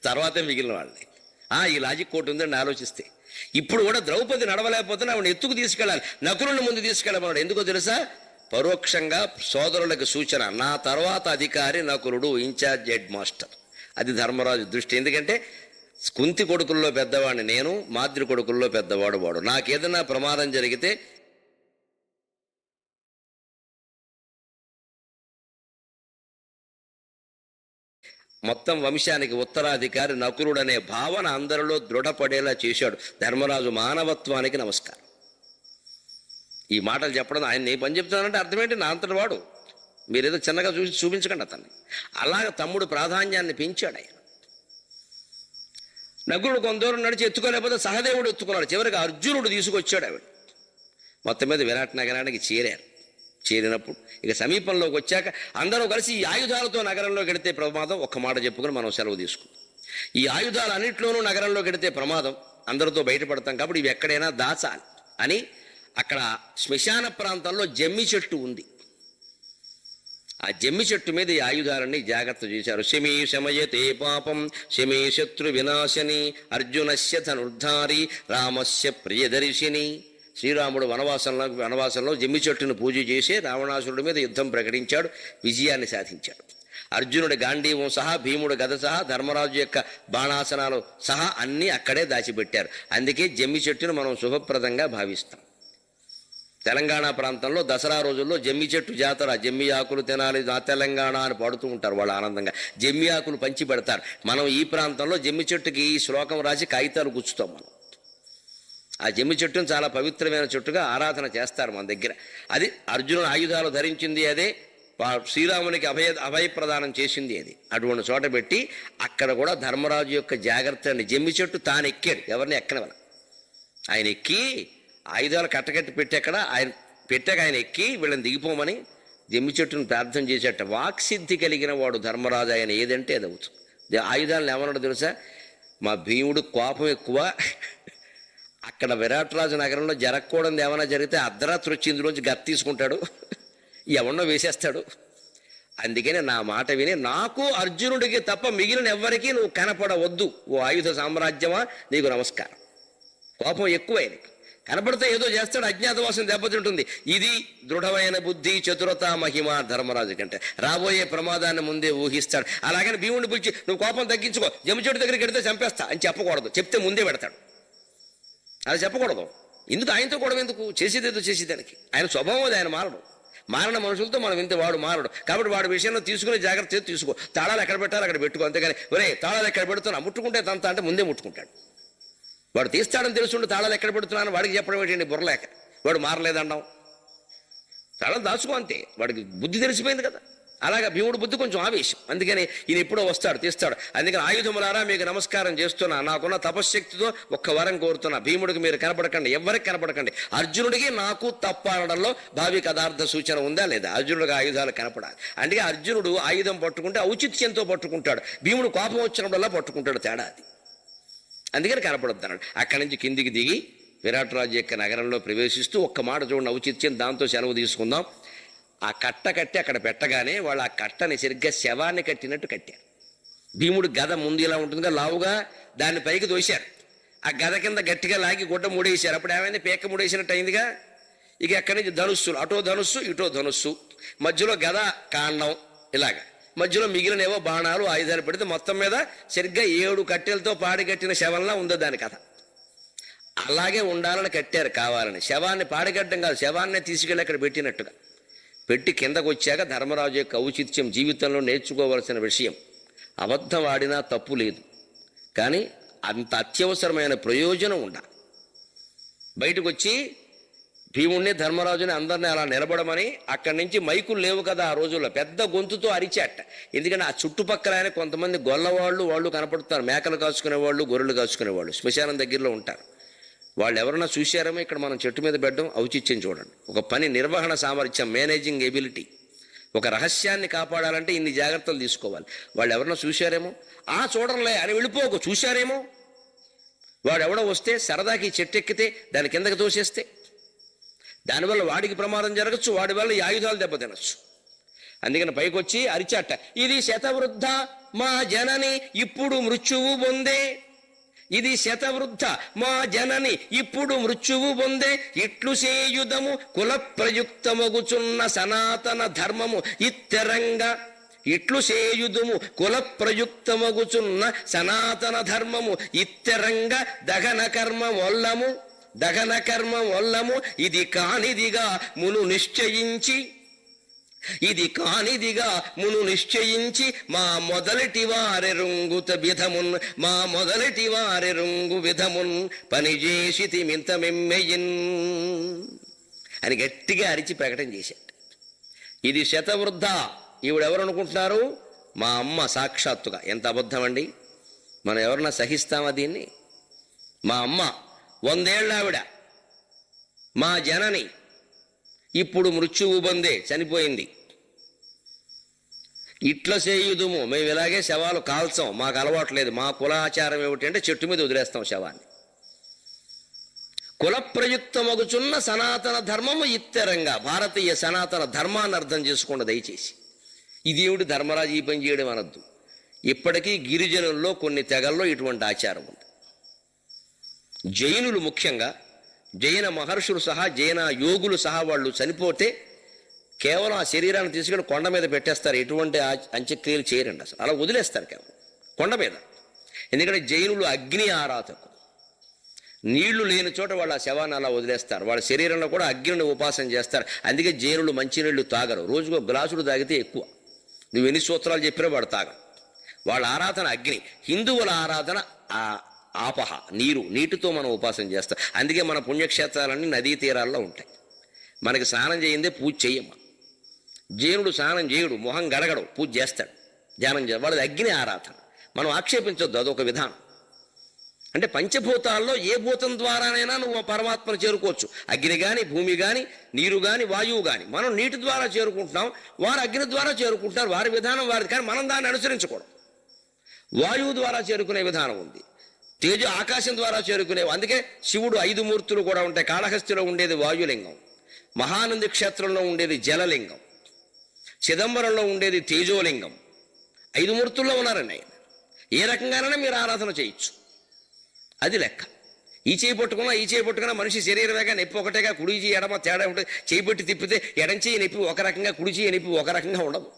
తర్వాతే మిగిలిన వాళ్ళని. ఈ లాజిక్ కోటి ఉందని ఆలోచిస్తే ఇప్పుడు కూడా ద్రౌపది నడవలేకపోతే ఆవిడ ఎత్తుకు తీసుకెళ్ళాలి, నకులుణ్ణి ముందు తీసుకెళ్ళమన్నాడు. ఎందుకో తెలుసా? పరోక్షంగా సోదరులకు సూచన, నా తర్వాత అధికారి నకులుడు, ఇన్ఛార్జ్ హెడ్ మాస్టర్. అది ధర్మరాజు దృష్టి. ఎందుకంటే కుంతి కొడుకుల్లో పెద్దవాడిని నేను, మాద్రి కొడుకుల్లో పెద్దవాడు వాడు. నాకేదైనా ప్రమాదం జరిగితే మొత్తం వంశానికి ఉత్తరాధికారి నకులుడనే భావన అందరిలో దృఢపడేలా చేశాడు ధర్మరాజు. మానవత్వానికి నమస్కారం. ఈ మాటలు చెప్పడం, ఆయన ఏ పని చెప్తున్నానంటే అర్థమేంటి, నా అంతటి వాడు, మీరేదో చిన్నగా చూపించకండి అతన్ని. అలాగ తమ్ముడు ప్రాధాన్యాన్ని పెంచాడు ఆయన. నకులుడు కొంత దూరం నడిచి ఎత్తుకోలేకపోతే సహదేవుడు ఎత్తుకున్నాడు. చివరికి అర్జునుడు తీసుకొచ్చాడు ఆవిడ. మొత్తం మీద విరాట్ నగరానికి చేరారు. చేరినప్పుడు ఇక సమీపంలోకి వచ్చాక అందరూ కలిసి ఈ ఆయుధాలతో నగరంలో గడితే ప్రమాదం, ఒక్క మాట చెప్పుకుని మనం సెలవు తీసుకుంటాం. ఈ ఆయుధాలు అన్నింటిలోనూ నగరంలో గడితే ప్రమాదం, అందరితో బయటపడతాం కాబట్టి ఇవి ఎక్కడైనా దాచాలి అని అక్కడ శ్మశాన ప్రాంతంలో జమ్మి చెట్టు ఉంది. ఆ జమ్మి చెట్టు మీద ఈ ఆయుధాలన్నీ జాగ్రత్త చేశారు. శమీ శమయతే పాపం శమీ శత్రు వినాశని అర్జునస్య ధనుర్ధారి రామస్య ప్రియదర్శిని. శ్రీరాముడు వనవాసంలో జమ్మి చెట్టును పూజ చేసి రావణాసురుడి మీద యుద్ధం ప్రకటించాడు, విజయాన్ని సాధించాడు. అర్జునుడి గాంధీవం సహా, భీముడు గద సహా, ధర్మరాజు యొక్క బాణాసనాలు సహా అన్నీ అక్కడే దాచిపెట్టారు. అందుకే జమ్మి చెట్టును మనం శుభప్రదంగా భావిస్తాం. తెలంగాణ ప్రాంతంలో దసరా రోజుల్లో జమ్మి చెట్టు జాతర, జమ్మి ఆకులు తినాలి నా తెలంగాణ అని పాడుతూ ఉంటారు వాళ్ళు ఆనందంగా. జమ్మి ఆకులు పంచి పెడతారు. మనం ఈ ప్రాంతంలో జమ్మి చెట్టుకి ఈ శ్లోకం రాసి కాగితాలు గుచ్చుతాం. మనం ఆ జమ్మి చెట్టును చాలా పవిత్రమైన చెట్టుగా ఆరాధన చేస్తారు మన దగ్గర. అది అర్జునుడు ఆయుధాలు ధరించింది అదే, శ్రీరామునికి అభయప్రదానం చేసింది అది. అటువంటి చోట పెట్టి అక్కడ కూడా ధర్మరాజు యొక్క జాగ్రత్తని, జమ్మి చెట్టు తాను ఎక్కాడు, ఎవరిని ఎక్కనివ్వను. ఆయన ఎక్కి ఆయుధాలు కట్టకట్టి పెట్టాక ఆయన ఎక్కి వీళ్ళని దిగిపోమని జమ్మి చెట్టును ప్రార్థన చేసేట. వాక్సిద్ధి కలిగిన వాడు ధర్మరాజు. ఆయన ఏదంటే అది అవుతుంది. ఆయుధాలను ఏమన్నాడు తెలుసా? మా భీముడు కోపం ఎక్కువ, అక్కడ విరాట్రాజు నగరంలో జరగకూడదు ఏమైనా జరిగితే అర్ధరాత్రి వచ్చి ఇందులోంచి గత్తి తీసుకుంటాడు, ఎవరినో వేసేస్తాడు. అందుకని నా మాట విని నాకు అర్జునుడికి తప్ప మిగిలిన ఎవ్వరికీ నువ్వు కనపడవద్దు. ఓ ఆయుధ సామ్రాజ్యమా, నీకు నమస్కారం. కోపం ఎక్కువైంది, కనపడితే ఏదో చేస్తాడు, అజ్ఞాతవాసం దెబ్బతింటుంది. ఇది దృఢమైన బుద్ధి, చతురత, మహిమ ధర్మరాజు కంటే. రాబోయే ప్రమాదాన్ని ముందే ఊహిస్తాడు. అలాగని భీముడిని పిలిచి నువ్వు కోపం తగ్గించుకో, జమ్మిచెట్టు దగ్గరికి వెడితే చంపేస్తా అని చెప్పకూడదు. చెప్తే ముందే పెడతాడు. అది చెప్పకూడదు. ఎందుకు ఆయనతో కూడా ఎందుకు, చేసేదేదో చేసేదానికి. ఆయన స్వభావం అది, ఆయన మారడు. మారిన మనుషులతో మనం ఇంత వాడు మారడు. కాబట్టి వాడి విషయంలో తీసుకునే జాగ్రత్త తీసుకో. తాళాలు ఎక్కడ పెట్టాలో అక్కడ పెట్టుకో, అంతేగాని ఒరే తాళాలు ఎక్కడ పెడుతున్నా ముట్టుకుంటే తంత అంటే ముందే ముట్టుకుంటాడు. వాడు తీస్తాడని తెలుసుండి తాళాలు ఎక్కడ పెడుతున్నాను వాడికి చెప్పడం ఏంటండి, బుర్రలేక. వాడు మారలేదన్నాం, తాళాలు దాచుకో అంతే. వాడికి బుద్ధి తెలిసిపోయింది కదా. అలాగా భీముడు బుద్ధి కొంచెం ఆవేశం, అందుకని ఈయన ఎప్పుడో వస్తాడు, తీస్తాడు. అందుకని ఆయుధములారా మీకు నమస్కారం చేస్తున్నా, నాకున్న తపశ్శక్తితో ఒక్క వరం కోరుతున్నా. భీముడికి మీరు కనపడకండి, ఎవరికి కనపడకండి. అర్జునుడికి నాకు తప్ప అనడంలో భావి కదార్థ సూచన ఉందా లేదా? అర్జునుడికి ఆయుధాలు కనపడాలి. అందుకే అర్జునుడు ఆయుధం పట్టుకుంటే ఔచిత్యంతో పట్టుకుంటాడు, భీముడు కోపం వచ్చినప్పుడల్లా పట్టుకుంటాడు, తేడా అది. అందుకని కనపడొద్దు అన్నాడు. అక్కడి నుంచి కిందికి దిగి విరాట్రాజు యొక్క నగరంలో ప్రవేశిస్తూ ఒక్క మాట చూడండి, ఔచిత్యం, దాంతో సెలవు తీసుకుందాం. ఆ కట్ట కట్టి అక్కడ పెట్టగానే వాళ్ళు ఆ కట్టని సరిగ్గా శవాన్ని కట్టినట్టు కట్టారు. భీముడు గద ముందు ఇలా ఉంటుందిగా లావుగా, దాన్ని పైకి దోశారు. ఆ గద కింద గట్టిగా లాగి గుడ్డ మూడేశారు. అప్పుడు ఏమైంది, పేక మూడేసినట్టు అయిందిగా. ఇక అక్కడి నుంచి ధనుస్సులు, అటో ధనుస్సు ఇటో ధనుస్సు, మధ్యలో గద కాండం, ఇలాగా మధ్యలో మిగిలినవో బాణాలు ఆయుధాలు పెడితే మొత్తం మీద సరిగ్గా 7 కట్టెలతో పాడిగట్టిన శవంలా ఉందో దాని కథ. అలాగే ఉండాలని కట్టారు కావాలని. శవాన్ని పాడిగట్టడం కాదు, శవాన్నే తీసుకెళ్ళి అక్కడ పెట్టినట్టుగా పెట్టి కిందకు వచ్చాక ధర్మరాజు యొక్క ఔచిత్యం జీవితంలో నేర్చుకోవలసిన విషయం. అబద్ధం ఆడినా తప్పు లేదు, కానీ అంత అత్యవసరమైన ప్రయోజనం ఉండాలి. బయటకు వచ్చి భీముడిని ధర్మరాజుని అందరినీ అలా నిలబడమని, అక్కడి నుంచి మైకులు లేవు కదా ఆ రోజుల్లో, పెద్ద గొంతుతో అరిచాట. ఎందుకంటే ఆ చుట్టుపక్కల ఆయన కొంతమంది వాళ్ళు కనపడుతున్నారు, మేకలు కాచుకునేవాళ్ళు, గొర్రెలు కాచుకునేవాళ్ళు శ్మశానం దగ్గరలో ఉంటారు. వాళ్ళు ఎవరన్నా చూశారేమో ఇక్కడ మనం చెట్టు మీద పెట్టడం ఔచిత్యం చూడండి. ఒక పని నిర్వహణ సామర్థ్యం, మేనేజింగ్ ఎబిలిటీ. ఒక రహస్యాన్ని కాపాడాలంటే ఇన్ని జాగ్రత్తలు తీసుకోవాలి. వాళ్ళు ఎవరన్నా చూశారేమో, చూడరులే అని వెళ్ళిపోకు, చూశారేమో. వాడు ఎవడో వస్తే సరదాకి చెట్టు ఎక్కితే దాని కిందకి తోసేస్తే దానివల్ల వాడికి ప్రమాదం జరగచ్చు, వాడి వల్ల ఈ ఆయుధాలు దెబ్బతినచ్చు. అందుకని పైకొచ్చి అరిచాట, ఇది శతవృద్ధ మా జనని ఇప్పుడు మృత్యువు పొందే, ఇది శతవృద్ధ మా జనని ఇప్పుడు మృత్యువు పొందే, ఇట్లు సేయుధము కుల ప్రయుక్తమగుచున్న సనాతన ధర్మము ఇత్తెరంగా, ఇట్లు సేయుదుము కుల ప్రయుక్తమగుచున్న సనాతన ధర్మము ఇత్తెరంగా, దహన కర్మ వల్లము ఇది కానిదిగా మును నిశ్చయించి, ఇది కానిదిగా మును నిశ్చయించి మా మొదలటి వారెరుంగు విధమున్ పనిచేసి మింత మెమ్మెయిన్ అని గట్టిగా అరిచి ప్రకటన చేశాడు. ఇది శతవృద్ధ. ఈవిడెవరు అనుకుంటున్నారు? మా అమ్మ సాక్షాత్తుగా. ఎంత అబద్ధం అండి! మనం ఎవరన్నా సహిస్తామా దీన్ని? మా అమ్మ 100 ఏళ్ళ ఆవిడ, మా జనని ఇప్పుడు మృత్యువు పొందే, చనిపోయింది. ఇట్లా చేయుదుము, మేము ఇలాగే శవాలు కాల్చాం, మాకు అలవాట్లేదు. మా కులాచారం ఏమిటి అంటే చెట్టు మీద వదిలేస్తాం శవాన్ని. కుల ప్రయుక్తమగుచున్న సనాతన ధర్మము ఇత్తెరంగా, భారతీయ సనాతన ధర్మాన్ని అర్థం చేసుకోండి దయచేసి. ఇదేమిటి ధర్మరాజు ఈ పని చేయడం అనొద్దు. ఇప్పటికీ గిరిజనుల్లో కొన్ని తెగల్లో ఇటువంటి ఆచారం ఉంది. జైనులు ముఖ్యంగా, జైన మహర్షులు సహా, జైన యోగులు సహా వాళ్ళు చనిపోతే కేవలం ఆ శరీరాన్ని తీసుకెళ్ళి కొండ మీద పెట్టేస్తారు. ఎటువంటి అంత్యక్రియలు చేయరండి, అసలు అలా వదిలేస్తారు కేవలం కొండ మీద. ఎందుకంటే జైనులు అగ్ని ఆరాధకులు. నీళ్లు లేని చోట వాళ్ళు ఆ శవాన్ని అలా వదిలేస్తారు. వాళ్ళ శరీరంలో కూడా అగ్నిని ఉపాసన చేస్తారు. అందుకే జైనులు మంచినీళ్ళు తాగరు. రోజుకు గ్లాసులు తాగితే ఎక్కువ. నువ్వు ఎన్ని సూత్రాలు చెప్పినా వాడు తాగరు. వాళ్ళ ఆరాధన అగ్ని. హిందువుల ఆరాధన ఆపహ, నీటితో మనం ఉపాసన చేస్తాం. అందుకే మన పుణ్యక్షేత్రాలన్నీ నదీ తీరాల్లో ఉంటాయి. మనకి స్నానం చేయిందే పూజ చెయ్యమ్మా. జైనుడు స్నానం చేయడు, మొహం గడగడు, పూజ చేస్తాడు, ధ్యానం చేస్తాడు. వాళ్ళది అగ్ని ఆరాధన. మనం ఆక్షేపించొద్దు, అదొక విధానం. అంటే పంచభూతాల్లో ఏ భూతం ద్వారానైనా నువ్వు పరమాత్మను చేరుకోవచ్చు. అగ్ని కానీ, భూమి కానీ, నీరు కానీ, వాయువు కానీ. మనం నీటి ద్వారా చేరుకుంటున్నాం, వారు అగ్ని ద్వారా చేరుకుంటారు. వారి విధానం వారిది, కానీ మనం దాన్ని అనుసరించకూడదు. వాయువు ద్వారా చేరుకునే విధానం ఉంది, ఆకాశం ద్వారా చేరుకునేవి. అందుకే శివుడు 5 మూర్తులు కూడా ఉంటాయి. కాళహస్తిలో ఉండేది వాయులింగం, మహానంది క్షేత్రంలో ఉండేది జలలింగం, చిదంబరంలో ఉండేది తేజోలింగం. 5 మూర్తుల్లో ఉన్నారండి ఆయన. ఏ రకంగానైనా మీరు ఆరాధన చేయొచ్చు, అది లెక్క. ఈ చేయి పట్టుకున్నా మనిషి శరీరమేగా, నొప్పి ఒకటేగా. కుడి చేయి ఎడమ తేడా ఉంటుంది. చేయి పెట్టి తిప్పితే ఎడం చేయి నొప్పి ఒక రకంగా, కుడి చేయి నొప్పి ఒక రకంగా ఉండదు.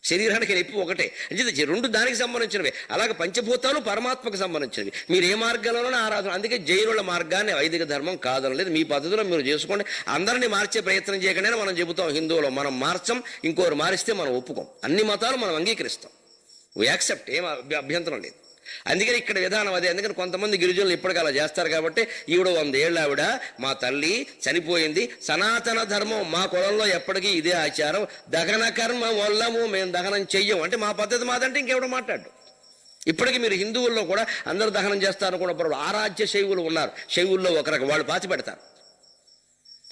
శరీరానికి నొప్పి ఒకటే. అంటే 2 దానికి సంబంధించినవి. అలాగే పంచభూతాలు పరమాత్మకు సంబంధించినవి. మీరు ఏ మార్గంలోనే ఆరాధన. అందుకే జైనుల మార్గాన్ని వైదిక ధర్మం కాదనలేదు. మీ పద్ధతిలో మీరు చేసుకోండి. అందరినీ మార్చే ప్రయత్నం చేయకుండా మనం చెబుతాం. హిందువులో మనం మార్చం, ఇంకోరు మారిస్తే మనం ఒప్పుకోం. అన్ని మతాలు మనం అంగీకరిస్తాం, వీ యాక్సెప్ట్, ఏం అభ్యంతరం లేదు. అందుకని ఇక్కడ విధానం అదే. అందుకని కొంతమంది గిరిజనులు ఇప్పటికీ అలా చేస్తారు. కాబట్టి ఈవిడ 100 ఏళ్ళ ఆవిడ, మా తల్లి చనిపోయింది, సనాతన ధర్మం మా కులంలో ఎప్పటికీ ఇదే ఆచారం, దహన కర్మ వల్లము, మేము దహనం చెయ్యం అంటే మా పద్ధతి మాదంటే ఇంకెవడో మాట్లాడు. ఇప్పటికీ మీరు హిందువుల్లో కూడా అందరూ దహనం చేస్తారు కూడా. ఆరాధ్య శైవులు ఉన్నారు, శైవుల్లో ఒక రకం, వాళ్ళు పాతి పెడతారు.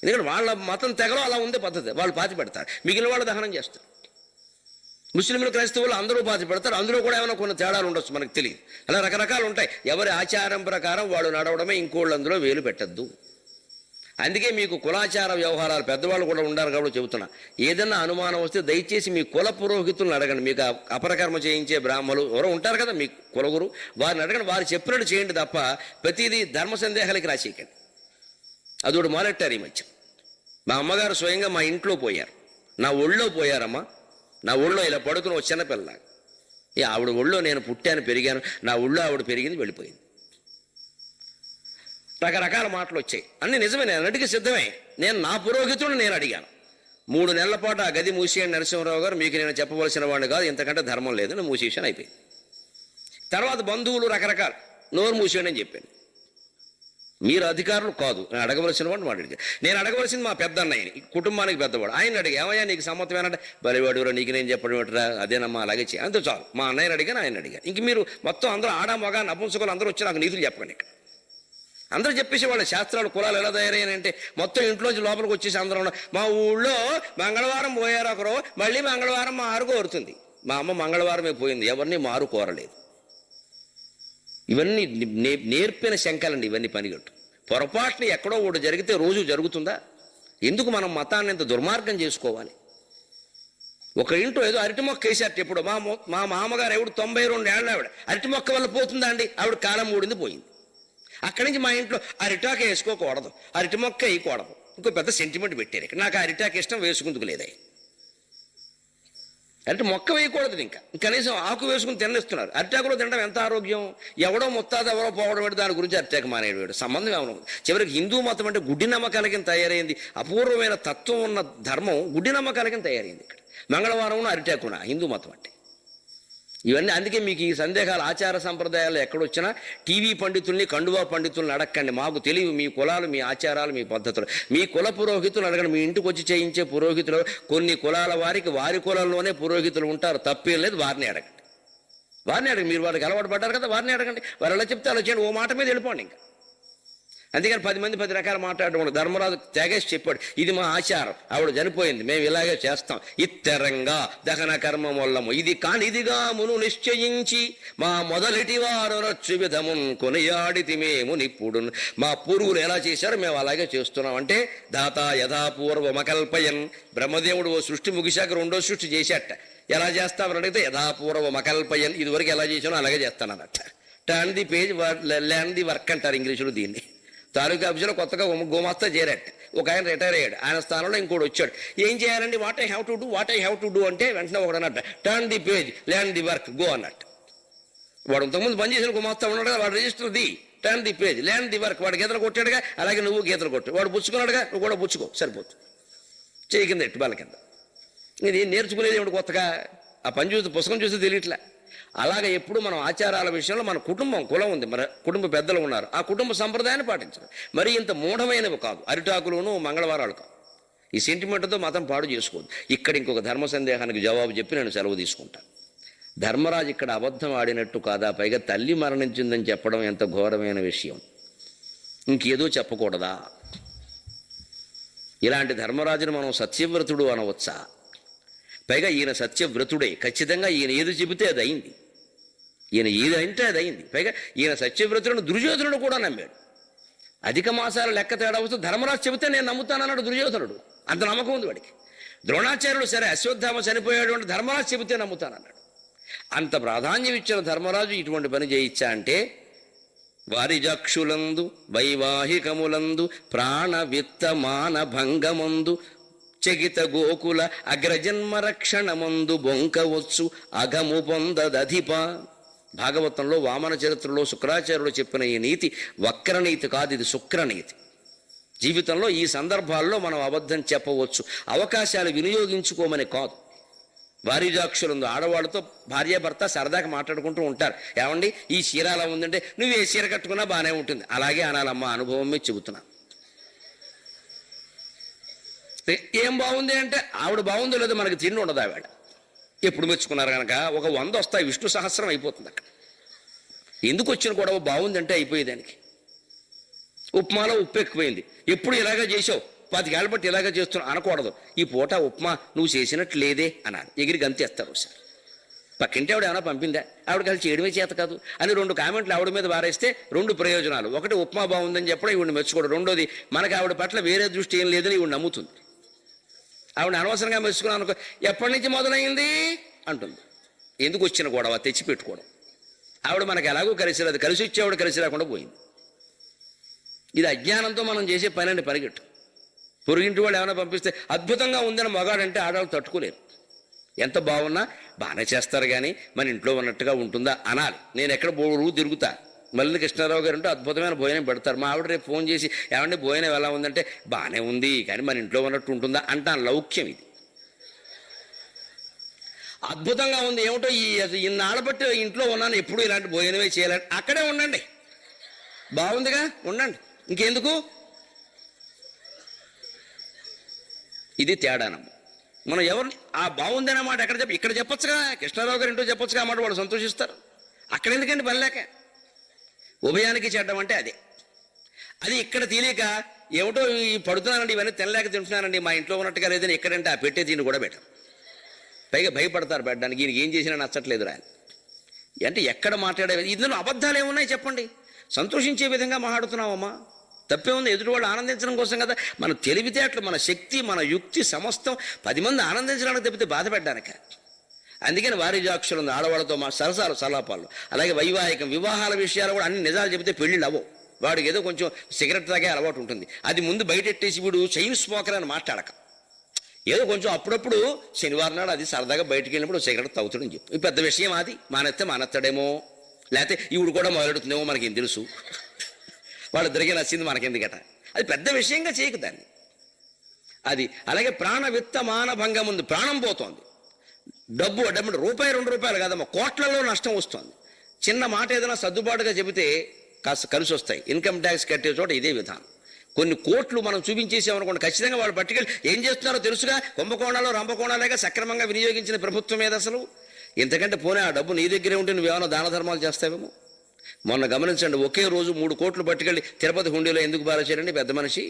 ఎందుకంటే వాళ్ళ మతం తెగలో అలా ఉండే పద్ధతి. వాళ్ళు పాతి పెడతారు, మిగిలిన వాళ్ళు దహనం చేస్తారు. ముస్లింలు, క్రైస్తవులు అందరూ పాతి పెడతారు. అందులో కూడా ఏమైనా కొన్ని తేడాలు ఉండొచ్చు, మనకు తెలియదు. అలా రకరకాలు ఉంటాయి. ఎవరి ఆచారం ప్రకారం వాళ్ళు నడవడమే, ఇంకోళ్ళు అందులో వేలు పెట్టద్దు. అందుకే మీకు కులాచార వ్యవహారాలు పెద్దవాళ్ళు కూడా ఉండాలి కాబట్టి చెబుతున్నా. ఏదన్నా అనుమానం వస్తే దయచేసి మీ కుల పురోహితులను అడగండి. మీకు అపరకర్మ చేయించే బ్రాహ్మలు ఎవరో ఉంటారు కదా మీ కులగురు, వారిని అడగండి. వారు చెప్పినట్టు చేయండి తప్ప ప్రతిదీ ధర్మ సందేహాలకి రాసేయకండి. అదొకటి మొదలెట్టారు ఈ మధ్య. మా అమ్మగారు స్వయంగా మా ఇంట్లో పోయారు, నా ఒళ్ళో పోయారమ్మా. నా ఒళ్ళో ఇలా పడుకుని ఒక చిన్నపిల్ల. ఆవిడ ఒళ్ళో నేను పుట్టాను, పెరిగాను. నా ఒళ్ళో ఆవిడ పెరిగింది, వెళ్ళిపోయింది. రకరకాల మాటలు వచ్చాయి. అన్నీ నిజమే, నేను అన్నిటికీ సిద్ధమే. నేను నా పురోహితుడిని నేను అడిగాను. 3 నెలల పాటు ఆ గది మూసేయండి నరసింహరావు గారు, మీకు నేను చెప్పవలసిన వాడిని కాదు, ఇంతకంటే ధర్మం లేదు, నేను మూసేసాను, అయిపోయింది. తర్వాత బంధువులు రకరకాల, నోరు మూసేయండి అని చెప్పాను. మీరు అధికారులు కాదు, నేను అడగవలసిన వాడిని వాడు అడిగాను. నేను అడగవలసింది మా పెద్ద అన్నయ్యని, కుటుంబానికి పెద్దవాడు. ఆయన అడిగా, ఏమయ్యా నీకు సమ్మతమేనంటే, బలివాడు నీకు నేను చెప్పడం ఏంటరా, అదేనమ్మా అలాగే చేయి, అంతే చాలు. మా అన్నయ్యని అడిగాను, ఆయన అడిగాను. ఇంక మీరు మొత్తం అందరూ ఆడ మగ నపుంసకులు అందరూ వచ్చి నాకు నీతులు చెప్పండి. ఇక్కడ అందరూ చెప్పేసి వాళ్ళ శాస్త్రాలు కులాలు ఎలా తయారయ్యాయంటే మొత్తం ఇంట్లోంచి లోపలికి వచ్చేసి అందరూ మా ఊళ్ళో మంగళవారం పోయారు ఒకరు, మళ్ళీ మంగళవారం మారు కోరుతుంది. మా అమ్మ మంగళవారమే పోయింది, ఎవరిని మారు కోరలేదు. ఇవన్నీ నేర్పిన శంకలండి, ఇవన్నీ పనిగట్టు. పొరపాటుని ఎక్కడో ఒకటి జరిగితే రోజు జరుగుతుందా? ఎందుకు మనం మతాన్ని ఇంత దుర్మార్గం చేసుకోవాలి? ఒక ఇంట్లో ఏదో అరటి మొక్క వేసారు. ఎప్పుడు మా మామగారు ఎవడు 92 ఏళ్ళ ఆవిడ అరటి మొక్క వల్ల పోతుందా అండి? ఆవిడ కాలం మూడింది, పోయింది. అక్కడి నుంచి మా ఇంట్లో అరిటాక వేసుకోకూడదు, అరటి మొక్క వేయకూడదు. ఇంకో పెద్ద సెంటిమెంట్ పెట్టారు. నాకు అరిటాక ఇష్టం, వేసుకుందుకు లేదా అంటే మొక్క వేయకూడదు. ఇంకా కనీసం ఆకు వేసుకుని తినేస్తున్నారు. అరిటాకులో తినడం ఎంత ఆరోగ్యం? ఎవడో మొత్తాది ఎవరో పోవడం పెట్టి దాని గురించి అరిటాకు మానేవాడు. సంబంధం ఏమన్నా? చివరికి హిందూ మతం అంటే గుడ్డి నమ్మకాల కింద తయారైంది. అపూర్వమైన తత్వం ఉన్న ధర్మం గుడ్డి నమ్మకాల కింద తయారైంది. ఇక్కడ మంగళవారం అరిటాకున హిందూ మతం అంటే ఇవన్నీ. అందుకే మీకు ఈ సందేహాలు ఆచార సంప్రదాయాలు ఎక్కడొచ్చినా టీవీ పండితుల్ని, కండువా పండితుల్ని అడగండి. మాకు తెలియదు మీ కులాలు, మీ ఆచారాలు, మీ పద్ధతులు. మీ కుల పురోహితులు అడగండి. మీ ఇంటికి వచ్చి చేయించే పురోహితులు కొన్ని కులాల వారికి వారి కులంలోనే పురోహితులు ఉంటారు, తప్పేం లేదు. వారిని అడగండి, వారిని అడగండి. మీరు వారికి అలవాటు పడ్డారు కదా, వారిని అడగండి. వారు ఎలా చెప్తే అలా చేయండి, ఓ మాట మీద వెళ్ళిపోండి. ఇంకా అందుకని 10 మంది 10 రకాలు మాట్లాడడం. ధర్మరాజు తెగేసి చెప్పాడు, ఇది మా ఆచారం, ఆవిడ చనిపోయింది, మేము ఇలాగే చేస్తాం. ఇత్తరంగా దహన కర్మం వల్లము ఇది కానిదిగా మును నిశ్చయించి మా మొదలెటి వారు రచ్చు విధమున్ కొనియాడితి మేము నిప్పుడు. మా పూర్వులు ఎలా చేశారో మేము అలాగే చేస్తున్నాం. అంటే దాత యథాపూర్వమకల్పయన్. బ్రహ్మదేవుడు ఓ సృష్టి ముగిశాక రెండో సృష్టి చేశాట. ఎలా చేస్తామని అడిగితే యథాపూర్వమకల్పయన్, ఇది వరకు ఎలా చేశానో అలాగే చేస్తానన్నట్ట. Turn the page, land the work అంటారు ఇంగ్లీషులో దీన్ని. తాలూకా ఆఫీసులో కొత్తగా గోమాస్తా చేరాట. ఒక ఆయన రిటైర్ అయ్యాడు, ఆయన స్థానంలో ఇంకోటి వచ్చాడు. ఏం చేయాలండి? What I have to do అంటే వెంటనే ఒకడు అన్నట్ట, turn the page, land the work, go అన్నట్టు. వాడు ఇంతకుముందు పని చేసిన గోమాస్తా ఉన్నాడు కదా, వాడు register the, turn the page, land the work. వాడు గీతలు కొట్టాడుగా, అలాగే నువ్వు గీతలు కొట్టాడు. వాడు పుచ్చుకున్నాడుగా, నువ్వు కూడా పుచ్చుకో, సరిపోతుంది. చేయి కింద ఎట్టు బాల కింద. ఇది నేర్చుకునేది ఏమిటి కొత్తగా? ఆ పని చూసి పుస్తకం చూసి తెలియట్లే. అలాగే ఎప్పుడు మనం ఆచారాల విషయంలో మన కుటుంబం, కులం ఉంది, మన కుటుంబ పెద్దలు ఉన్నారు, ఆ కుటుంబ సంప్రదాయాన్ని పాటించాలి. మరి ఇంత మూఢమైనవి కాదు అరిటాకులను, మంగళవారాలు కాదు. ఈ సెంటిమెంట్తో మతం పాడు చేసుకోవద్దు. ఇక్కడ ఇంకొక ధర్మ సందేహానికి జవాబు చెప్పి నేను సెలవు తీసుకుంటాను. ధర్మరాజు ఇక్కడ అబద్ధం ఆడినట్టు కాదా? పైగా తల్లి మరణించిందని చెప్పడం ఎంత ఘోరమైన విషయం. ఇంకేదో చెప్పకూడదా? ఇలాంటి ధర్మరాజును మనం సత్యవ్రతుడు అనవచ్చా? పైగా ఈయన సత్యవ్రతుడే. ఖచ్చితంగా ఈయన ఏది చెబితే అది అయింది. ఈయన ఏది అంటే అది అయింది. పైగా ఈయన సత్యవ్రతులను దుర్యోధనుడు కూడా నమ్మాడు. అధిక మాసాల లెక్క తేడా వస్తూ ధర్మరాజు చెబితే నేను నమ్ముతానన్నాడు దుర్యోధనుడు. అంత నమ్మకం ఉంది వాడికి. ద్రోణాచార్యుడు సరే అశ్వత్థామ చనిపోయాడు అంటే ధర్మరాజు చెబితే నమ్ముతానన్నాడు. అంత ప్రాధాన్యం ఇచ్చిన ధర్మరాజు ఇటువంటి పని చేయించా అంటే వారిజక్షులందు వైవాహికములందు ప్రాణ విత్త మాన భంగమందు చగిత గోకుల అగ్రజన్మ రక్షణమందు బొంకవచ్చు అఘము పొందదధిప. భాగవతంలో వామన చరిత్రలో శుక్రాచార్యుడు చెప్పిన ఈ నీతి వక్రనీతి కాదు, ఇది శుక్రనీతి. జీవితంలో ఈ సందర్భాల్లో మనం అబద్ధం చెప్పవచ్చు, అవకాశాలు వినియోగించుకోమని కాదు. వారిజాక్షులందు ఆడవాళ్ళతో భార్యాభర్త సరదాగా మాట్లాడుకుంటూ ఉంటారు. ఏమండి ఈ చీర అలా ఉందంటే, నువ్వు ఏ చీర కట్టుకున్నా బాగానే ఉంటుంది, అలాగే అనాలమ్మా, అనుభవం మీద చెబుతున్నా. ఏం బాగుంది అంటే ఆవిడ బాగుందో లేదో మనకి తిండి ఉండదు. ఆవిడ ఎప్పుడు మెచ్చుకున్నారు కనుక ఒక 100 వస్తాయి, విష్ణు సహస్రం అయిపోతుంది అక్కడ. ఎందుకు వచ్చిన గొడవ? బాగుందంటే అయిపోయేదానికి. ఉప్మాలో ఉప్పు ఎక్కువైంది, ఎప్పుడు ఇలాగే చేసావు, 10 ఏళ్ళ బట్టి ఇలాగే చేస్తున్నావు అనకూడదు. ఈ పూట ఉప్మా నువ్వు చేసినట్టు లేదే అన్నారు. ఎగిరి గంతేస్తారు సార్. పక్కింటి ఆవిడ ఏమైనా పంపిందా? ఆవిడ కలిసి చేయడమే చేత కాదు అని 2 కామెంట్లు ఆవిడ మీద వారేస్తే 2 ప్రయోజనాలు. ఒకటి ఉప్మా బాగుందని చెప్పడం, ఈవిడ మెచ్చుకోవడం. రెండోది మనకి ఆవిడ పట్ల వేరే దృష్టి ఏం లేదని ఈవిడ నమ్ముతుంది. ఆవిడ అనవసరంగా మెచ్చుకున్నాను అనుకో, ఎప్పటి నుంచి మొదలైంది అంటుంది. ఎందుకు వచ్చిన గొడవ? తెచ్చిపెట్టుకోవడం. ఆవిడ మనకు ఎలాగో కలిసి రాదు, కలిసి వచ్చేవాడు కలిసి రాకుండా పోయింది. ఇది అజ్ఞానంతో మనం చేసే పని అండి. పరిగెట్టు. పొరుగింటి వాళ్ళు ఏమైనా పంపిస్తే అద్భుతంగా ఉందని మగాడంటే ఆడవాళ్ళు తట్టుకోలేరు. ఎంత బాగున్నా బాగానే చేస్తారు కానీ మన ఇంట్లో ఉన్నట్టుగా ఉంటుందా అనాలి. నేను ఎక్కడ రోజు తిరుగుతా, మల్లి కృష్ణారావు గారు అంటే అద్భుతమైన భోజనం పెడతారు. మా ఆవిడ రేపు ఫోన్ చేసి ఏమంటే భోజనం ఎలా ఉందంటే బాగానే ఉంది కానీ మన ఇంట్లో ఉన్నట్టు ఉంటుందా అంటాను. లౌక్యం ఇది. అద్భుతంగా ఉంది ఏమిటో ఇన్నాళ్ళ బట్టి ఇంట్లో ఉన్నాను, ఎప్పుడు ఇలాంటి భోజనమే చేయాలని. అక్కడే ఉండండి, బాగుందిగా ఉండండి, ఇంకెందుకు? ఇది తేడానమ్మ. మనం ఎవరిని ఆ బాగుందనే మాట ఇక్కడ చెప్పొచ్చుగా, కృష్ణారావు గారు ఇంటో చెప్పొచ్చుగా అన్నమాట, వాళ్ళు సంతోషిస్తారు. అక్కడ ఎందుకండి పని లేక? ఉభయానికి చెడ్డం అంటే అదే. అది ఇక్కడ తెలియక ఏమిటో ఈ పడుతున్నానండి, ఇవన్నీ తినలేక తింటున్నానండి, మా ఇంట్లో ఉన్నట్టుగా లేదని ఎక్కడంటే ఆ పెట్టే దీన్ని కూడా పెట్టాం. పైగా భయపడతారు పెట్టడానికి, ఈయనకి ఏం చేసినా నచ్చట్లేదు రా అంటే. ఎక్కడ మాట్లాడే ఇందులో అబద్ధాలు ఏమున్నాయి చెప్పండి? సంతోషించే విధంగా మాట్లాడుతున్నావమ్మా, తప్పే ఉంది. ఎదుటి వాళ్ళు ఆనందించడం కోసం కదా. మన తెలివితేటలు, మన శక్తి, మన యుక్తి సమస్తం 10 మంది ఆనందించడానికి తప్పితే బాధ పెట్టడానిక. అందుకని వారిజాక్షులు ఆడవాళ్ళతో మా సరసాలు సలాపాలు, అలాగే వైవాహికం వివాహాల విషయాలు కూడా అన్ని నిజాలు చెబితే పెళ్ళిళ్ళు అవ్వవు. వాడికి ఏదో కొంచెం సిగరెట్ తాగే అలవాటు ఉంటుంది, అది ముందు బయటెట్టేసి వీడు చైన్ స్మోకర్ అని మాట్లాడక, ఏదో కొంచెం అప్పుడప్పుడు శనివారం నాడు అది సరదాగా బయటికి వెళ్ళినప్పుడు సిగరెట్ తాగుతాడని చెప్పు. ఈ పెద్ద విషయం అది. మానేస్తే మానేస్తాడేమో, లేకపోతే ఈవిడు కూడా మొదలెడుతుందేమో, మనకేం తెలుసు. వాళ్ళిద్దరికీ నచ్చింది మనకెందుకట. అది పెద్ద విషయంగా చేయకు దాన్ని. అది అలాగే ప్రాణ విత్త మానభంగం ఉంది. ప్రాణం పోతోంది. డబ్బు డబ్బు రూపాయి 2 రూపాయలు కాదమ్మా, కోట్లలో నష్టం వస్తుంది. చిన్న మాట ఏదైనా సర్దుబాటుగా చెబితే కాస్త కలిసి వస్తాయి. ఇన్కమ్ ట్యాక్స్ కట్టే చోట ఇదే విధానం. కొన్ని కోట్లు మనం చూపించేసామనుకోండి, ఖచ్చితంగా వాళ్ళు పట్టుకెళ్ళి ఏం చేస్తున్నారో తెలుసుగా. కుంభకోణాలు రంభకోణాలేగా సక్రమంగా వినియోగించిన ప్రభుత్వం మీద అసలు. ఇంతకంటే పోనీ ఆ డబ్బు నీ దగ్గరే ఉంటే నువ్వేమైనా దాన ధర్మాలు చేస్తావేమో. మొన్న గమనించండి, ఒకే రోజు 3 కోట్లు పట్టుకెళ్ళి తిరుపతి హుండీలో ఎందుకు బారేశారండి పెద్ద మనిషి?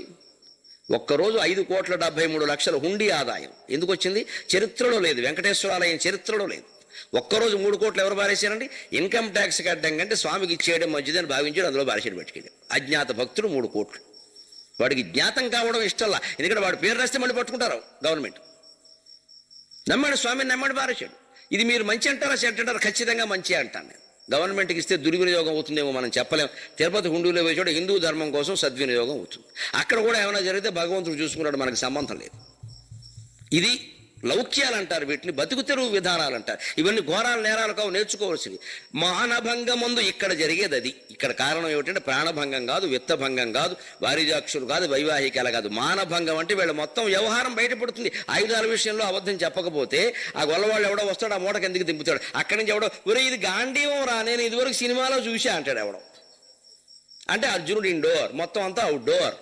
ఒక్కరోజు 5,73,00,000 హుండీ ఆదాయం ఎందుకు వచ్చింది? చరిత్రలో లేదు. వెంకటేశ్వర ఆలయం చరిత్రలో లేదు. ఒక్కరోజు 3 కోట్లు ఎవరు బారేశారండి? ఇన్కమ్ ట్యాక్స్ కట్టడం కంటే స్వామికి ఇచ్చేయడం మంచిదని భావించాడు, అందులో బారేసాడు పట్టుకెళ్ళి. అజ్ఞాత భక్తుడు 3 కోట్లు. వాడికి జ్ఞాతం కావడం ఇష్టంలా, ఎందుకంటే వాడు పేరు రాస్తే మళ్ళీ పట్టుకుంటారు గవర్నమెంట్. నమ్మాడు స్వామిని, నమ్మాడు బారేశాడు. ఇది మీరు మంచి అంటారా చెడ్డ అంటారా? ఖచ్చితంగా మంచి అంటాను నేను. గవర్నమెంట్కి ఇస్తే దుర్వినియోగం అవుతుందేమో మనం చెప్పలేం. తిరుపతి హుండీలో వేసాడు, హిందూ ధర్మం కోసం సద్వినియోగం అవుతుంది. అక్కడ కూడా ఏమైనా జరిగితే భగవంతుడు చూసుకున్నాడు, మనకి సంబంధం లేదు. ఇది లౌక్యాలు అంటారు, వీటిని బతుకు తెరువు విధానాలు అంటారు. ఇవన్నీ ఘోరాలు నేరాలు కావు, నేర్చుకోవాల్సింది. మానభంగం ముందు ఇక్కడ జరిగేది అది. ఇక్కడ కారణం ఏమిటంటే ప్రాణభంగం కాదు, విత్తభంగం కాదు, వారిజాక్షులు కాదు, వైవాహికాలు కాదు. మానభంగం అంటే వీళ్ళ మొత్తం వ్యవహారం బయటపడుతుంది. ఆయుధాల విషయంలో అబద్ధం చెప్పకపోతే ఆ గొల్లవాళ్ళు ఎవడో వస్తాడు, ఆ మూటకి ఎందుకు దింపుతాడు. అక్కడి నుంచి ఎవడో ఒరే ఇది గాంధీవం రా, నేను ఇదివరకు సినిమాలో చూసా అంటాడు ఎవడో. అంటే అర్జునుడు ఇండోర్, మొత్తం అంతా అవుట్డోర్.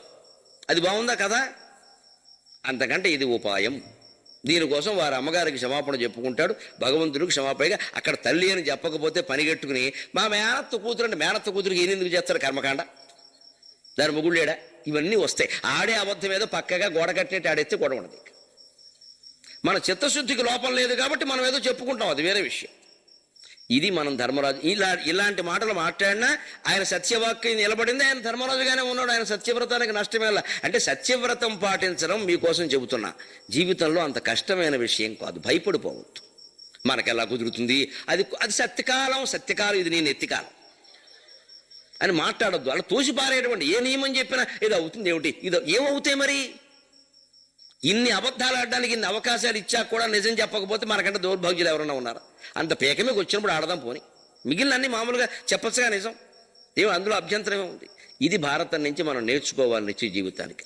అది బాగుందా కదా? అంతకంటే ఇది ఉపాయం. దీనికోసం వారి అమ్మగారికి క్షమాపణ చెప్పుకుంటాడు, భగవంతుడికి క్షమాపణగా. అక్కడ తల్లి అని చెప్పకపోతే పనిగట్టుకుని మా మేనత్త కూతురు అంటే మేనత్త కూతురికి ఏం ఎందుకు చేస్తారు కర్మకాండ, దాని మొగుళ్ళేడా? ఇవన్నీ వస్తాయి. ఆడే అబద్ధం ఏదో పక్కగా గోడ కట్టినట్టు ఆడేస్తే గొడవ ఉండదు. మన చిత్తశుద్ధికి లోపం లేదు కాబట్టి మనం ఏదో చెప్పుకుంటాం, అది వేరే విషయం. ఇది మనం ధర్మరాజు ఇలాంటి మాటలు మాట్లాడినా ఆయన సత్యవాక్యం నిలబడింది. ఆయన ధర్మరాజుగానే ఉన్నాడు. ఆయన సత్యవ్రతానికి నష్టమేలా అంటే సత్యవ్రతం పాటించడం మీకోసం చెబుతున్నా. జీవితంలో అంత కష్టమైన విషయం కాదు, భయపడిపోవద్దు. మనకెలా కుదురుతుంది, అది సత్యకాలం, ఇది నేను ఎత్తికాలం అని మాట్లాడొద్దు. అలా తోసిపారేటువంటి ఏ నియమం చెప్పినా ఇది అవుతుంది ఏమిటి, ఇది ఏమవుతాయి మరి? ఇన్ని అబద్ధాలు ఆడడానికి ఇన్ని అవకాశాలు ఇచ్చాక కూడా నిజం చెప్పకపోతే మనకంటే దౌర్భాగ్యులు ఎవరన్నా ఉన్నారా? అంత పేకమేకి వచ్చినప్పుడు ఆడదాం పోని, మిగిలిన అన్ని మామూలుగా చెప్పచ్చుగా నిజం. అందులో అభ్యంతరమే ఉంది. ఇది భారతం నుంచి మనం నేర్చుకోవాలి నిత్య జీవితానికి.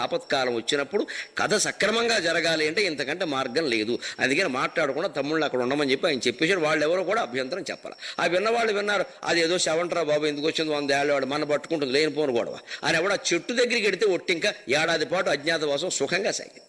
ఆపత్కాలం వచ్చినప్పుడు కథ సక్రమంగా జరగాలి అంటే ఇంతకంటే మార్గం లేదు. అందుకని మాట్లాడకుండా తమ్ముళ్ళు అక్కడ ఉండమని చెప్పి ఆయన చెప్పేసాడు. వాళ్ళు ఎవరో కూడా అభ్యంతరం చెప్పాలి. ఆ విన్నవాళ్ళు విన్నారు, అది ఏదో శవంట్రా బాబు ఎందుకు వచ్చింది 100 ఏళ్ళ వాడు మన పట్టుకుంటుంది లేనిపోను గొడవ అని ఎవడ చెట్టు దగ్గరికి వెడితే ఒట్టింకా ఏడాది పాటు అజ్ఞాతవాసం సుఖంగా సాగింది.